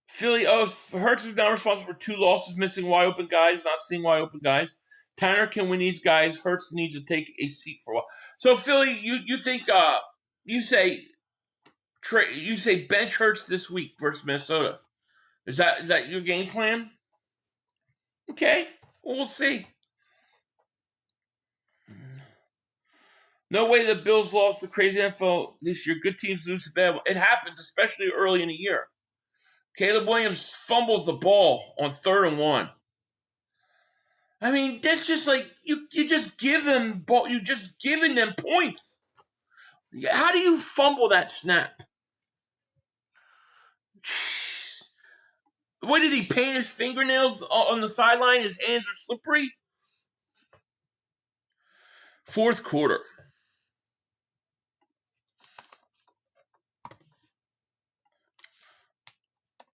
Philly, Hurts is now responsible for 2 losses, missing wide open guys, not seeing wide open guys. Tanner can win these guys. Hurts needs to take a seat for a while. So Philly, you think you say bench Hurts this week versus Minnesota? Is that your game plan? Okay, well, we'll see. No way the Bills lost the crazy NFL this year. Good teams lose to bad. It happens, especially early in the year. Caleb Williams fumbles the ball on 3rd and 1. I mean, that's just like you just give them ball. You just giving them points. How do you fumble that snap? Jeez. What did he paint his fingernails on the sideline? His hands are slippery. 4th quarter.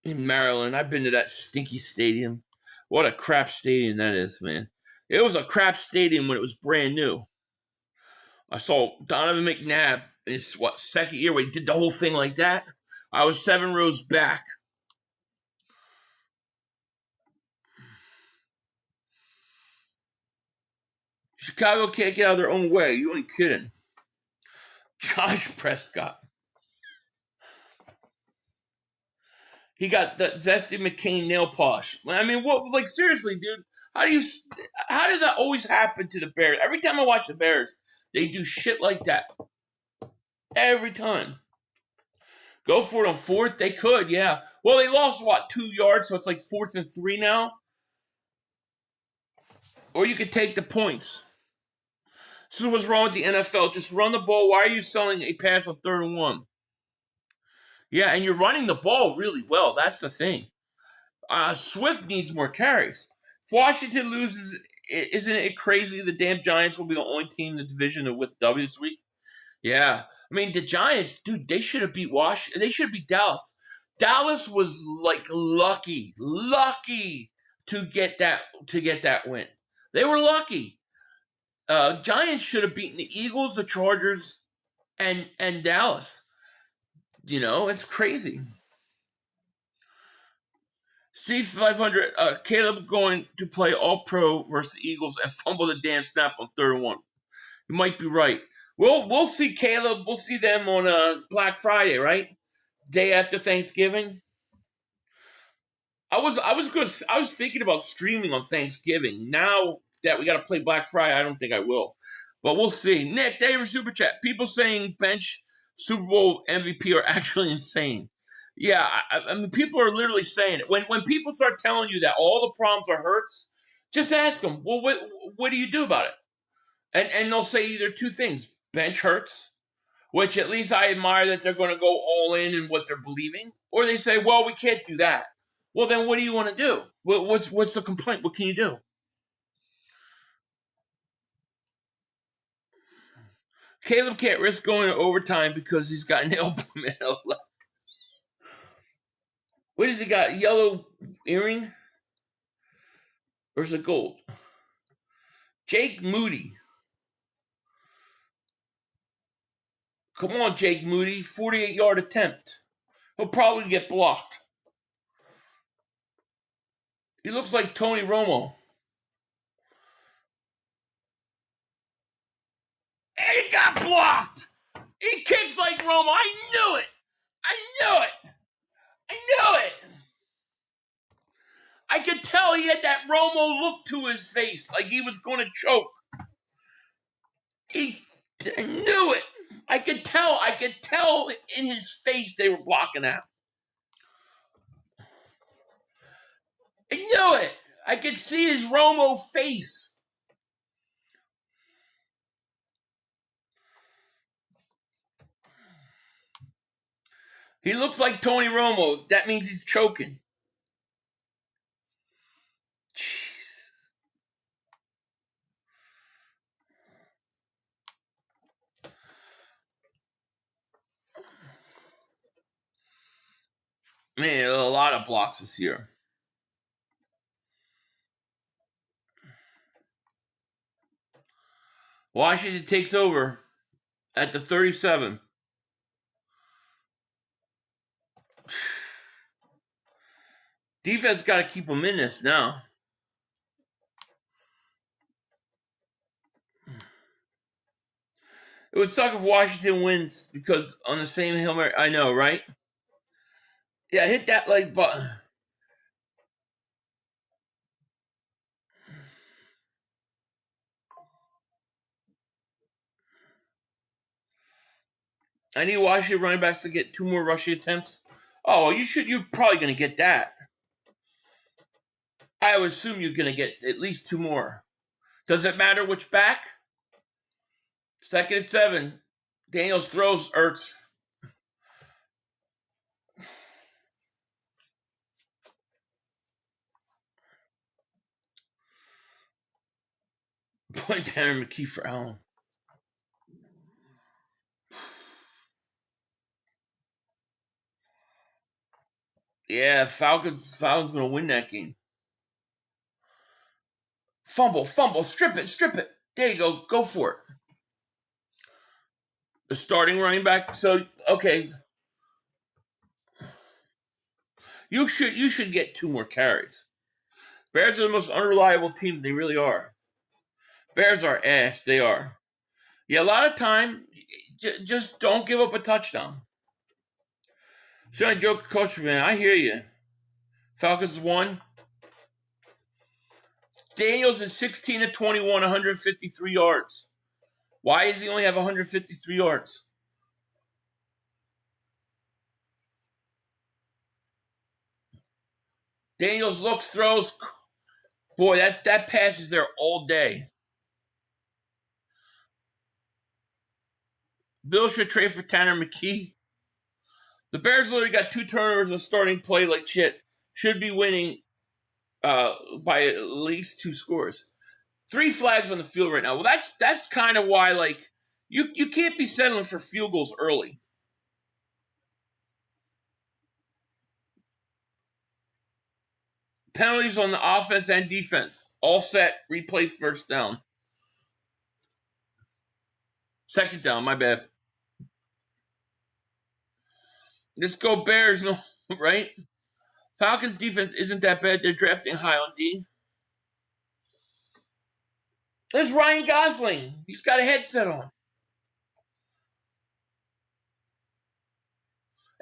In Maryland, I've been to that stinky stadium. What a crap stadium that is, man. It was a crap stadium when it was brand new. I saw Donovan McNabb, his second year where he did the whole thing like that. I was 7 rows back. Chicago can't get out of their own way. You ain't kidding. Josh Prescott. He got that zesty McCain nail polish. I mean, what? Like, seriously, dude. How does that always happen to the Bears? Every time I watch the Bears, they do shit like that. Every time. Go for it on 4th. They could, yeah. Well, they lost, 2 yards, so it's like 4th and 3 now. Or you could take the points. This is what's wrong with the NFL. Just run the ball. Why are you selling a pass on 3rd and 1? Yeah, and you're running the ball really well. That's the thing. Swift needs more carries. If Washington loses, isn't it crazy the damn Giants will be the only team in the division with W this week? Yeah. I mean, the Giants, dude, they should have beat Washington. They should have beat Dallas. Dallas was like lucky to get that win. They were lucky. Giants should have beaten the Eagles, the Chargers, and Dallas. You know, it's crazy. C500, Caleb going to play All-Pro versus the Eagles and fumble the damn snap on 3rd and 1. You might be right. We'll see Caleb. We'll see them on Black Friday, right? Day after Thanksgiving. I was thinking about streaming on Thanksgiving. Now that we got to play Black Friday, I don't think I will. But we'll see. Nick, Dave, Super Chat. People saying bench Super Bowl MVP are actually insane. Yeah, I mean, people are literally saying it. When people start telling you that all the problems are Hurts, just ask them, well, what do you do about it? And they'll say either two things. Bench Hurts, which at least I admire that they're going to go all in what they're believing. Or they say, well, we can't do that. Well, then what do you want to do? What's the complaint? What can you do? Caleb can't risk going to overtime because he's got an elbow medal left. What has he got? Yellow earring? Or is it gold? Jake Moody. Come on, Jake Moody. 48-yard attempt. He'll probably get blocked. He looks like Tony Romo. And he got blocked. He kicks like Romo. I knew it. I could tell he had that Romo look to his face, like he was going to choke. I knew it. I could tell in his face they were blocking out. I knew it. I could see his Romo face. He looks like Tony Romo. That means he's choking. Jeez. Man, a lot of blocks this year. Washington takes over at the 37. Defense got to keep them in this now. It would suck if Washington wins because on the same Hail Mary, I know, right? Yeah, hit that like button. I need Washington running backs to get 2 more rushing attempts. Oh, you're probably going to get that. I would assume you're going to get at least 2 more. Does it matter which back? 2nd and 7. Daniels throws Ertz. Point Tanner McKee for Allen. Yeah, Falcons going to win that game. Fumble, strip it. There you go. Go for it. The starting running back. So, okay. You should get 2 more carries. Bears are the most unreliable team. They really are. Bears are ass. They are. Yeah, a lot of time, just don't give up a touchdown. Should I joke, Coach? Man, I hear you. Falcons won. Daniels is 16 of 21, 153 yards. Why does he only have 153 yards? Daniels looks, throws. Boy, that pass is there all day. Bill should trade for Tanner McKee. The Bears literally got 2 turnovers and starting play like shit. Should be winning by at least 2 scores. 3 flags on the field right now. Well, that's kind of why, like, you can't be settling for field goals early. Penalties on the offense and defense. All set. Replay first down. Second down, my bad. Let's go Bears, no, right? Falcons defense isn't that bad. They're drafting high on D. There's Ryan Gosling. He's got a headset on.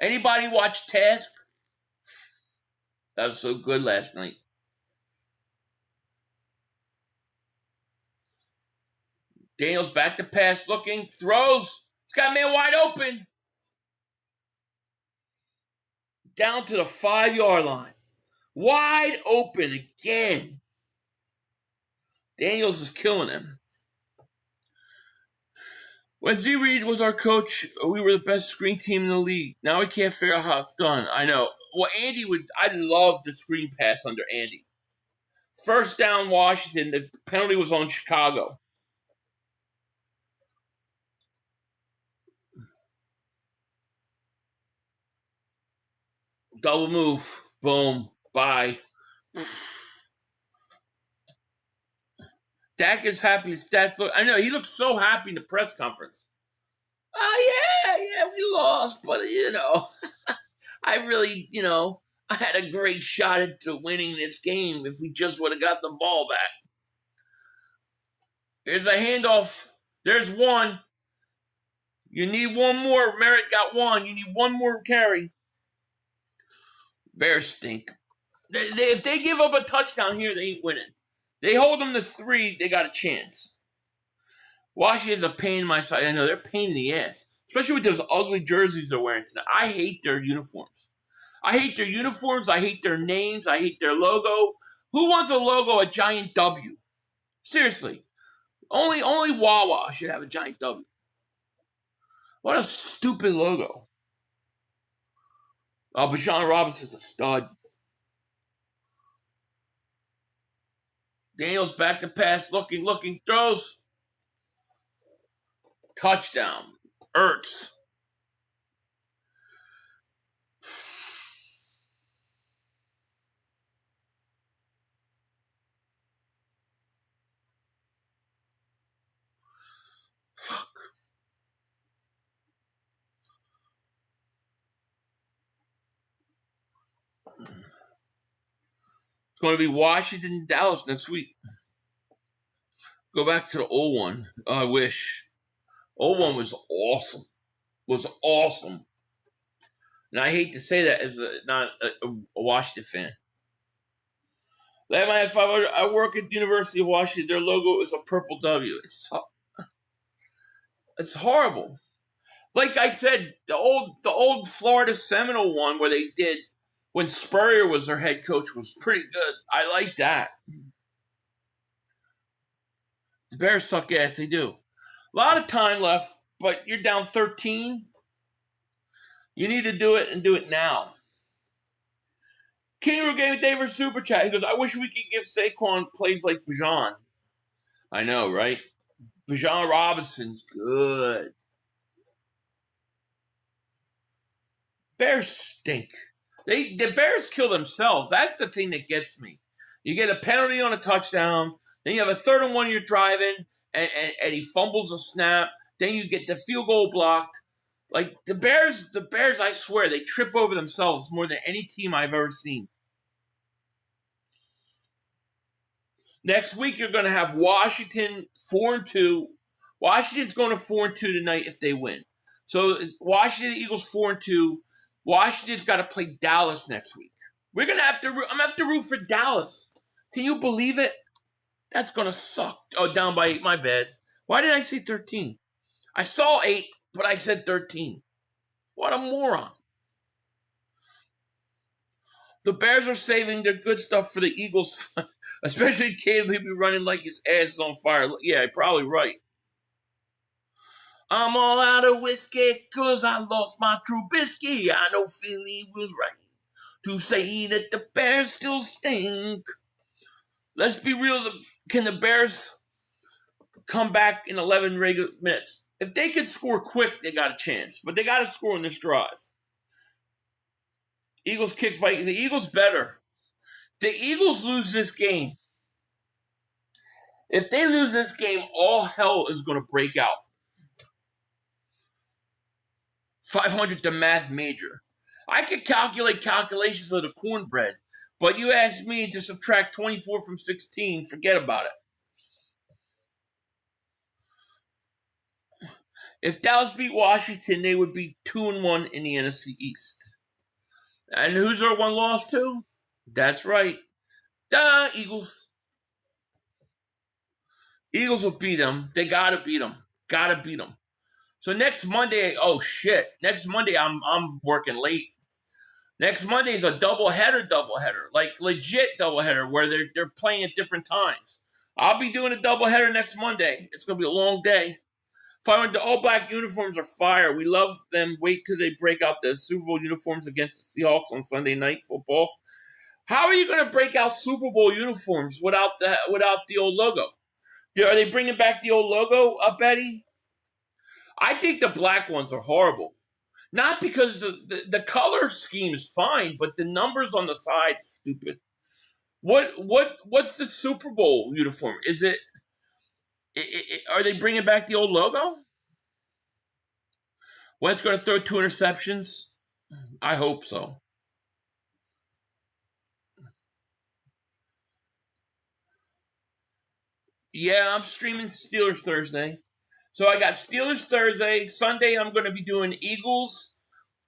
Anybody watch Task? That was so good last night. Daniels back to pass, looking, throws. He's got a man wide open. Down to the 5-yard line. Wide open again. Daniels is killing him. When Z Reed was our coach, we were the best screen team in the league. Now we can't figure out how it's done. I know. Well, I loved the screen pass under Andy. First down, Washington. The penalty was on Chicago. Double move. Boom. Bye. Dak is happy. His stats look. I know he looks so happy in the press conference. Oh yeah, we lost, but I really, I had a great shot at winning this game if we just would have got the ball back. Here's a handoff. There's one. You need one more. Merritt got one. You need one more carry. Bears stink. If they give up a touchdown here, they ain't winning. They hold them to 3, they got a chance. Washington's a pain in my side. I know, they're a pain in the ass. Especially with those ugly jerseys they're wearing tonight. I hate their uniforms. I hate their names. I hate their logo. Who wants a logo, a giant W? Seriously. Only Wawa should have a giant W. What a stupid logo. Oh, Bijan Robinson's a stud. Daniels back to pass, looking, throws. Touchdown. Ertz. Fuck. It's going to be Washington, Dallas next week. Go back to the old one. Oh, I wish. Old one was awesome. And I hate to say that as not a Washington fan. I work at the University of Washington. Their logo is a purple W. It's horrible. Like I said, the old Florida Seminole one where they did when Spurrier was their head coach was pretty good. I like that. The Bears suck ass. They do. A lot of time left, but you're down 13. You need to do it and do it now. King gave me David Super Chat. He goes, I wish we could give Saquon plays like Bijan. I know, right? Bijan Robinson's good. Bears stink. The Bears kill themselves. That's the thing that gets me. You get a penalty on a touchdown, then you have a 3rd and 1 you're driving, and he fumbles a snap, then you get the field goal blocked. Like, the Bears, I swear, they trip over themselves more than any team I've ever seen. Next week, you're going to have Washington 4-2. Washington's going to 4-2 tonight if they win. So, Washington Eagles 4-2. Washington's got to play Dallas next week. I'm going to have to root for Dallas. Can you believe it? That's going to suck. Oh, down by 8. My bad. Why did I say 13? I saw 8, but I said 13. What a moron. The Bears are saving their good stuff for the Eagles. Especially Caleb, he'll be running like his ass is on fire. Yeah, you're probably right. I'm all out of whiskey cause I lost my Trubisky. I know Philly was right to say that the Bears still stink. Let's be real. Can the Bears come back in 11 regular minutes? If they can score quick, they got a chance. But they got to score in this drive. Eagles kick fight. The Eagles better. If the Eagles lose this game, all hell is going to break out. 500 the math major. I could calculate calculations of the cornbread, but you asked me to subtract 24 from 16, forget about it. If Dallas beat Washington, they would be 2-1 in the NFC East. And who's our one loss to? That's right. The Eagles. Eagles will beat them. They got to beat them. Got to beat them. So next Monday, oh shit. Next Monday, I'm working late. Next Monday is a doubleheader, like legit doubleheader, where they're playing at different times. I'll be doing a doubleheader next Monday. It's going to be a long day. The all-black uniforms are fire. We love them. Wait till they break out the Super Bowl uniforms against the Seahawks on Sunday Night Football. How are you going to break out Super Bowl uniforms without the old logo? Are they bringing back the old logo, Betty? I think the black ones are horrible. Not because the color scheme is fine, but the numbers on the side stupid. What's the Super Bowl uniform? Is it are they bringing back the old logo? Wentz going to throw 2 interceptions? I hope so. Yeah, I'm streaming Steelers Thursday. So I got Steelers Thursday. Sunday, I'm going to be doing Eagles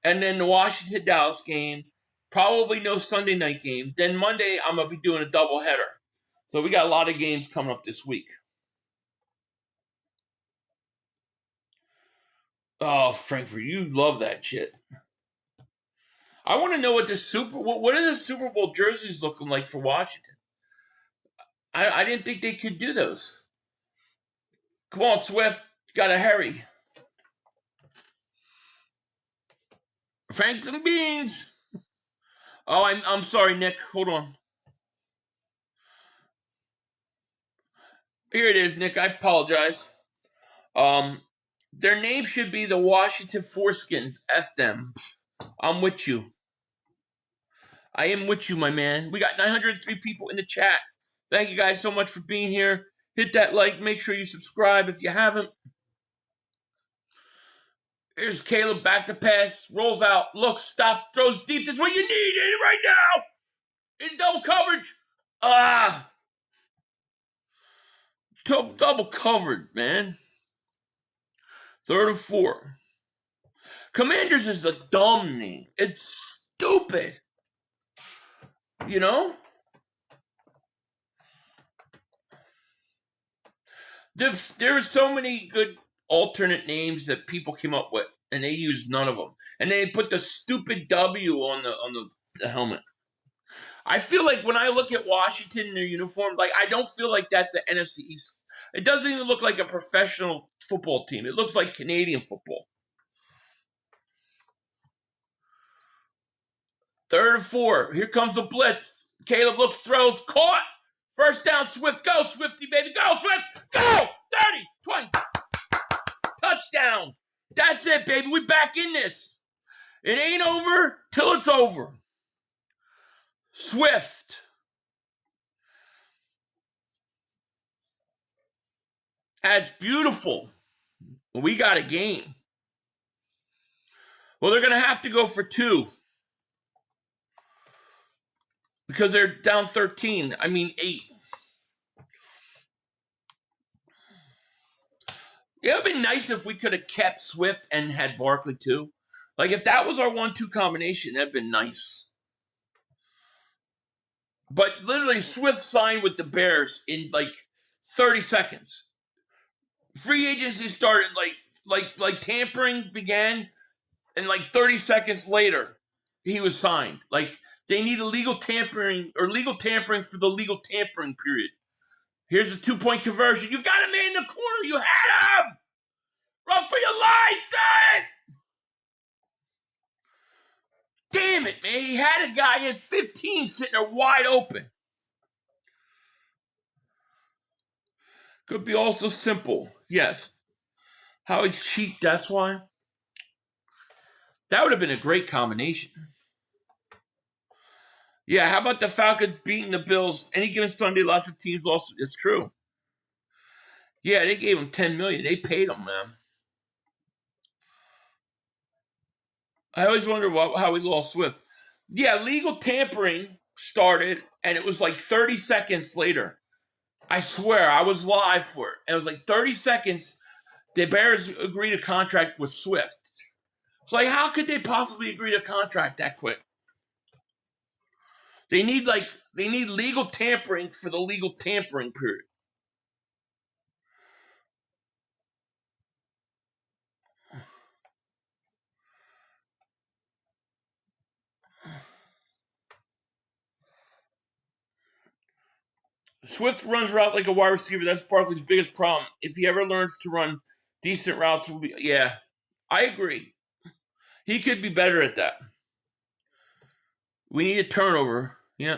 and then the Washington-Dallas game. Probably no Sunday night game. Then Monday, I'm going to be doing a doubleheader. So we got a lot of games coming up this week. Oh, Frankfurt, you love that shit. I want to know what are the Super Bowl jerseys looking like for Washington? I didn't think they could do those. Come on, Swift. You gotta hurry. Franks and beans. Oh, I'm sorry, Nick. Hold on. Here it is, Nick. I apologize. Their name should be the Washington Foreskins. F them. I'm with you. I am with you, my man. We got 903 people in the chat. Thank you guys so much for being here. Hit that like. Make sure you subscribe if you haven't. Here's Caleb back to pass. Rolls out. Looks. Stops. Throws deep. This is what you need right now. In double coverage. Double covered, man. 3rd and 4. Commanders is a dumb name. It's stupid. You know? There are so many good alternate names that people came up with, and they used none of them. And they put the stupid W on the helmet. I feel like when I look at Washington in their uniform, like I don't feel like that's the NFC East. It doesn't even look like a professional football team. It looks like Canadian football. 3rd and 4. Here comes the blitz. Caleb looks, throws, caught. First down, Swift. Go, Swifty, baby. Go, Swift. Go. 30, 20. Touchdown. That's it, baby. We back in this. It ain't over till it's over. Swift. That's beautiful. We got a game. Well, they're going to have to go for 2. Because they're down 13. 8. It would have been nice if we could have kept Swift and had Barkley too. Like if that was our 1-2 combination, that'd been nice. But literally, Swift signed with the Bears in like 30 seconds. Free agency started like tampering began, and like 30 seconds later, he was signed. Like they need a legal tampering for the legal tampering period. Here's a 2-point conversion. You got a man in the corner. You had him Run for your life, damn it! Damn it, man. He had a guy at 15 sitting there wide open. Could be also simple. Yes. How he cheat, that's why. That would have been a great combination. Yeah, how about the Falcons beating the Bills? Any given Sunday, lots of teams lost. It's true. Yeah, they gave him $10 million. They paid him, man. I always wonder how he lost Swift. Yeah, legal tampering started, and it was like 30 seconds later. I swear, I was live for it. And it was like 30 seconds. The Bears agreed a contract with Swift. It's like, how could they possibly agree to a contract that quick? They need legal tampering for the legal tampering period. Swift runs route like a wide receiver. That's Barkley's biggest problem. If he ever learns to run decent routes, yeah, I agree. He could be better at that. We need a turnover. Yeah.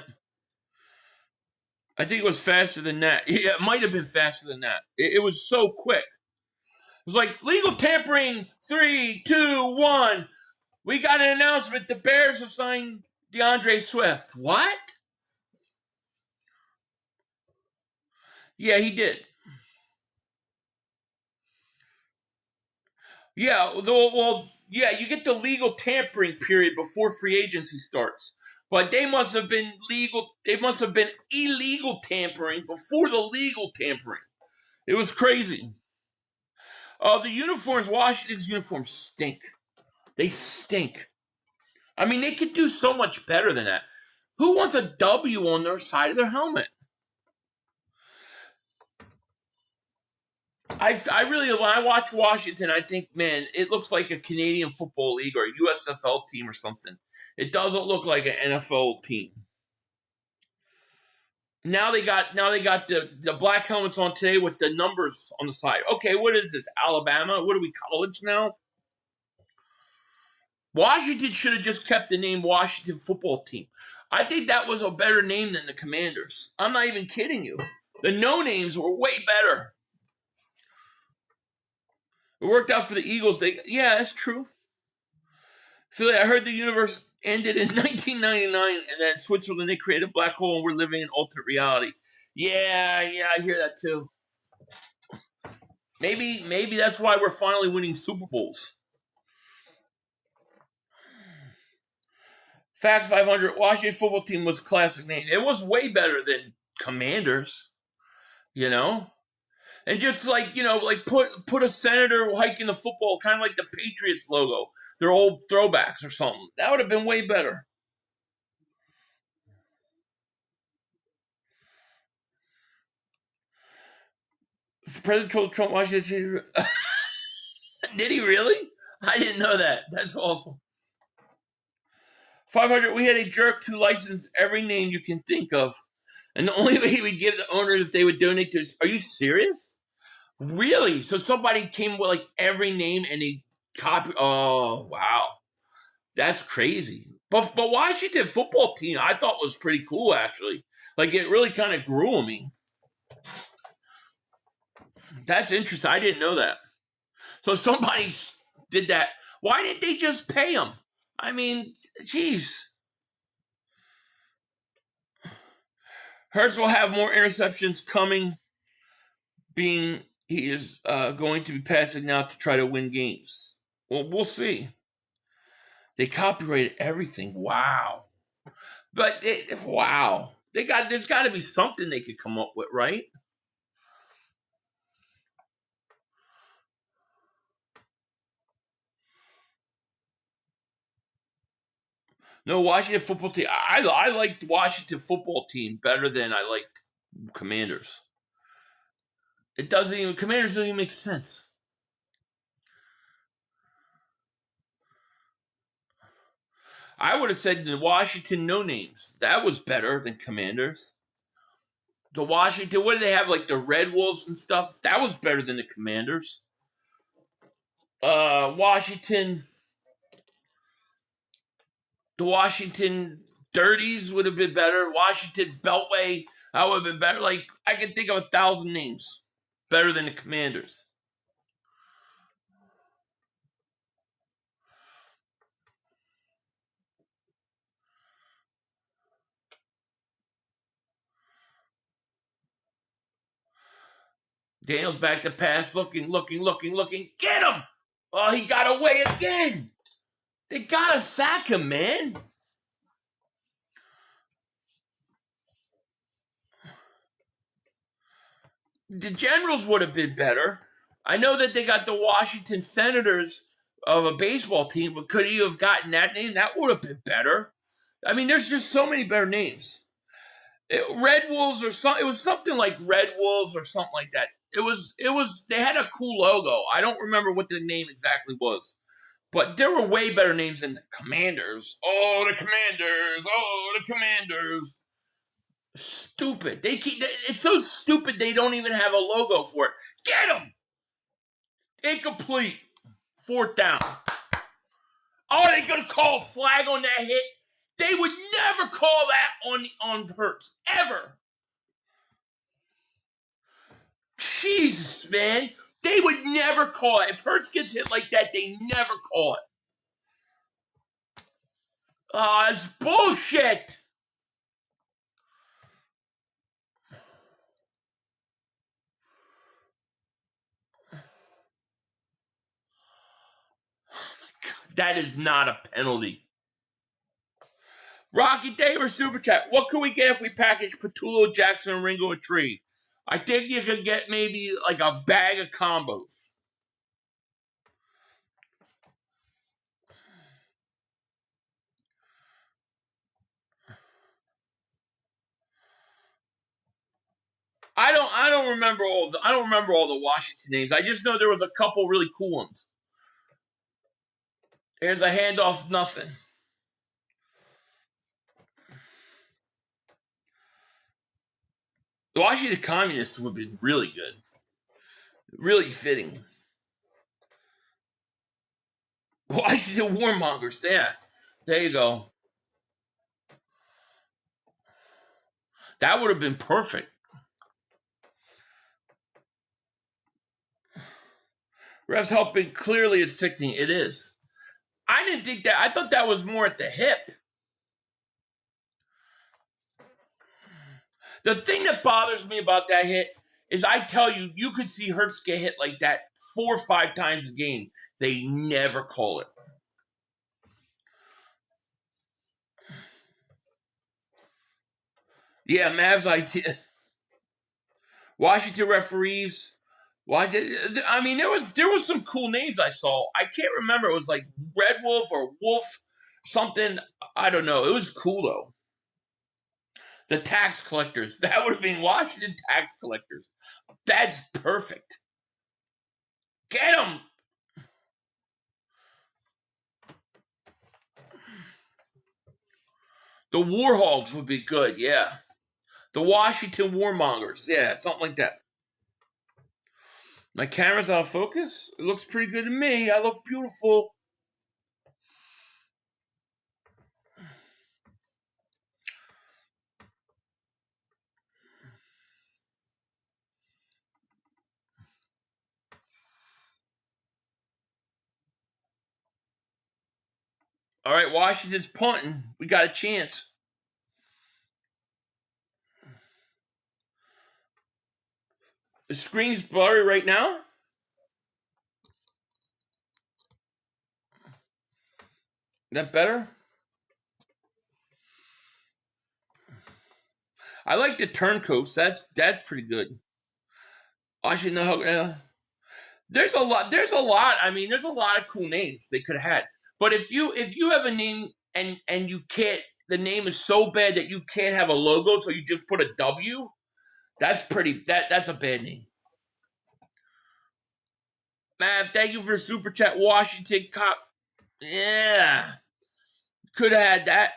I think it was faster than that. Yeah, it might have been faster than that. It was so quick. It was like, legal tampering, 3, 2, 1. We got an announcement. The Bears have signed DeAndre Swift. What? Yeah, he did. Yeah, well, yeah, you get the legal tampering period before free agency starts. But they must have been illegal tampering before the legal tampering. It was crazy. The uniforms, Washington's uniforms stink. They stink. I mean, they could do so much better than that. Who wants a W on their side of their helmet? I really, when I watch Washington, I think, man, it looks like a Canadian Football League or a USFL team or something. It doesn't look like an NFL team. Now they got the black helmets on today with the numbers on the side. Okay, what is this? Alabama? What are we, college now? Washington should have just kept the name Washington Football Team. I think that was a better name than the Commanders. I'm not even kidding you. The no-names were way better. It worked out for the Eagles. Yeah, that's true. Philly, I heard the universe ended in 1999, and then in Switzerland they created a black hole, and we're living in alternate reality. Yeah, I hear that too. Maybe that's why we're finally winning Super Bowls. Facts 500. Washington Football Team was a classic name. It was way better than Commanders, you know. And just like, you know, like put a senator hiking the football, kind of like the Patriots logo. They're old throwbacks or something. That would have been way better. President Trump Washington. Did he really? I didn't know that. That's awesome. 500. We had a jerk to license every name you can think of. And the only way we'd give the owners if they would donate to us. Are you serious? Really? So somebody came with like every name and they copied. Oh, wow. That's crazy. But Washington Football Team, I thought was pretty cool, actually. Like, it really kind of grew on me. That's interesting. I didn't know that. So somebody did that. Why didn't they just pay him? I mean, geez. Hurts will have more interceptions coming, being he is going to be passing now to try to win games. Well, we'll see. They copyrighted everything. Wow. But, wow. There's got to be something they could come up with, right? No, Washington Football Team. I liked Washington Football Team better than I liked Commanders. Commanders doesn't even make sense. I would have said the Washington No Names. That was better than Commanders. The Washington, what did they have? Like the Red Wolves and stuff? That was better than the Commanders. Washington, the Washington Dirties would have been better. Washington Beltway, that would have been better. Like, I can think of 1,000 names better than the Commanders. Daniels back to pass, looking. Get him! Oh, he got away again. They gotta sack him, man. The Generals would have been better. I know that they got the Washington Senators of a baseball team, but could he have gotten that name? That would have been better. I mean, there's just so many better names. Red Wolves or something. It was something like Red Wolves or something like that. It was. They had a cool logo. I don't remember what the name exactly was, but there were way better names than the Commanders. Oh, the Commanders. Oh, the Commanders. Stupid. It's so stupid they don't even have a logo for it. Get them. Incomplete. 4th down. Oh, they gonna call a flag on that hit? They would never call that on Hurts. Ever. Jesus, man. They would never call it. If Hurts gets hit like that, they never call it. Oh, it's bullshit. That is not a penalty. Rocky Daver Super Chat. What could we get if we package Patullo, Jackson, and Ringo a tree? I think you could get maybe like a bag of combos. I don't remember all the Washington names. I just know there was a couple really cool ones. Here's a handoff, nothing. The Washington Communists would have been really good. Really fitting. Washington Warmongers, yeah. There you go. That would have been perfect. Refs helping, clearly it's sickening. It is. I didn't think that. I thought that was more at the hip. The thing that bothers me about that hit is I tell you, you could see Hurts get hit like that 4 or 5 times a game. They never call it. Yeah, Mavs idea. Washington referees. I mean, there was some cool names I saw. I can't remember. It was like Red Wolf or Wolf something. I don't know. It was cool though. The tax collectors. That would have been Washington tax collectors. That's perfect. Get them. The Warhogs would be good. Yeah. The Washington Warmongers. Yeah, something like that. My camera's out of focus. It looks pretty good to me. I look beautiful. All right, Washington's punting. We got a chance. The screen's blurry right now. That better? I like the turncoats. That's pretty good. Washington. There's a lot. I mean, there's a lot of cool names they could have had. But if you have a name and you can't, the name is so bad that you can't have a logo, so you just put a W. That's a bad name. Mav, thank you for super chat. Washington Cop. Yeah, could have had that.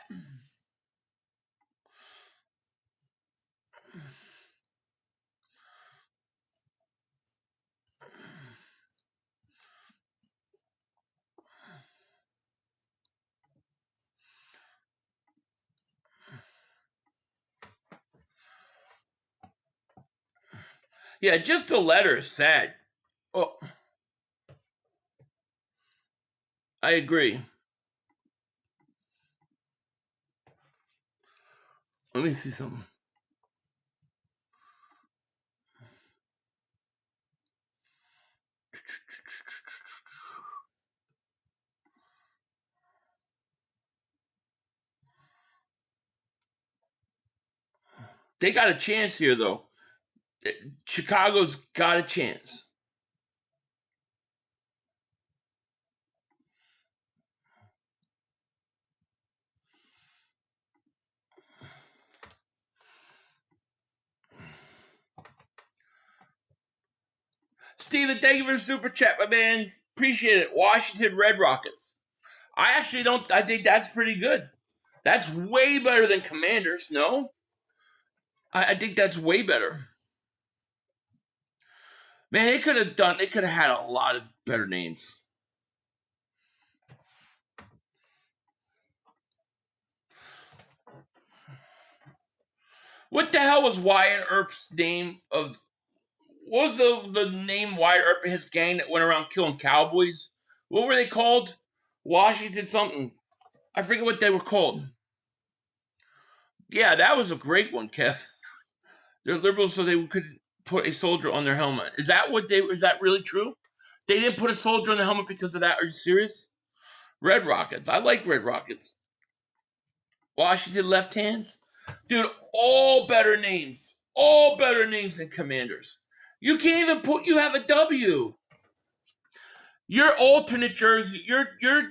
Yeah, just the letter is sad. Oh, I agree. Let me see something. They got a chance here, though. Chicago's got a chance. Steven, thank you for the super chat, my man. Appreciate it. Washington Red Rockets. I actually don't. I think that's pretty good. That's way better than Commanders. No, I think that's way better. Man, they could have done. They could have had a lot of better names. What the hell was Wyatt Earp's name of? What was the name Wyatt Earp and his gang that went around killing cowboys? What were they called? Washington something. I forget what they were called. Yeah, that was a great one, Kev. They're liberals, so they could put a soldier on their helmet. Is that what they? Is that really true? They didn't put a soldier on the helmet because of that. Are you serious? Red Rockets. I like Red Rockets. Washington left hands. Dude, all better names. All better names than Commanders. You can't even put, you have a W. Your alternate jersey, your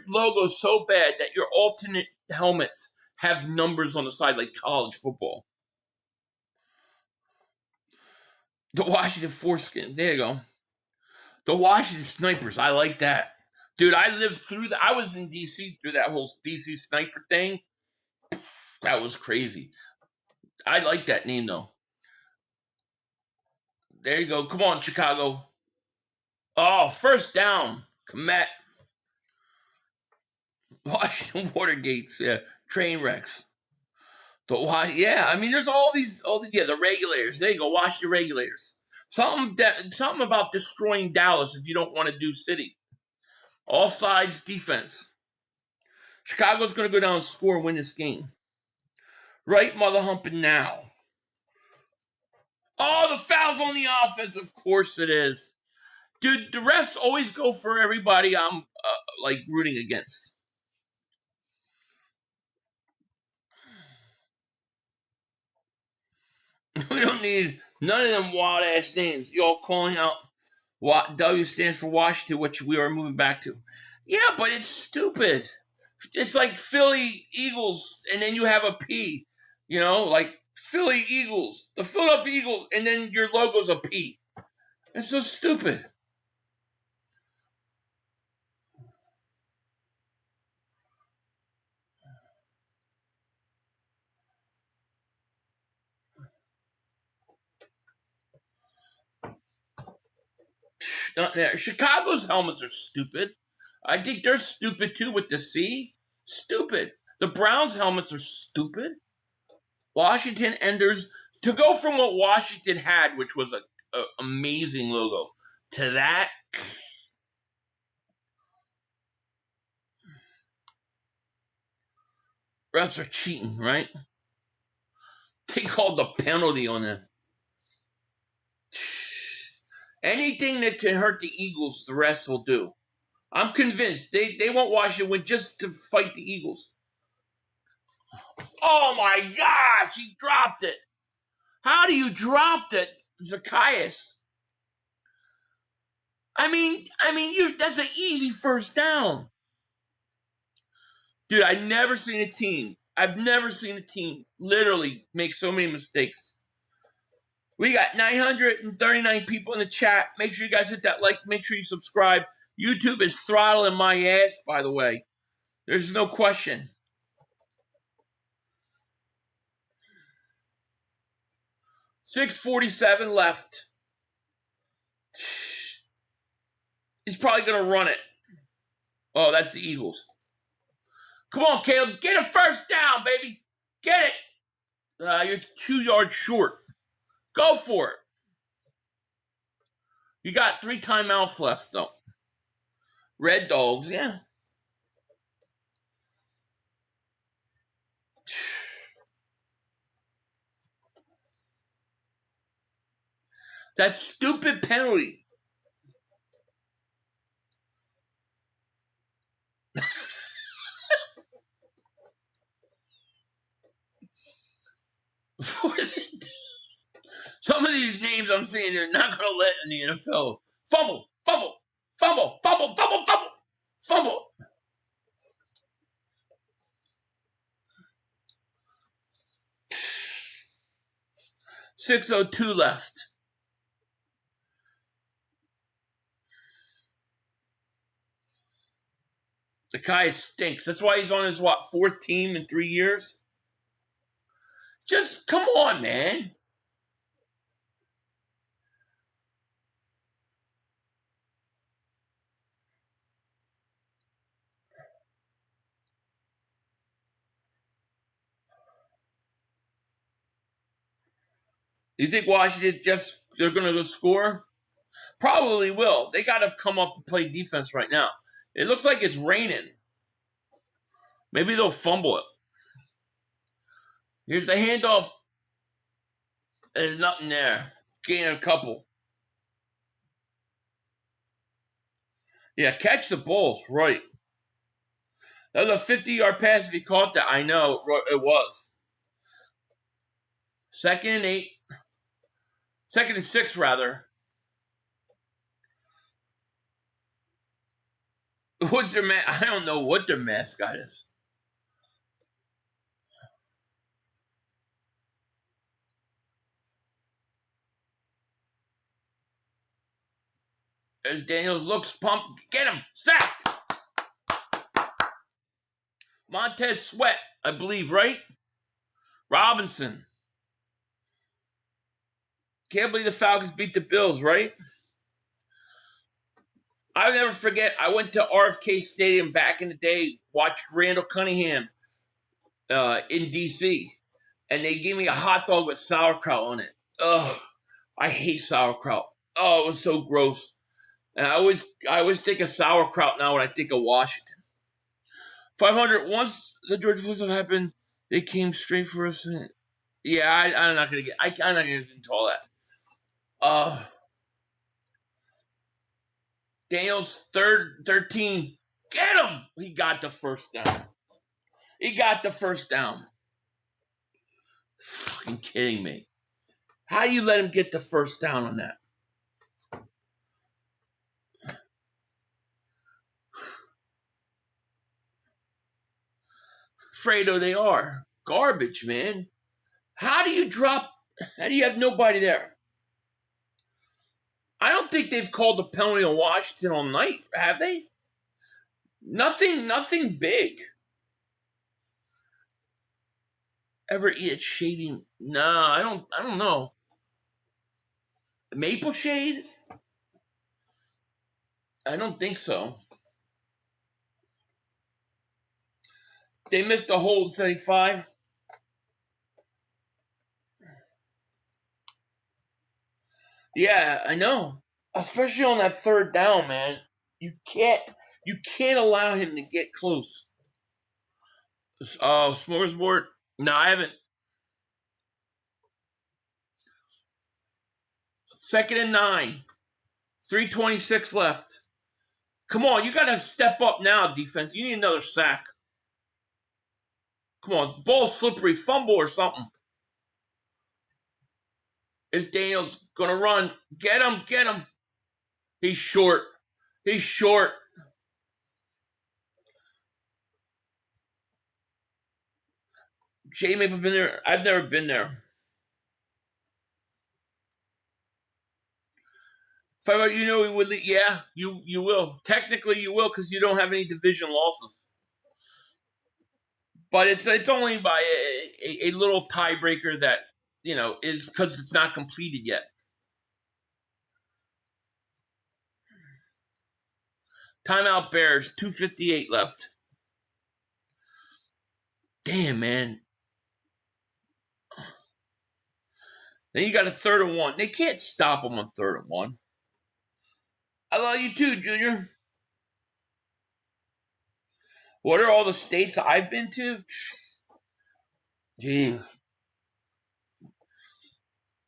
logo's so bad that your alternate helmets have numbers on the side like college football. The Washington Foreskin. There you go. The Washington Snipers. I like that. Dude, I lived through that. I was in D.C. through that whole D.C. sniper thing. That was crazy. I like that name, though. There you go. Come on, Chicago. Oh, first down. Komet. Washington Watergates. Yeah. Train wrecks. Yeah, I mean, there's all these, the regulators. There you go. Washington regulators. Something about destroying Dallas if you don't want to do city. All sides defense. Chicago's going to go down and score and win this game. Right, mother humping now. Oh, the foul's on the offense. Of course it is. Dude, the refs always go for everybody I'm rooting against. We don't need none of them wild ass names. Y'all calling out what W stands for Washington, which we are moving back to. Yeah, but it's stupid. It's like Philly Eagles, and then you have a P. You know, like Philly Eagles, the Philadelphia Eagles, and then your logo's a P. It's so stupid. Not there. Chicago's helmets are stupid. I think they're stupid too with the C. Stupid. The Browns' helmets are stupid. Washington Enders, to go from what Washington had, which was a amazing logo, to that. Refs are cheating, right? They called the penalty on them. Anything that can hurt the Eagles, the refs will do. I'm convinced they want Washington win just to fight the Eagles. Oh my gosh, he dropped it. How do you drop it, Zacchaeus? I mean, that's an easy first down. Dude, I've never seen a team literally make so many mistakes. We got 939 people in the chat. Make sure you guys hit that like. Make sure you subscribe. YouTube is throttling my ass, by the way. There's no question. .647 left. He's probably going to run it. Oh, that's the Eagles. Come on, Caleb. Get a first down, baby. Get it. You're 2 yards short. Go for it. You got 3 timeouts left, though. Red Dogs, yeah. That stupid penalty. Some of these names I'm seeing they're not going to let in the NFL. Fumble, fumble, fumble, fumble, fumble, fumble, fumble. .602 left. The guy stinks. That's why he's on his, 4th team in 3 years? Just, come on, man. You think Washington they're going to go score? Probably will. They got to come up and play defense right now. It looks like it's raining. Maybe they'll fumble it. Here's the handoff. There's nothing there. Gain a couple. Yeah, catch the balls. Right. That was a 50-yard pass if he caught that. I know. It was. 2nd and 8. 2nd and 6, rather. What's their I don't know what their mascot is. As Daniels looks pumped. Get him. Sack. Montez Sweat, I believe, right? Robinson. Can't believe the Falcons beat the Bills, right? I'll never forget, I went to RFK Stadium back in the day, watched Randall Cunningham in D.C., and they gave me a hot dog with sauerkraut on it. Ugh, I hate sauerkraut. Oh, it was so gross. And I always think of sauerkraut now when I think of Washington. 500, once the Georgia Flintstones happened, they came straight for us. Yeah, I'm not going to I'm not going to get into all that. Daniels, 13. Get him! He got the first down. Fucking kidding me. How do you let him get the first down on that? Fredo, they are. Garbage, man. How do you have nobody there? I don't think they've called the penalty on Washington all night, have they? Nothing big. Ever eat at shading? No, I don't know. Maple shade? I don't think so. They missed a hold 75. Yeah, I know. Especially on that 3rd down, man. You can't allow him to get close. Oh, smorgasbord? No, I haven't. 2nd and 9. 3:26 left. Come on, you got to step up now, defense. You need another sack. Come on, ball slippery, fumble or something. Is Daniels going to run? Get him. He's short. Jay may have been there. I've never been there. If I were you would leave. Yeah, you will. Technically, you will because you don't have any division losses. But it's only by a little tiebreaker that, is because it's not completed yet. Timeout Bears, 2:58 left. Damn, man. Then you got a 3rd and 1. They can't stop them on 3rd and 1. I love you too, Junior. What are all the states I've been to? Gee.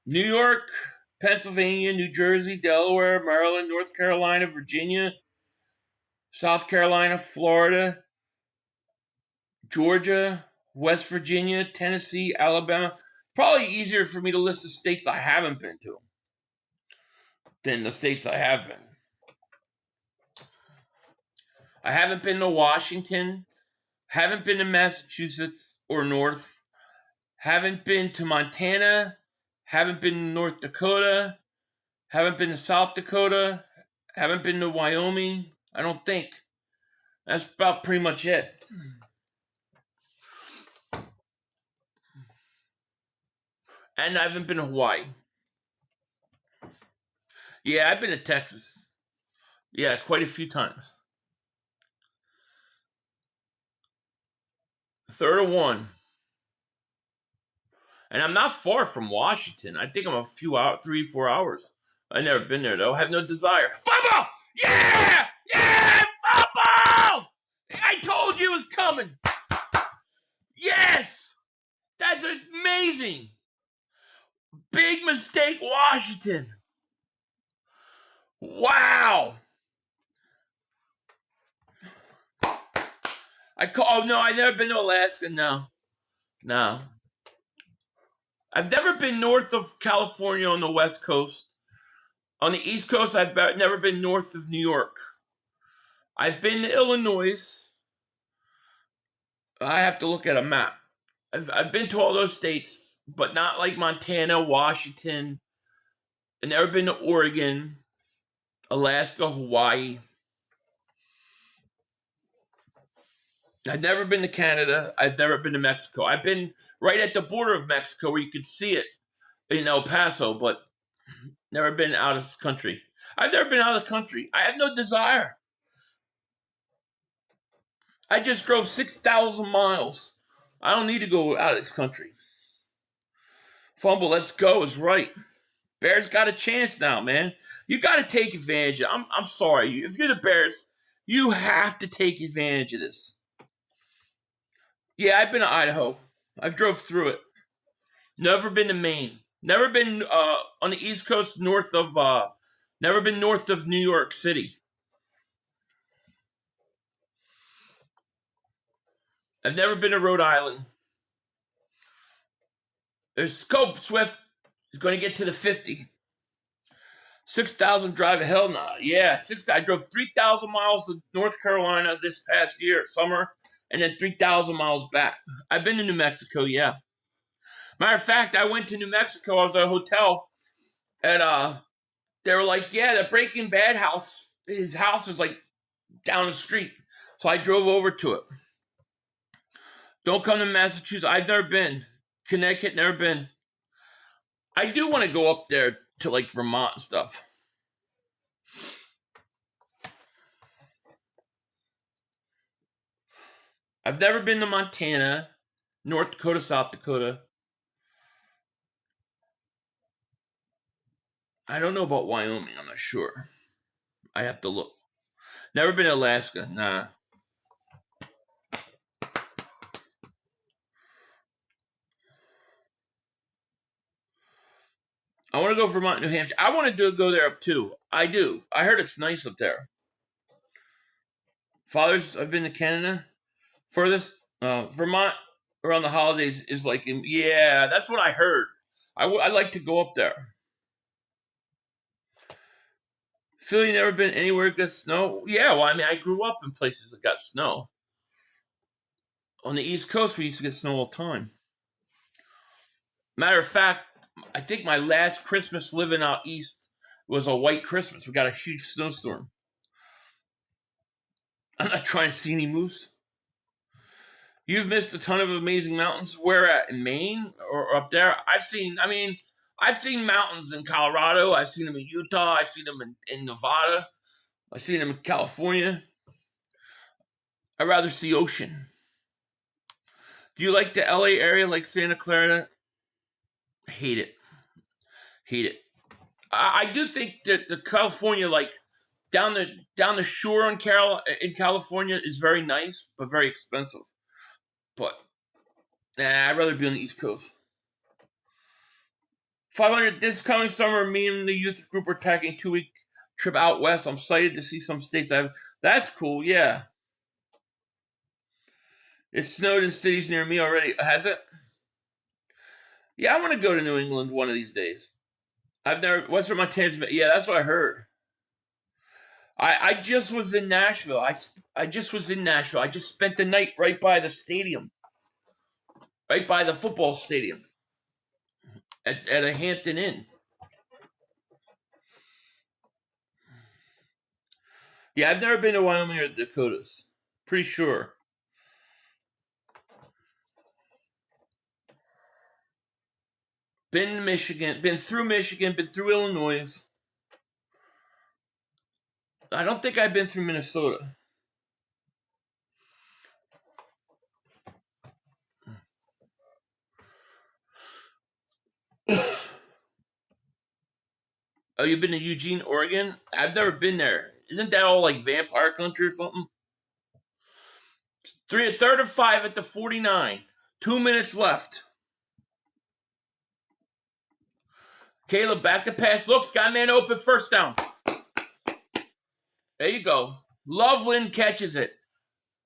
New York, Pennsylvania, New Jersey, Delaware, Maryland, North Carolina, Virginia, South Carolina, Florida, Georgia, West Virginia, Tennessee, Alabama. Probably easier for me to list the states I haven't been to than the states I have been. I haven't been to Washington, haven't been to Massachusetts or North, haven't been to Montana, haven't been to North Dakota, haven't been to South Dakota, haven't been to Wyoming, I don't think. That's about pretty much it. And I haven't been to Hawaii. Yeah, I've been to Texas. Yeah, quite a few times. Third of one. And I'm not far from Washington. I think I'm a few hours, 3-4 hours. I've never been there, though. I have no desire. Football! Yeah! Yeah! Football! I told you it was coming. Yes! That's amazing. Big mistake, Washington. Wow. Oh, no, I've never been to Alaska. No. I've never been north of California on the West Coast. On the East Coast, I've never been north of New York. I've been to Illinois. I have to look at a map. I've been to all those states, but not like Montana, Washington. I've never been to Oregon, Alaska, Hawaii. I've never been to Canada. I've never been to Mexico. I've been right at the border of Mexico where you could see it in El Paso, but never been out of the country. I've never been out of the country. I have no desire. I just drove 6,000 miles. I don't need to go out of this country. Fumble, let's go is right. Bears got a chance now, man. You got to take advantage of it. I'm sorry. If you're the Bears, you have to take advantage of this. Yeah, I've been to Idaho. I've drove through it. Never been to Maine. Never been on the East Coast never been north of New York City. I've never been to Rhode Island. There's scope, Swift. Is going to get to the 50. 6,000 drive, hell no. Yeah, I drove 3,000 miles to North Carolina this past year, summer, and then 3,000 miles back. I've been to New Mexico, yeah. Matter of fact, I went to New Mexico. I was at a hotel, and they were like, yeah, the Breaking Bad house, his house is like down the street. So I drove over to it. Don't come to Massachusetts. I've never been. Connecticut, never been. I do want to go up there to like Vermont and stuff. I've never been to Montana, North Dakota, South Dakota. I don't know about Wyoming. I'm not sure. I have to look. Never been to Alaska. Nah. I want to go Vermont, New Hampshire. I want to go there up too. I do. I heard it's nice up there. Fathers, I've been to Canada. Furthest, Vermont around the holidays is like, yeah, that's what I heard. I'd like to go up there. Philly, never been anywhere that got snow? Yeah, well, I mean, I grew up in places that got snow. On the East Coast, we used to get snow all the time. Matter of fact, I think my last Christmas living out east was a white Christmas. We got a huge snowstorm. I'm not trying to see any moose. You've missed a ton of amazing mountains. Where at? In Maine or up there? I've seen mountains in Colorado. I've seen them in Utah. I've seen them in Nevada. I've seen them in California. I'd rather see ocean. Do you like the LA area, like Santa Clara? Hate it. I do think that the California, like down the shore in California is very nice, but very expensive. But I'd rather be on the East Coast. 500 this coming summer. Me and the youth group are taking a 2-week trip out west. I'm excited to see some states. That's cool. Yeah, it snowed in cities near me already. Has it? Yeah, I want to go to New England one of these days. I've never. Western Montana's. Yeah, that's what I heard. I just was in Nashville. I just was in Nashville. I just spent the night right by the stadium, right by the football stadium, at a Hampton Inn. Yeah, I've never been to Wyoming or the Dakotas. Pretty sure. Been to Michigan, been through Illinois. I don't think I've been through Minnesota. Oh, you've been to Eugene, Oregon? I've never been there. Isn't that all like vampire country or something? 3rd of 5 at the 49. 2 minutes left. Caleb back to pass. Looks, got man open, first down. There you go. Loveland catches it.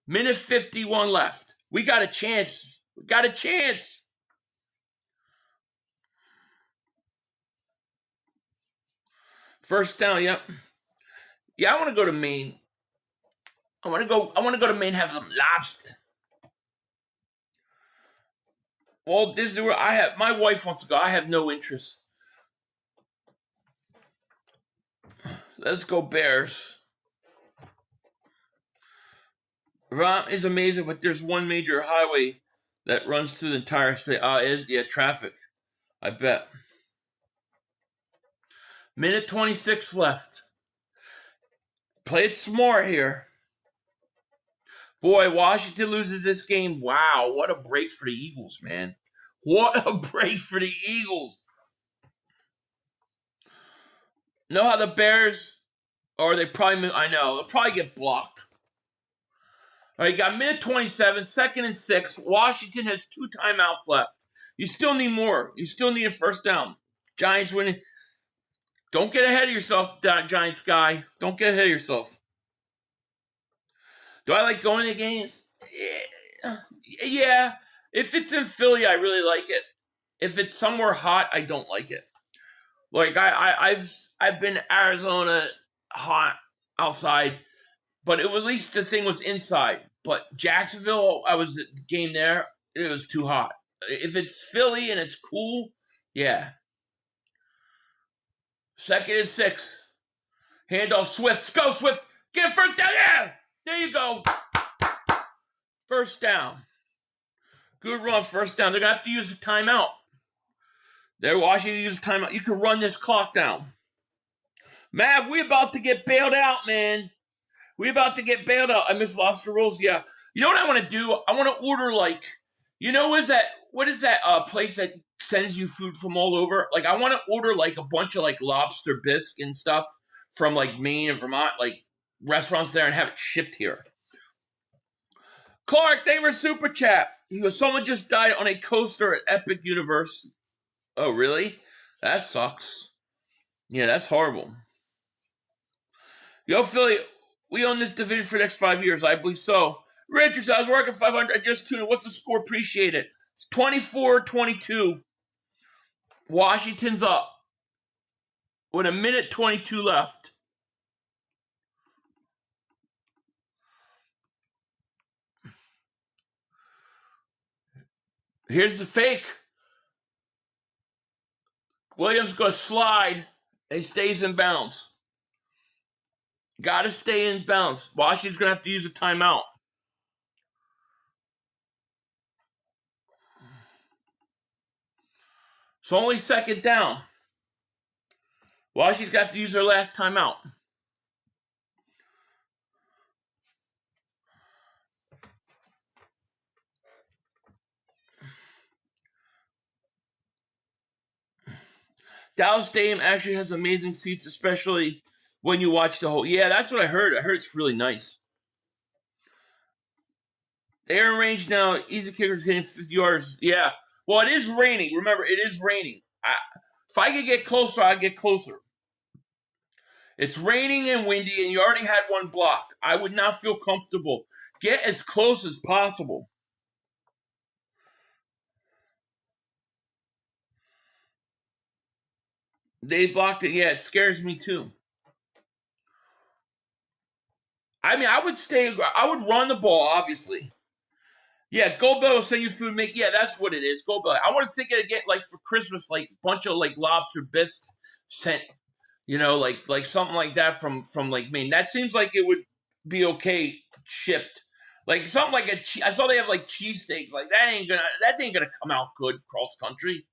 Minute 51 left. We got a chance. We got a chance. First down, yep. Yeah, I want to go to Maine. I want to go to Maine, have some lobster. Walt Disney World. My wife wants to go. I have no interest. Let's go Bears. Vermont is amazing, but there's one major highway that runs through the entire state. Traffic. I bet. Minute 26 left. Play it smart here. Boy, Washington loses this game. Wow, what a break for the Eagles, man. What a break for the Eagles. Know how the Bears, or they probably, I know, they'll probably get blocked. All right, you got minute 27, 2nd and 6. Washington has 2 timeouts left. You still need more. You still need a first down. Giants winning. Don't get ahead of yourself, Giants guy. Don't get ahead of yourself. Do I like going to games? Yeah. If it's in Philly, I really like it. If it's somewhere hot, I don't like it. Like I've been to Arizona hot outside, but at least the thing was inside. But Jacksonville, I was at the game there. It was too hot. If it's Philly and it's cool, yeah. 2nd and 6. Handoff Swift. Go Swift. Get a first down. Yeah. There you go. First down. Good run. First down. They're going to have to use a timeout. They're Washington to use a timeout. You can run this clock down. Mav, we about to get bailed out, man. We about to get bailed out. I miss lobster rolls. Yeah. You know what I want to do? I want to order what is that place that sends you food from all over? Like I want to order like a bunch of like lobster bisque and stuff from like Maine and Vermont, like restaurants there, and have it shipped here. Clark, thank you for super chat. He goes, someone just died on a coaster at Epic Universe. Oh, really? That sucks. Yeah, that's horrible. Yo, Philly, we own this division for the next 5 years. I believe so. Richards, I was working 500. I just tuned in. What's the score? Appreciate it. It's 24-22. Washington's up with a minute 22 left. Here's the fake. Williams goes slide. He stays in bounds. Got to stay in bounds. Washington's going to have to use a timeout. It's only 2nd down. Washington's got to use their last timeout. Dallas Stadium actually has amazing seats, especially when you watch the whole. Yeah, that's what I heard. I heard it's really nice. They're in range now. Easy kickers hitting 50 yards. Yeah. Well, it is raining. Remember, it is raining. If I could get closer, I'd get closer. It's raining and windy, and you already had one block. I would not feel comfortable. Get as close as possible. They blocked it. Yeah, it scares me too. I mean, I would run the ball, obviously. Yeah, Gold Bell will send you food. Yeah, that's what it is. Gold Bell. I want to think of get like for Christmas, like a bunch of like lobster bisque sent, like something like that from like Maine. That seems like it would be okay shipped. Like something like I saw they have like cheesesteaks. Like that ain't gonna come out good cross country.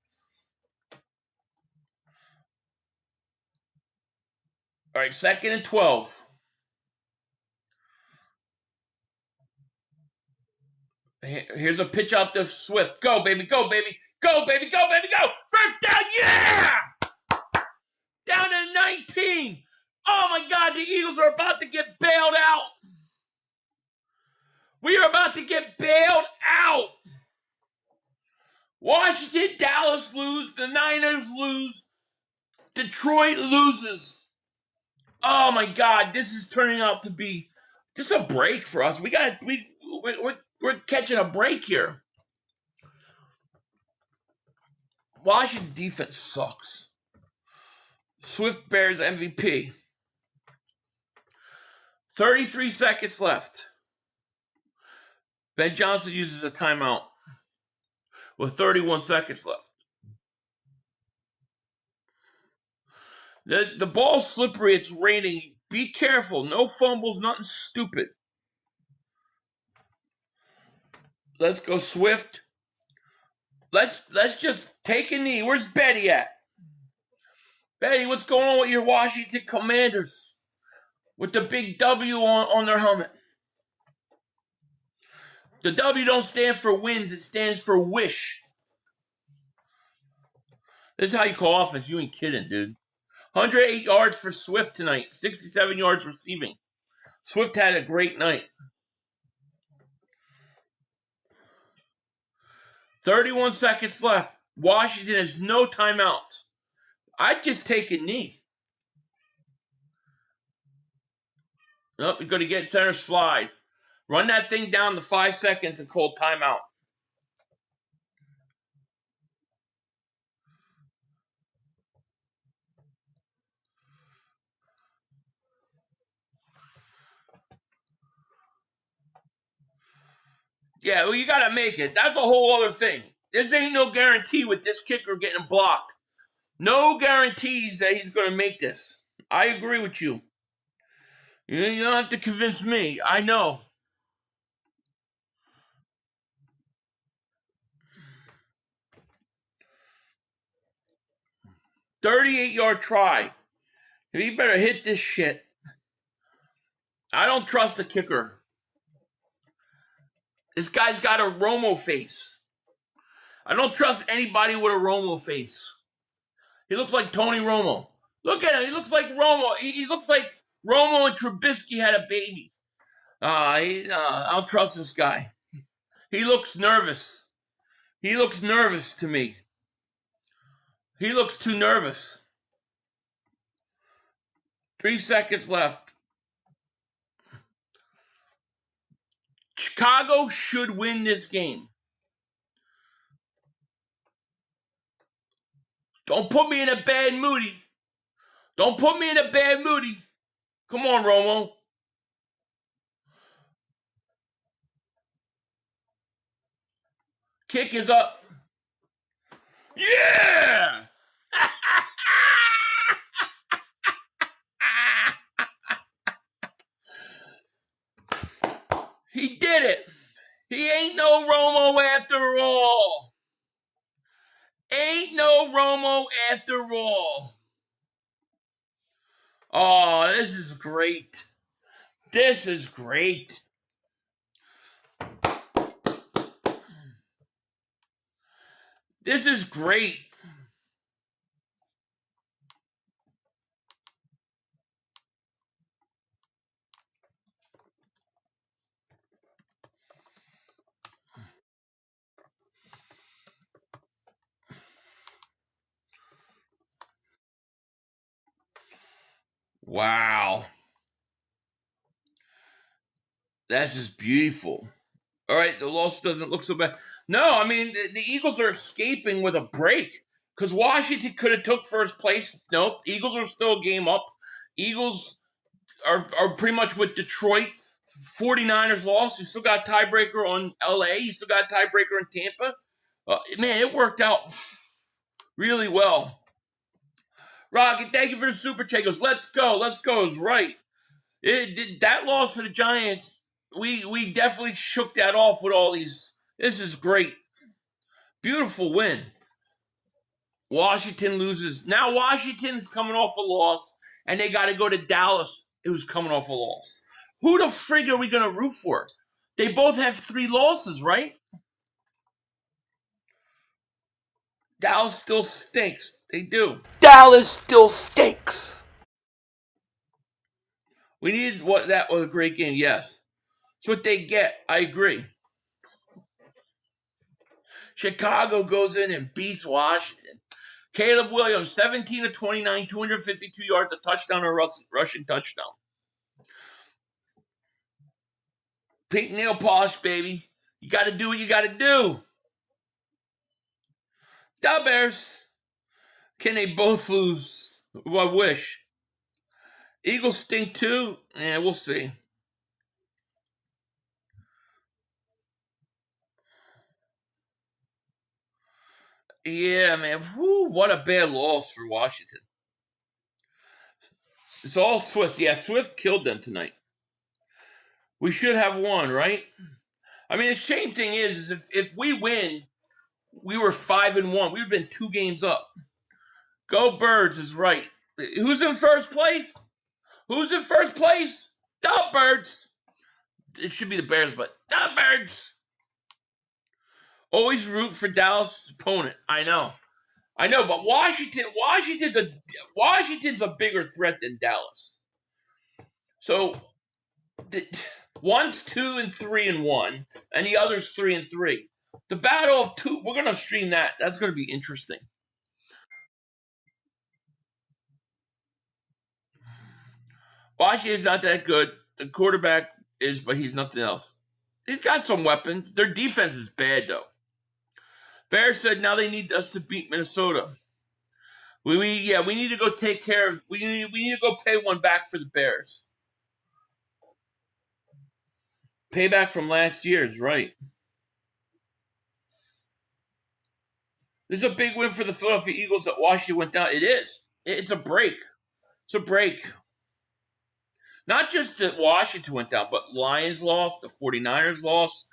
All right, 2nd and 12. Here's a pitch out to Swift. Go, baby, go, baby. Go, baby, go, baby, go. First down, yeah! Down to 19. Oh, my God, the Eagles are about to get bailed out. We are about to get bailed out. Washington, Dallas lose. The Niners lose. Detroit loses. Oh, my God, this is turning out to be just a break for us. We're catching a break here. Washington defense sucks. Swift Bears MVP. 33 seconds left. Ben Johnson uses a timeout with 31 seconds left. The ball's slippery. It's raining. Be careful. No fumbles. Nothing stupid. Let's go Swift. Let's just take a knee. Where's Betty at? Betty, what's going on with your Washington Commanders? With the big W on their helmet. The W don't stand for wins. It stands for wish. This is how you call offense. You ain't kidding, dude. 108 yards for Swift tonight. 67 yards receiving. Swift had a great night. 31 seconds left. Washington has no timeouts. I'd just take a knee. Nope, you're going to get center slide. Run that thing down to 5 seconds and call timeout. Yeah, well, you got to make it. That's a whole other thing. This ain't no guarantee with this kicker getting blocked. No guarantees that he's going to make this. I agree with you. You don't have to convince me. I know. $38-yard try. You better hit this shit. I don't trust the kicker. This guy's got a Romo face. I don't trust anybody with a Romo face. He looks like Tony Romo. Look at him. He looks like Romo. He looks like Romo and Trubisky had a baby. I don't trust this guy. He looks nervous. He looks nervous to me. He looks too nervous. 3 seconds left. Chicago should win this game. Don't put me in a bad moody. Don't put me in a bad moody. Come on, Romo. Kick is up. Yeah! He did it. He ain't no Romo after all. Ain't no Romo after all. Oh, this is great. This is great. This is great. Wow. That's just beautiful. All right, the loss doesn't look so bad. No, I mean, the Eagles are escaping with a break because Washington could have took first place. Nope, Eagles are still a game up. Eagles are pretty much with Detroit. 49ers lost. You still got tiebreaker on LA. You still got tiebreaker in Tampa. Man, it worked out really well. Rocky, thank you for the super chat. He goes, let's go. Let's go. It was right. That loss to the Giants, we definitely shook that off with all these. This is great. Beautiful win. Washington loses. Now Washington's coming off a loss, and they got to go to Dallas, who's coming off a loss. Who the frig are we going to root for? They both have 3 losses, right? Dallas still stinks. They do. Dallas still stinks. We needed that was a great game, yes. It's what they get. I agree. Chicago goes in and beats Washington. Caleb Williams, 17 of 29, 252 yards, a touchdown, a rushing touchdown. Pink nail polish, baby. You got to do what you got to do. The Bears. Can they both lose? Well, I wish. Eagles stink too? Yeah, we'll see. Yeah, man. Whew, what a bad loss for Washington. It's all Swift. Yeah, Swift killed them tonight. We should have won, right? I mean, the shame thing is if we win, we were 5-1. We've been 2 games up. Go Birds is right. Who's in first place? Who's in first place? The Birds. It should be the Bears, but the Birds. Always root for Dallas' opponent. I know, but Washington's a bigger threat than Dallas. So one's 2-3-1, and the other's 3-3. The battle of 2. We're gonna stream that. That's gonna be interesting. Washington's not that good. The quarterback is, but he's nothing else. He's got some weapons. Their defense is bad though. Bears said now they need us to beat Minnesota. We need to go take care of. We need to go pay one back for the Bears. Payback from last year is right. This is a big win for the Philadelphia Eagles that Washington went down. It is. It's a break. It's a break. Not just that Washington went down, but Lions lost, the 49ers lost.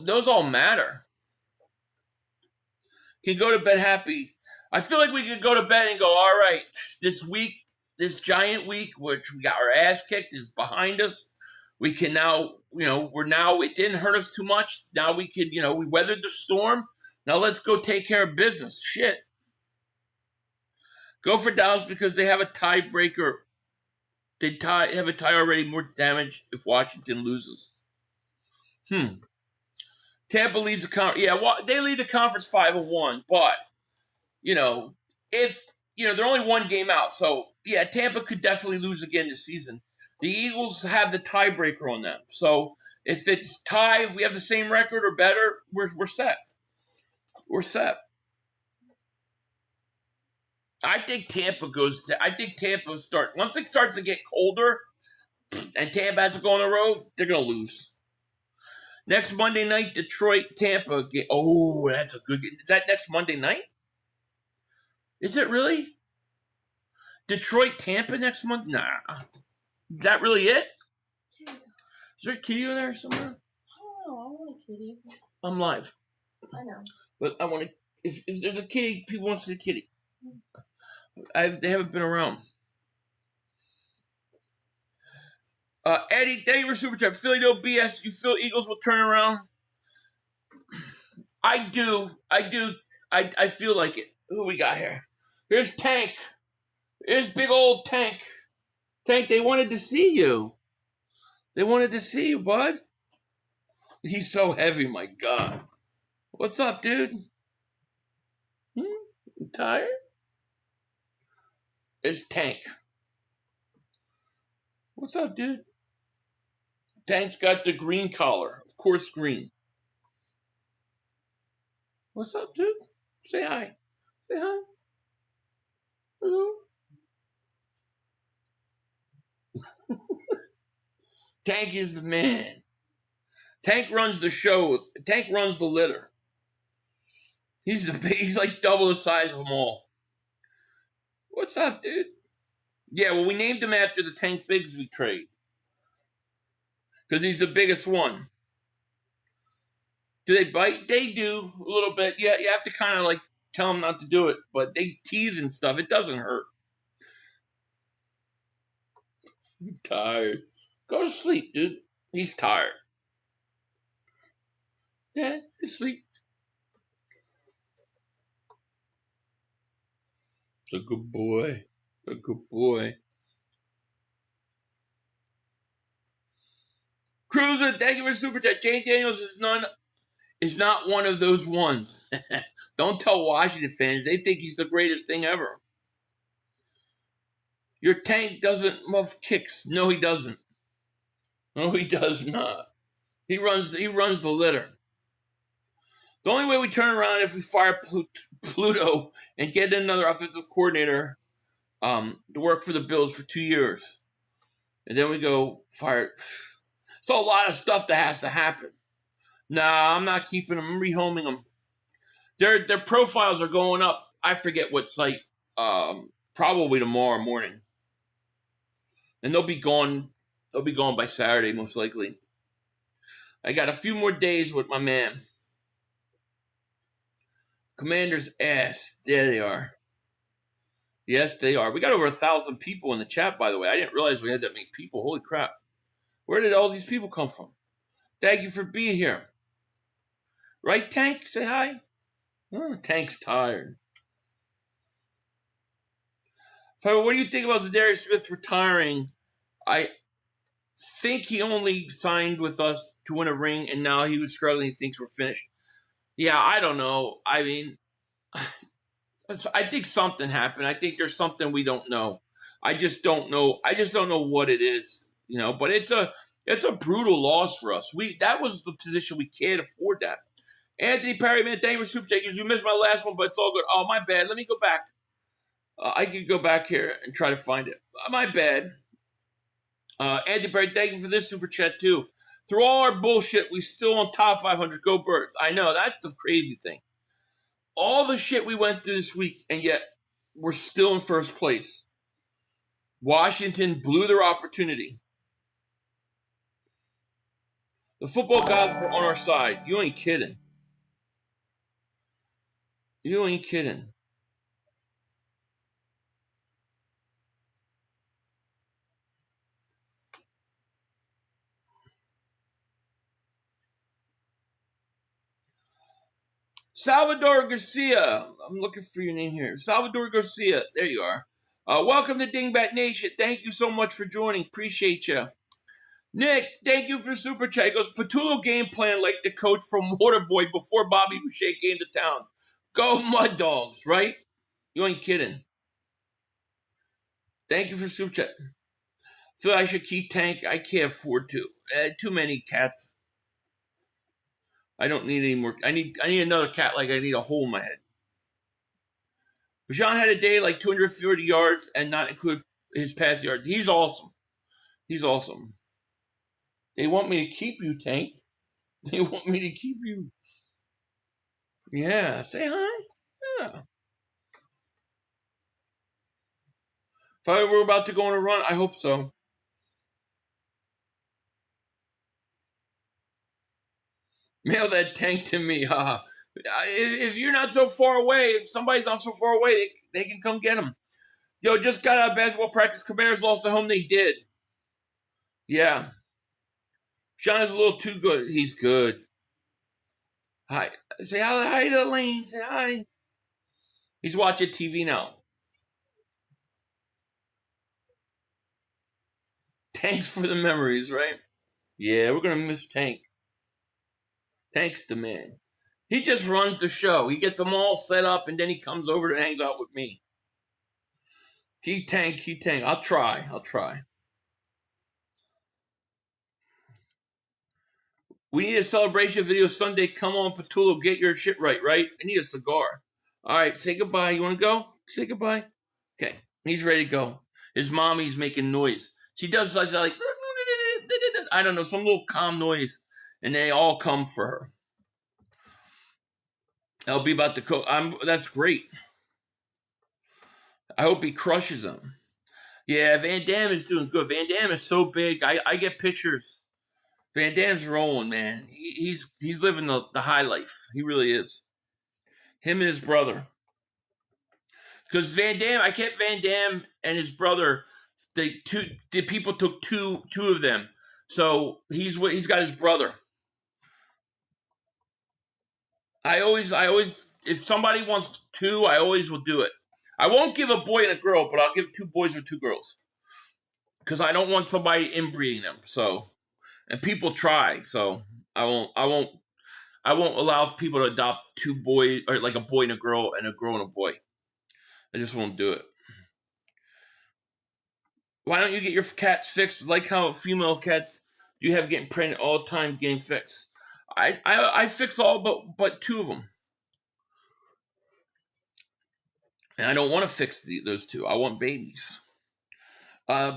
Those all matter. Can go to bed happy. I feel like we could go to bed and go, all right, this week, this giant week, which we got our ass kicked, is behind us. We can now, it didn't hurt us too much. Now we could, we weathered the storm. Now let's go take care of business. Shit. Go for Dallas because they have a tiebreaker. They have a tie already, more damage if Washington loses. Tampa leads the conference. Yeah, they lead the conference 5-1, but if they're only 1 game out, so yeah, Tampa could definitely lose again this season. The Eagles have the tiebreaker on them, so if it's tie, if we have the same record or better, we're set. We're set. I think Tampa once it starts to get colder and Tampa has to go on the road, they're going to lose. Next Monday night, Detroit, Tampa. Oh, that's a good game. Is that next Monday night? Is it really? Detroit, Tampa next month? Nah. Is that really it? Is there a kitty over there somewhere? I don't know. I want a kitty. I'm live. I know. But I want to. If there's a kitty, people want to see a kitty. They haven't been around. Eddie, thank you for super chat. Philly no BS. You feel Eagles will turn around? I do. I feel like it. Who we got here? Here's Tank. Here's big old Tank. Tank, they wanted to see you. They wanted to see you, bud. He's so heavy, my God. What's up, dude? You tired? is Tank. What's up, dude? Tank's got the green collar. Of course, green. What's up, dude? Say hi. Say hi. Hello. Tank is the man. Tank runs the show. Tank runs the litter. He's like double the size of them all. What's up, dude? Yeah, well, we named him after the Tank Bigsby trade. Because he's the biggest one. Do they bite? They do a little bit. Yeah, you have to kind of like tell them not to do it. But they tease and stuff. It doesn't hurt. I'm tired. Go to sleep, dude. He's tired. Yeah, go to sleep. It's a good boy. It's a good boy. Cruiser, thank you for super chat. Jane Daniels is not one of those ones. Don't tell Washington fans. They think he's the greatest thing ever. Your Tank doesn't muff kicks. No, he doesn't. No, he does not. He runs the litter. The only way we turn around is if we fire Pluto and get another offensive coordinator to work for the Bills for 2 years. And then we go fire. So a lot of stuff that has to happen. Nah, I'm not keeping them. I'm rehoming them. Their profiles are going up. I forget what site. Probably tomorrow morning. And they'll be gone. They'll be gone by Saturday, most likely. I got a few more days with my man. Commander's ass. There they are. Yes, they are. We got over 1,000 people in the chat, by the way. I didn't realize we had that many people. Holy crap. Where did all these people come from? Thank you for being here. Right, Tank? Say hi. Oh, Tank's tired. What do you think about Zadarius Smith retiring? I think he only signed with us to win a ring, and now he was struggling. He thinks we're finished. Yeah, I don't know. I mean, I think something happened. I think there's something we don't know. I just don't know. I just don't know what it is, you know. But it's a brutal loss for us. That was the position we can't afford that. Anthony Perry, man, thank you for super chat. You missed my last one, but it's all good. Oh, my bad. Let me go back. I could go back here and try to find it. My bad. Anthony Perry, thank you for this super chat too. Through all our bullshit, we still on top 500. Go Birds. I know, that's the crazy thing. All the shit we went through this week, and yet we're still in first place. Washington blew their opportunity. The football gods were on our side. You ain't kidding. You ain't kidding. Salvador Garcia. I'm looking for your name here. Salvador Garcia. There you are. Welcome to Dingbat Nation. Thank you so much for joining. Appreciate you. Nick, thank you for super chat. He goes, Patullo game plan like the coach from Waterboy before Bobby Boucher came to town. Go Mud Dogs, right? You ain't kidding. Thank you for super chat. Feel I should keep Tank. I can't afford to. Too many cats. I don't need any more. I need another cat like I need a hole in my head. Bijan had a day like 230 yards and not include his pass yards. He's awesome. He's awesome. They want me to keep you, Tank. They want me to keep you. Yeah, say hi. Yeah. If I were about to go on a run, I hope so. Mail that Tank to me. If you're not so far away, if somebody's not so far away, they can come get him. Yo, just got out of basketball practice. Commanders lost at home. They did. Yeah. Sean is a little too good. He's good. Hi. Say hi to Lane. Say hi. He's watching TV now. Thanks for the memories, right? Yeah, we're going to miss Tank. Tank's the man. He just runs the show. He gets them all set up, and then he comes over and hangs out with me. Keep tank. I'll try. We need a celebration video Sunday. Come on, Patullo, get your shit right? I need a cigar. All right, say goodbye. You want to go? Say goodbye. Okay, he's ready to go. His mommy's making noise. She does like I don't know, some little calm noise, and they all come for her. I'll be about to cook. That's great. I hope he crushes them. Yeah, Van Damme is doing good. Van Damme is so big. I get pictures. Van Damme's rolling, man. He's living the high life. He really is. Him and his brother. Because Van Damme, I kept Van Damme and his brother. The people took two of them. So he's got his brother. I always, if somebody wants two, I always will do it. I won't give a boy and a girl, but I'll give 2 boys or 2 girls. Because I don't want somebody inbreeding them. So, and people try. So I won't allow people to adopt 2 boys, or like a boy and a girl and a boy. I just won't do it. Why don't you get your cats fixed? Like how female cats you have getting pregnant all the time, getting fixed. I fix all but 2 of them. And I don't want to fix those 2. I want babies.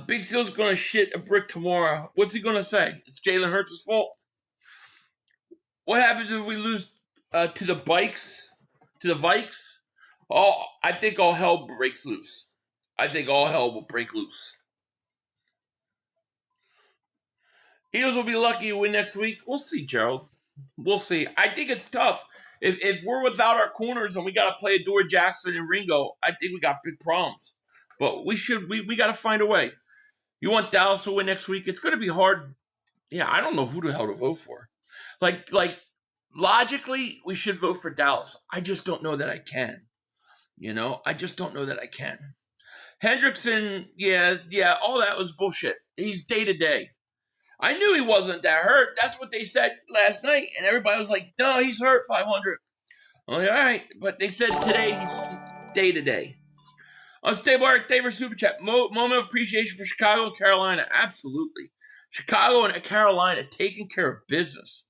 Big Seal's going to shit a brick tomorrow. What's he going to say? It's Jalen Hurts' fault? What happens if we lose to the Vikes? Oh, I think all hell breaks loose. I think all hell will break loose. Eagles will be lucky to win next week. We'll see, Gerald. We'll see. I think it's tough. If we're without our corners and we got to play Adoree Jackson and Ringo, I think we got big problems. But we got to find a way. You want Dallas to win next week? It's going to be hard. Yeah, I don't know who the hell to vote for. Like logically, we should vote for Dallas. I just don't know that I can. I just don't know that I can. Hendrickson, yeah, all that was bullshit. He's day to day. I knew he wasn't that hurt. That's what they said last night. And everybody was like, no, he's hurt, 500. I'm like, all right. But they said today he's day to day. Unstable Eric Davis Super Chat. Moment of appreciation for Chicago and Carolina. Absolutely. Chicago and Carolina taking care of business.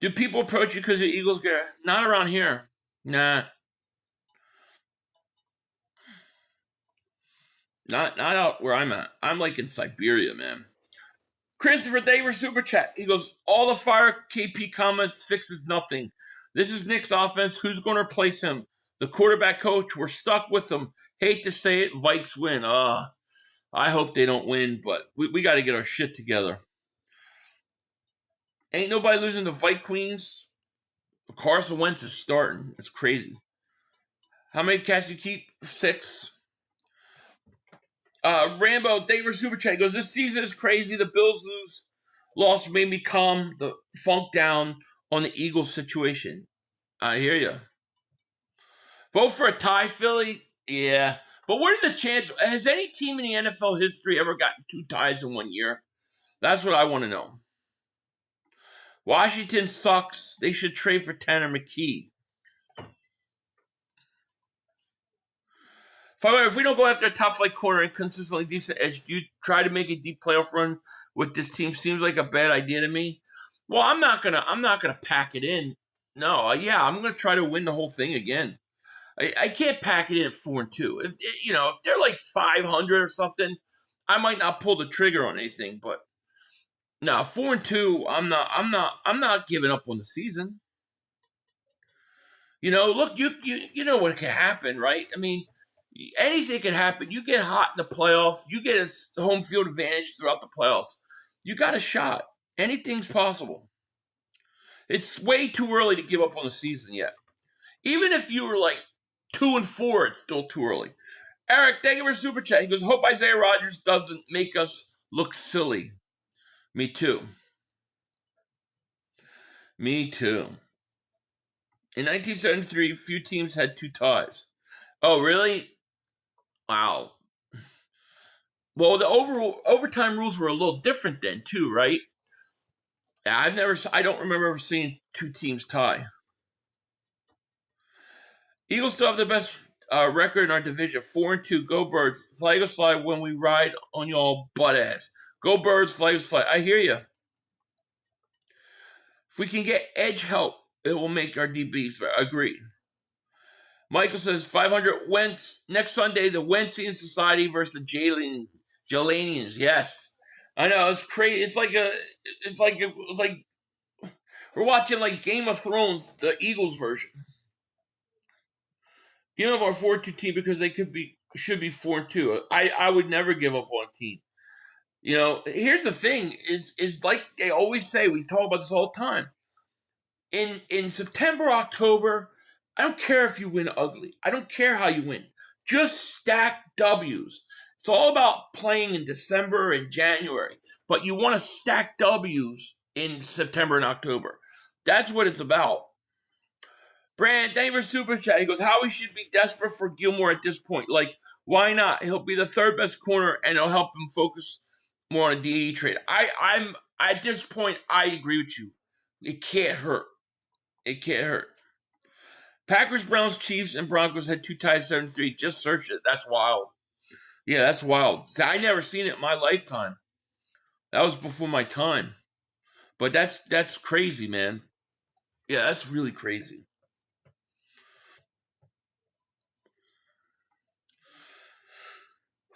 Do people approach you because of Eagles gear? Not around here. Nah. Not out where I'm at. I'm like in Siberia, man. Christopher Davis Super Chat. He goes, all the fire KP comments fixes nothing. This is Nick's offense. Who's going to replace him? The quarterback coach. We're stuck with him. Hate to say it. Vikes win. I hope they don't win, but we got to get our shit together. Ain't nobody losing to Vike Queens. Carson Wentz is starting. It's crazy. How many cats you keep? 6. Rambo, Davis Super Chat goes, this season is crazy. The Bills loss made me calm the funk down on the Eagles situation. I hear you. Vote for a tie, Philly? Yeah. But what are the chances? Has any team in the NFL history ever gotten 2 ties in 1 year? That's what I want to know. Washington sucks. They should trade for Tanner McKee. If we don't go after a top flight corner and consistently decent edge, do you try to make a deep playoff run with this team? Seems like a bad idea to me. Well, I'm not gonna pack it in. No, I'm gonna try to win the whole thing again. I can't pack it in at 4-2. If they're like 500 or something, I might not pull the trigger on anything. But no, 4-2. I'm not giving up on the season. Look, you know what can happen, right? I mean, anything can happen. You get hot in the playoffs. You get a home field advantage throughout the playoffs. You got a shot. Anything's possible. It's way too early to give up on the season yet. Even if you were like 2-4, it's still too early. Eric, thank you for Super Chat. He goes, hope Isaiah Rodgers doesn't make us look silly. Me too. Me too. In 1973, few teams had 2 ties. Oh, really? Wow. Well, the overtime rules were a little different then, too, right? I don't remember ever seeing 2 teams tie. Eagles still have the best record in our division, 4-2. Go Birds. Flag us fly when we ride on y'all butt ass. Go Birds, flag us fly. I hear you. If we can get edge help, it will make our DBs better. Agreed. Michael says 500 Wentz next Sunday. The Wentzian Society versus the Jelanians. Yes, I know it's crazy. It's like we're watching like Game of Thrones, the Eagles version. Give up our 4-2 team because they should be 4-2. I would never give up on a team. You know, here's the thing: is like they always say. We talk about this all the time. In September, October, I don't care if you win ugly. I don't care how you win. Just stack W's. It's all about playing in December and January, but you want to stack W's in September and October. That's what it's about. Brand, thank you for Super Chat. He goes, Howie should be desperate for Gilmore at this point. Like, why not? He'll be the third best corner, and it'll help him focus more on a DE trade. I'm at this point, I agree with you. It can't hurt. It can't hurt. Packers, Browns, Chiefs, and Broncos had 2 ties 7-3. Just search it. That's wild. Yeah, that's wild. See, I never seen it in my lifetime. That was before my time. But that's crazy, man. Yeah, that's really crazy.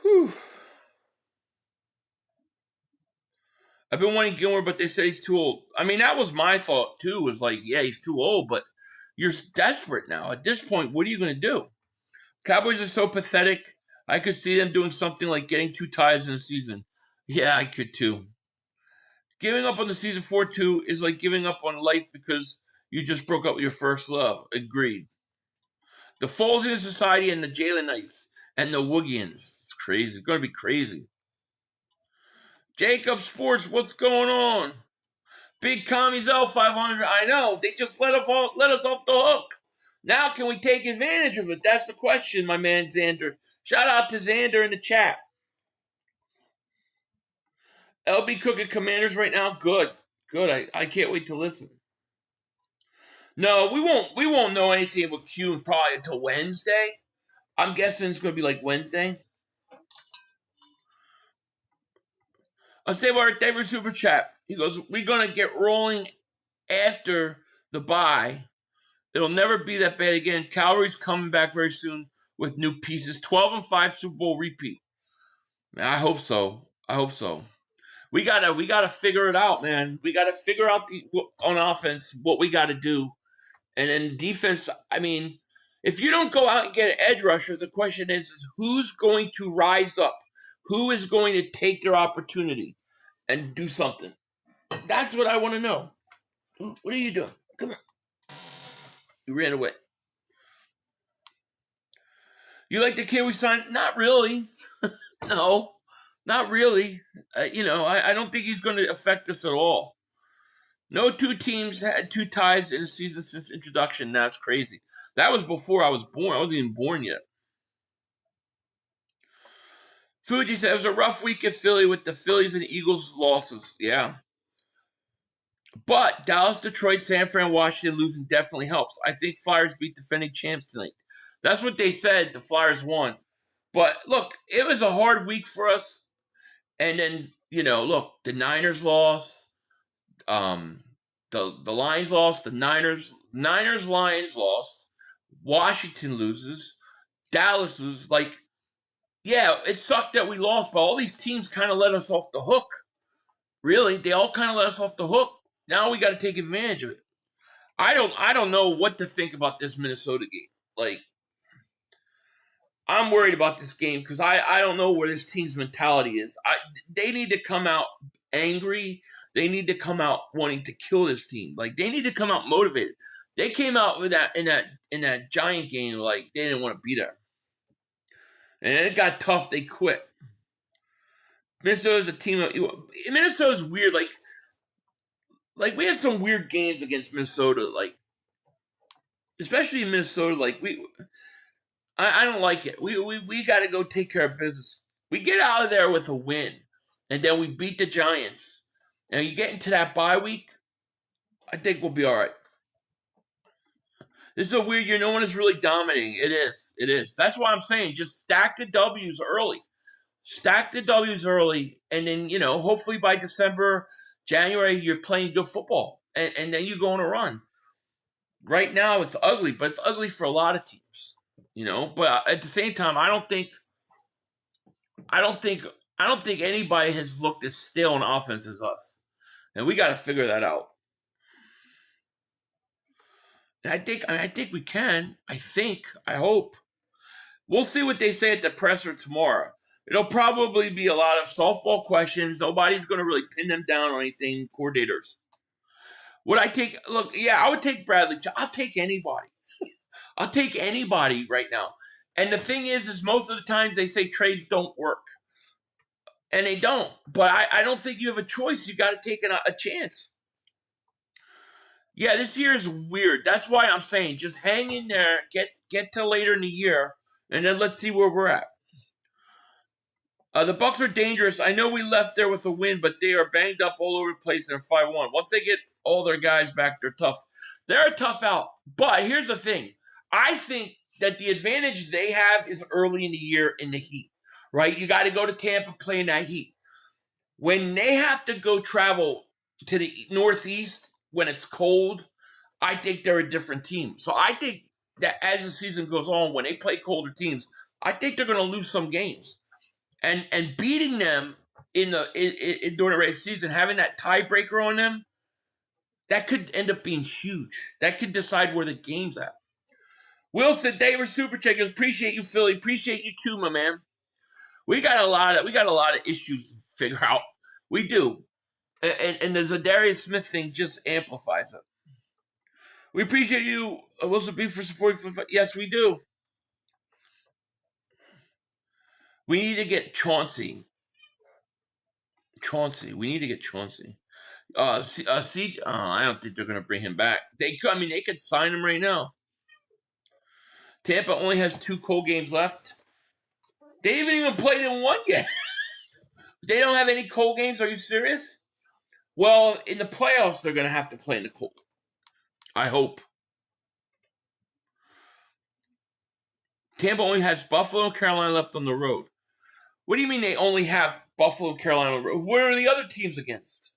Whew. I've been wanting Gilmore, but they say he's too old. I mean, that was my thought, too. Was like, yeah, he's too old, but you're desperate now. At this point, what are you going to do? Cowboys are so pathetic. I could see them doing something like getting 2 ties in a season. Yeah, I could, too. Giving up on the season 4-2 is like giving up on life because you just broke up with your first love. Agreed. The Folesian Society and the Jalen Knights and the Woogians. It's crazy. It's going to be crazy. Jacob Sports, what's going on? Big Commies L 500. I know. They just let us off the hook. Now can we take advantage of it? That's the question, my man Xander. Shout out to Xander in the chat. LB cooking Commanders right now? Good. I can't wait to listen. No, we won't know anything about Q probably until Wednesday. I'm guessing it's going to be like Wednesday. Unstable David Super Chat. He goes, we're going to get rolling after the bye. It'll never be that bad again. Calories coming back very soon with new pieces. 12-5 Super Bowl repeat. I hope so. We gotta figure it out, man. We gotta figure out on offense what we gotta do, and then defense. I mean, if you don't go out and get an edge rusher, the question is who's going to rise up? Who is going to take their opportunity and do something? That's what I want to know. What are you doing? Come here. You ran away. You like the kid we signed? Not really. No. Not really. I don't think he's going to affect us at all. No 2 teams had 2 ties in a season since introduction. That's crazy. That was before I was born. I wasn't even born yet. Fuji said it was a rough week at Philly with the Phillies and Eagles losses. Yeah. But Dallas, Detroit, San Fran, Washington losing definitely helps. I think Flyers beat defending champs tonight. That's what they said. The Flyers won. But look, it was a hard week for us. And then, look, the Niners lost. The Lions lost. The Lions lost. Washington loses. Dallas loses. Like, yeah, it sucked that we lost, but all these teams kind of let us off the hook. Really, they all kind of let us off the hook. Now we got to take advantage of it. I don't know what to think about this Minnesota game. Like, I'm worried about this game because I don't know where this team's mentality is. They need to come out angry. They need to come out wanting to kill this team. Like, they need to come out motivated. They came out with that in that Giant game like they didn't want to be there. And it got tough. They quit. Minnesota's a team. Minnesota's weird. Like we had some weird games against Minnesota. Like, especially in Minnesota. Like I don't like it. We got to go take care of business. We get out of there with a win, and then we beat the Giants. And you get into that bye week, I think we'll be all right. This is a weird year. No one is really dominating. It is. It is. That's why I'm saying just stack the W's early. Stack the W's early, and then, hopefully by December, January, you're playing good football, and then you go on a run. Right now, it's ugly, but it's ugly for a lot of teams, But at the same time, I don't think anybody has looked as stale on offense as us, and we got to figure that out. And I think we can. I hope. We'll see what they say at the presser tomorrow. It'll probably be a lot of softball questions. Nobody's going to really pin them down on anything, coordinators. Would I take, I would take Bradley. I'll take anybody. I'll take anybody right now. And the thing is most of the times they say trades don't work. And they don't. But I don't think you have a choice. You got to take a chance. Yeah, this year is weird. That's why I'm saying just hang in there, get to later in the year, and then let's see where we're at. The Bucks are dangerous. I know we left there with a win, but they are banged up all over the place. They're 5-1. Once they get all their guys back, they're tough. They're a tough out. But here's the thing. I think that the advantage they have is early in the year in the heat, right? You got to go to Tampa playing that heat. When they have to go travel to the Northeast when it's cold, I think they're a different team. So I think that as the season goes on, when they play colder teams, I think they're going to lose some games. And beating them during the regular season, having that tiebreaker on them, that could end up being huge. That could decide where the game's at. Wilson, David Super Checkers, appreciate you, Philly. Appreciate you too, my man. We got a lot of issues to figure out. We do. And the Zadarius Smith thing just amplifies it. We appreciate you, Wilson B, for supporting. Yes, we do. We need to get Chauncey. We need to get Chauncey. I don't think they're going to bring him back. They could sign him right now. Tampa only has 2 cold games left. They haven't even played in one yet. They don't have any cold games. Are you serious? Well, in the playoffs, they're going to have to play in the cold. I hope. Tampa only has Buffalo and Carolina left on the road. What do you mean they only have Buffalo and Carolina on the road? Where are the other teams against?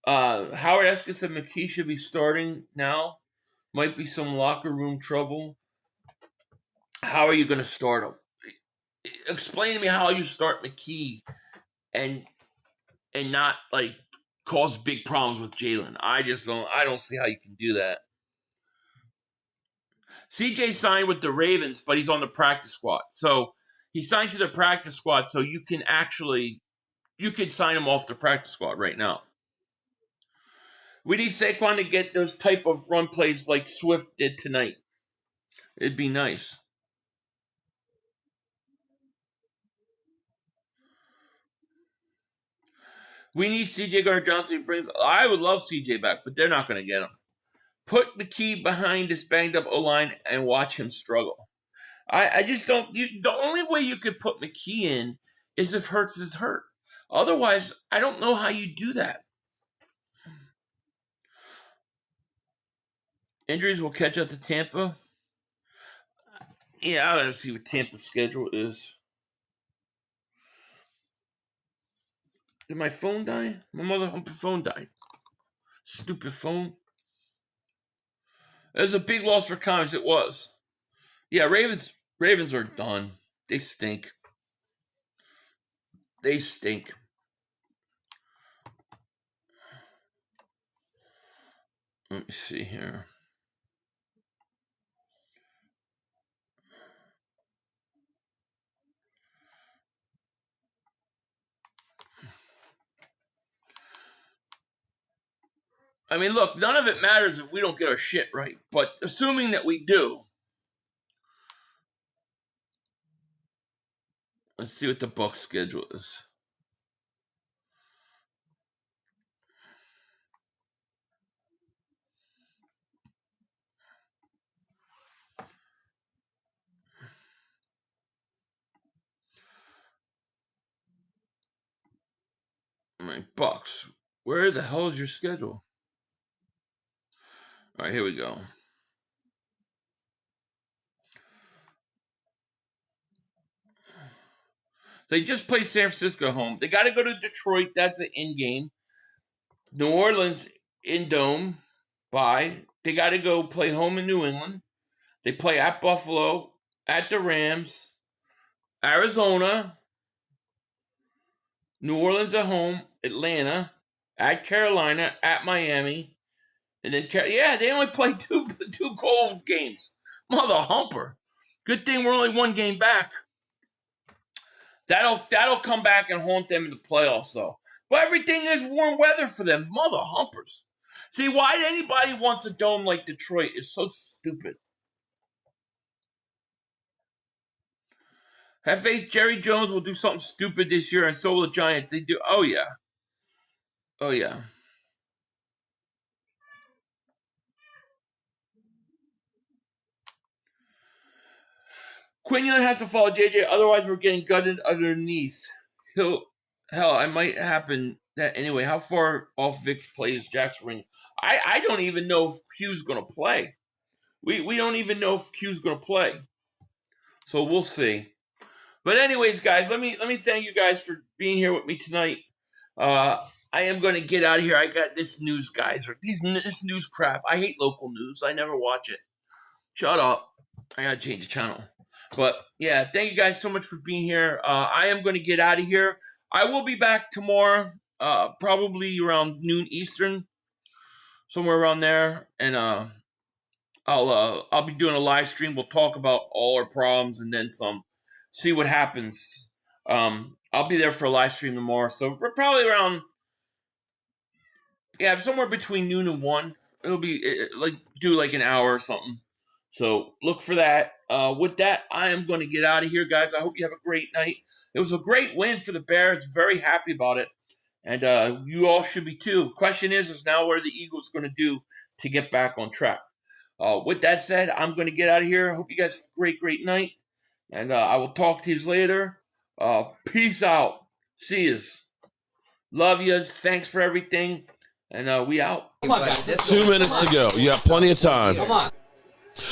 Howard Eskin said McKee should be starting now. Might be some locker room trouble. How are you going to start him? Explain to me how you start McKee and not cause big problems with Jalen. I don't see how you can do that. CJ signed with the Ravens, but he's on the practice squad. So he signed to the practice squad, so you could sign him off the practice squad right now. We need Saquon to get those type of run plays like Swift did tonight. It'd be nice. We need CJ Gardner-Johnson. I would love CJ back, but they're not going to get him. Put McKee behind this banged-up O-line and watch him struggle. I just don't. The only way you could put McKee in is if Hurts is hurt. Otherwise, I don't know how you do that. Injuries will catch up to Tampa. Yeah, I gotta see what Tampa's schedule is. Did my phone die? My mother phone died. Stupid phone. It was a big loss for Comics. It was. Yeah, Ravens are done. They stink. Let me see here. I mean, look, none of it matters if we don't get our shit right. But assuming that we do, let's see what the Bucs schedule is. My Bucs. Where the hell is your schedule? All right, here we go. They just played San Francisco home. They got to go to Detroit. That's the in game. New Orleans in Dome. Bye. They got to go play home in New England. They play at Buffalo, at the Rams, Arizona, New Orleans at home, Atlanta, at Carolina, at Miami, and then they only play two cold games. Mother humper. Good thing we're only one game back. That'll come back and haunt them in the playoffs, though. But everything is warm weather for them. Mother humpers. See, why anybody wants a dome like Detroit is so stupid. Have faith Jerry Jones will do something stupid this year, and so will the Giants. They do. Oh, yeah. Oh, yeah. Quinion has to follow JJ, otherwise we're getting gutted underneath. Hell, I might happen that anyway. How far off Vic's play is Jackson Ring? I don't even know if Q's going to play. We don't even know if Q's going to play. So we'll see. But anyways, guys, let me thank you guys for being here with me tonight. I am going to get out of here. I got this news, guys. This news crap. I hate local news. I never watch it. Shut up. I got to change the channel. But, yeah, thank you guys so much for being here. I am going to get out of here. I will be back tomorrow, probably around noon Eastern, somewhere around there. And I'll be doing a live stream. We'll talk about all our problems and then some. See what happens. I'll be there for a live stream tomorrow. So we're probably around, somewhere between noon and 1. It'll be like an hour or something. So look for that. With that, I am going to get out of here, guys. I hope you have a great night. It was a great win for the Bears. Very happy about it. And you all should be too. Question is now what are the Eagles going to do to get back on track? With that said, I'm going to get out of here. I hope you guys have a great, great night. And I will talk to you later. Peace out. See yous. Love yous. Thanks for everything. And we out. Come on, guys. 2 minutes to go. You have plenty of time. Come on.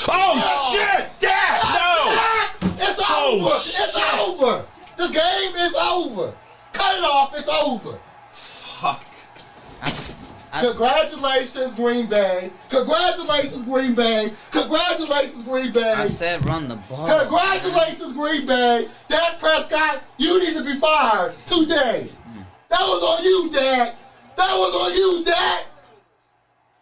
Oh, shit! Dad! No! It's over! It's over! This game is over! Cut it off, it's over! Fuck. Congratulations, Green Bay! Congratulations, Green Bay! Congratulations, Green Bay! I said run the ball. Congratulations, Green Bay! Dak Prescott, you need to be fired today! That was on you, Dak! That was on you, Dak!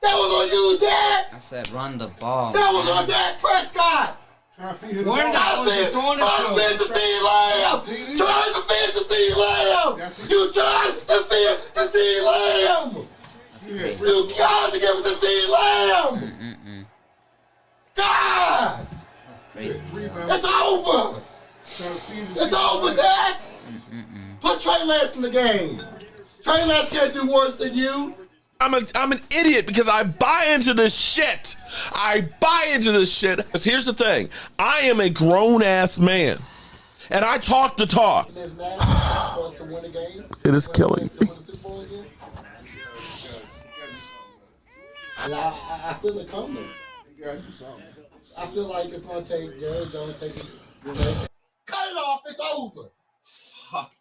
That was on you, Dak! I said run the ball. That was on Dak Prescott! That's it! Trying to defend the CeeDee Lamb! Trying to defend the CeeDee Lamb! You tried to defend the CeeDee Lamb! You got to give it to CeeDee Lamb! God! That's crazy. It's over! It's over, Dak! Put Trey Lance in the game. Trey Lance can't do worse than you. I'm an idiot because I buy into this shit. I buy into this shit. Because here's the thing. I am a grown-ass man. And I talk the talk. It is killing me. I feel it coming. I feel like it's going to take Jerry Jones taking. Cut it off. It's over. Fuck.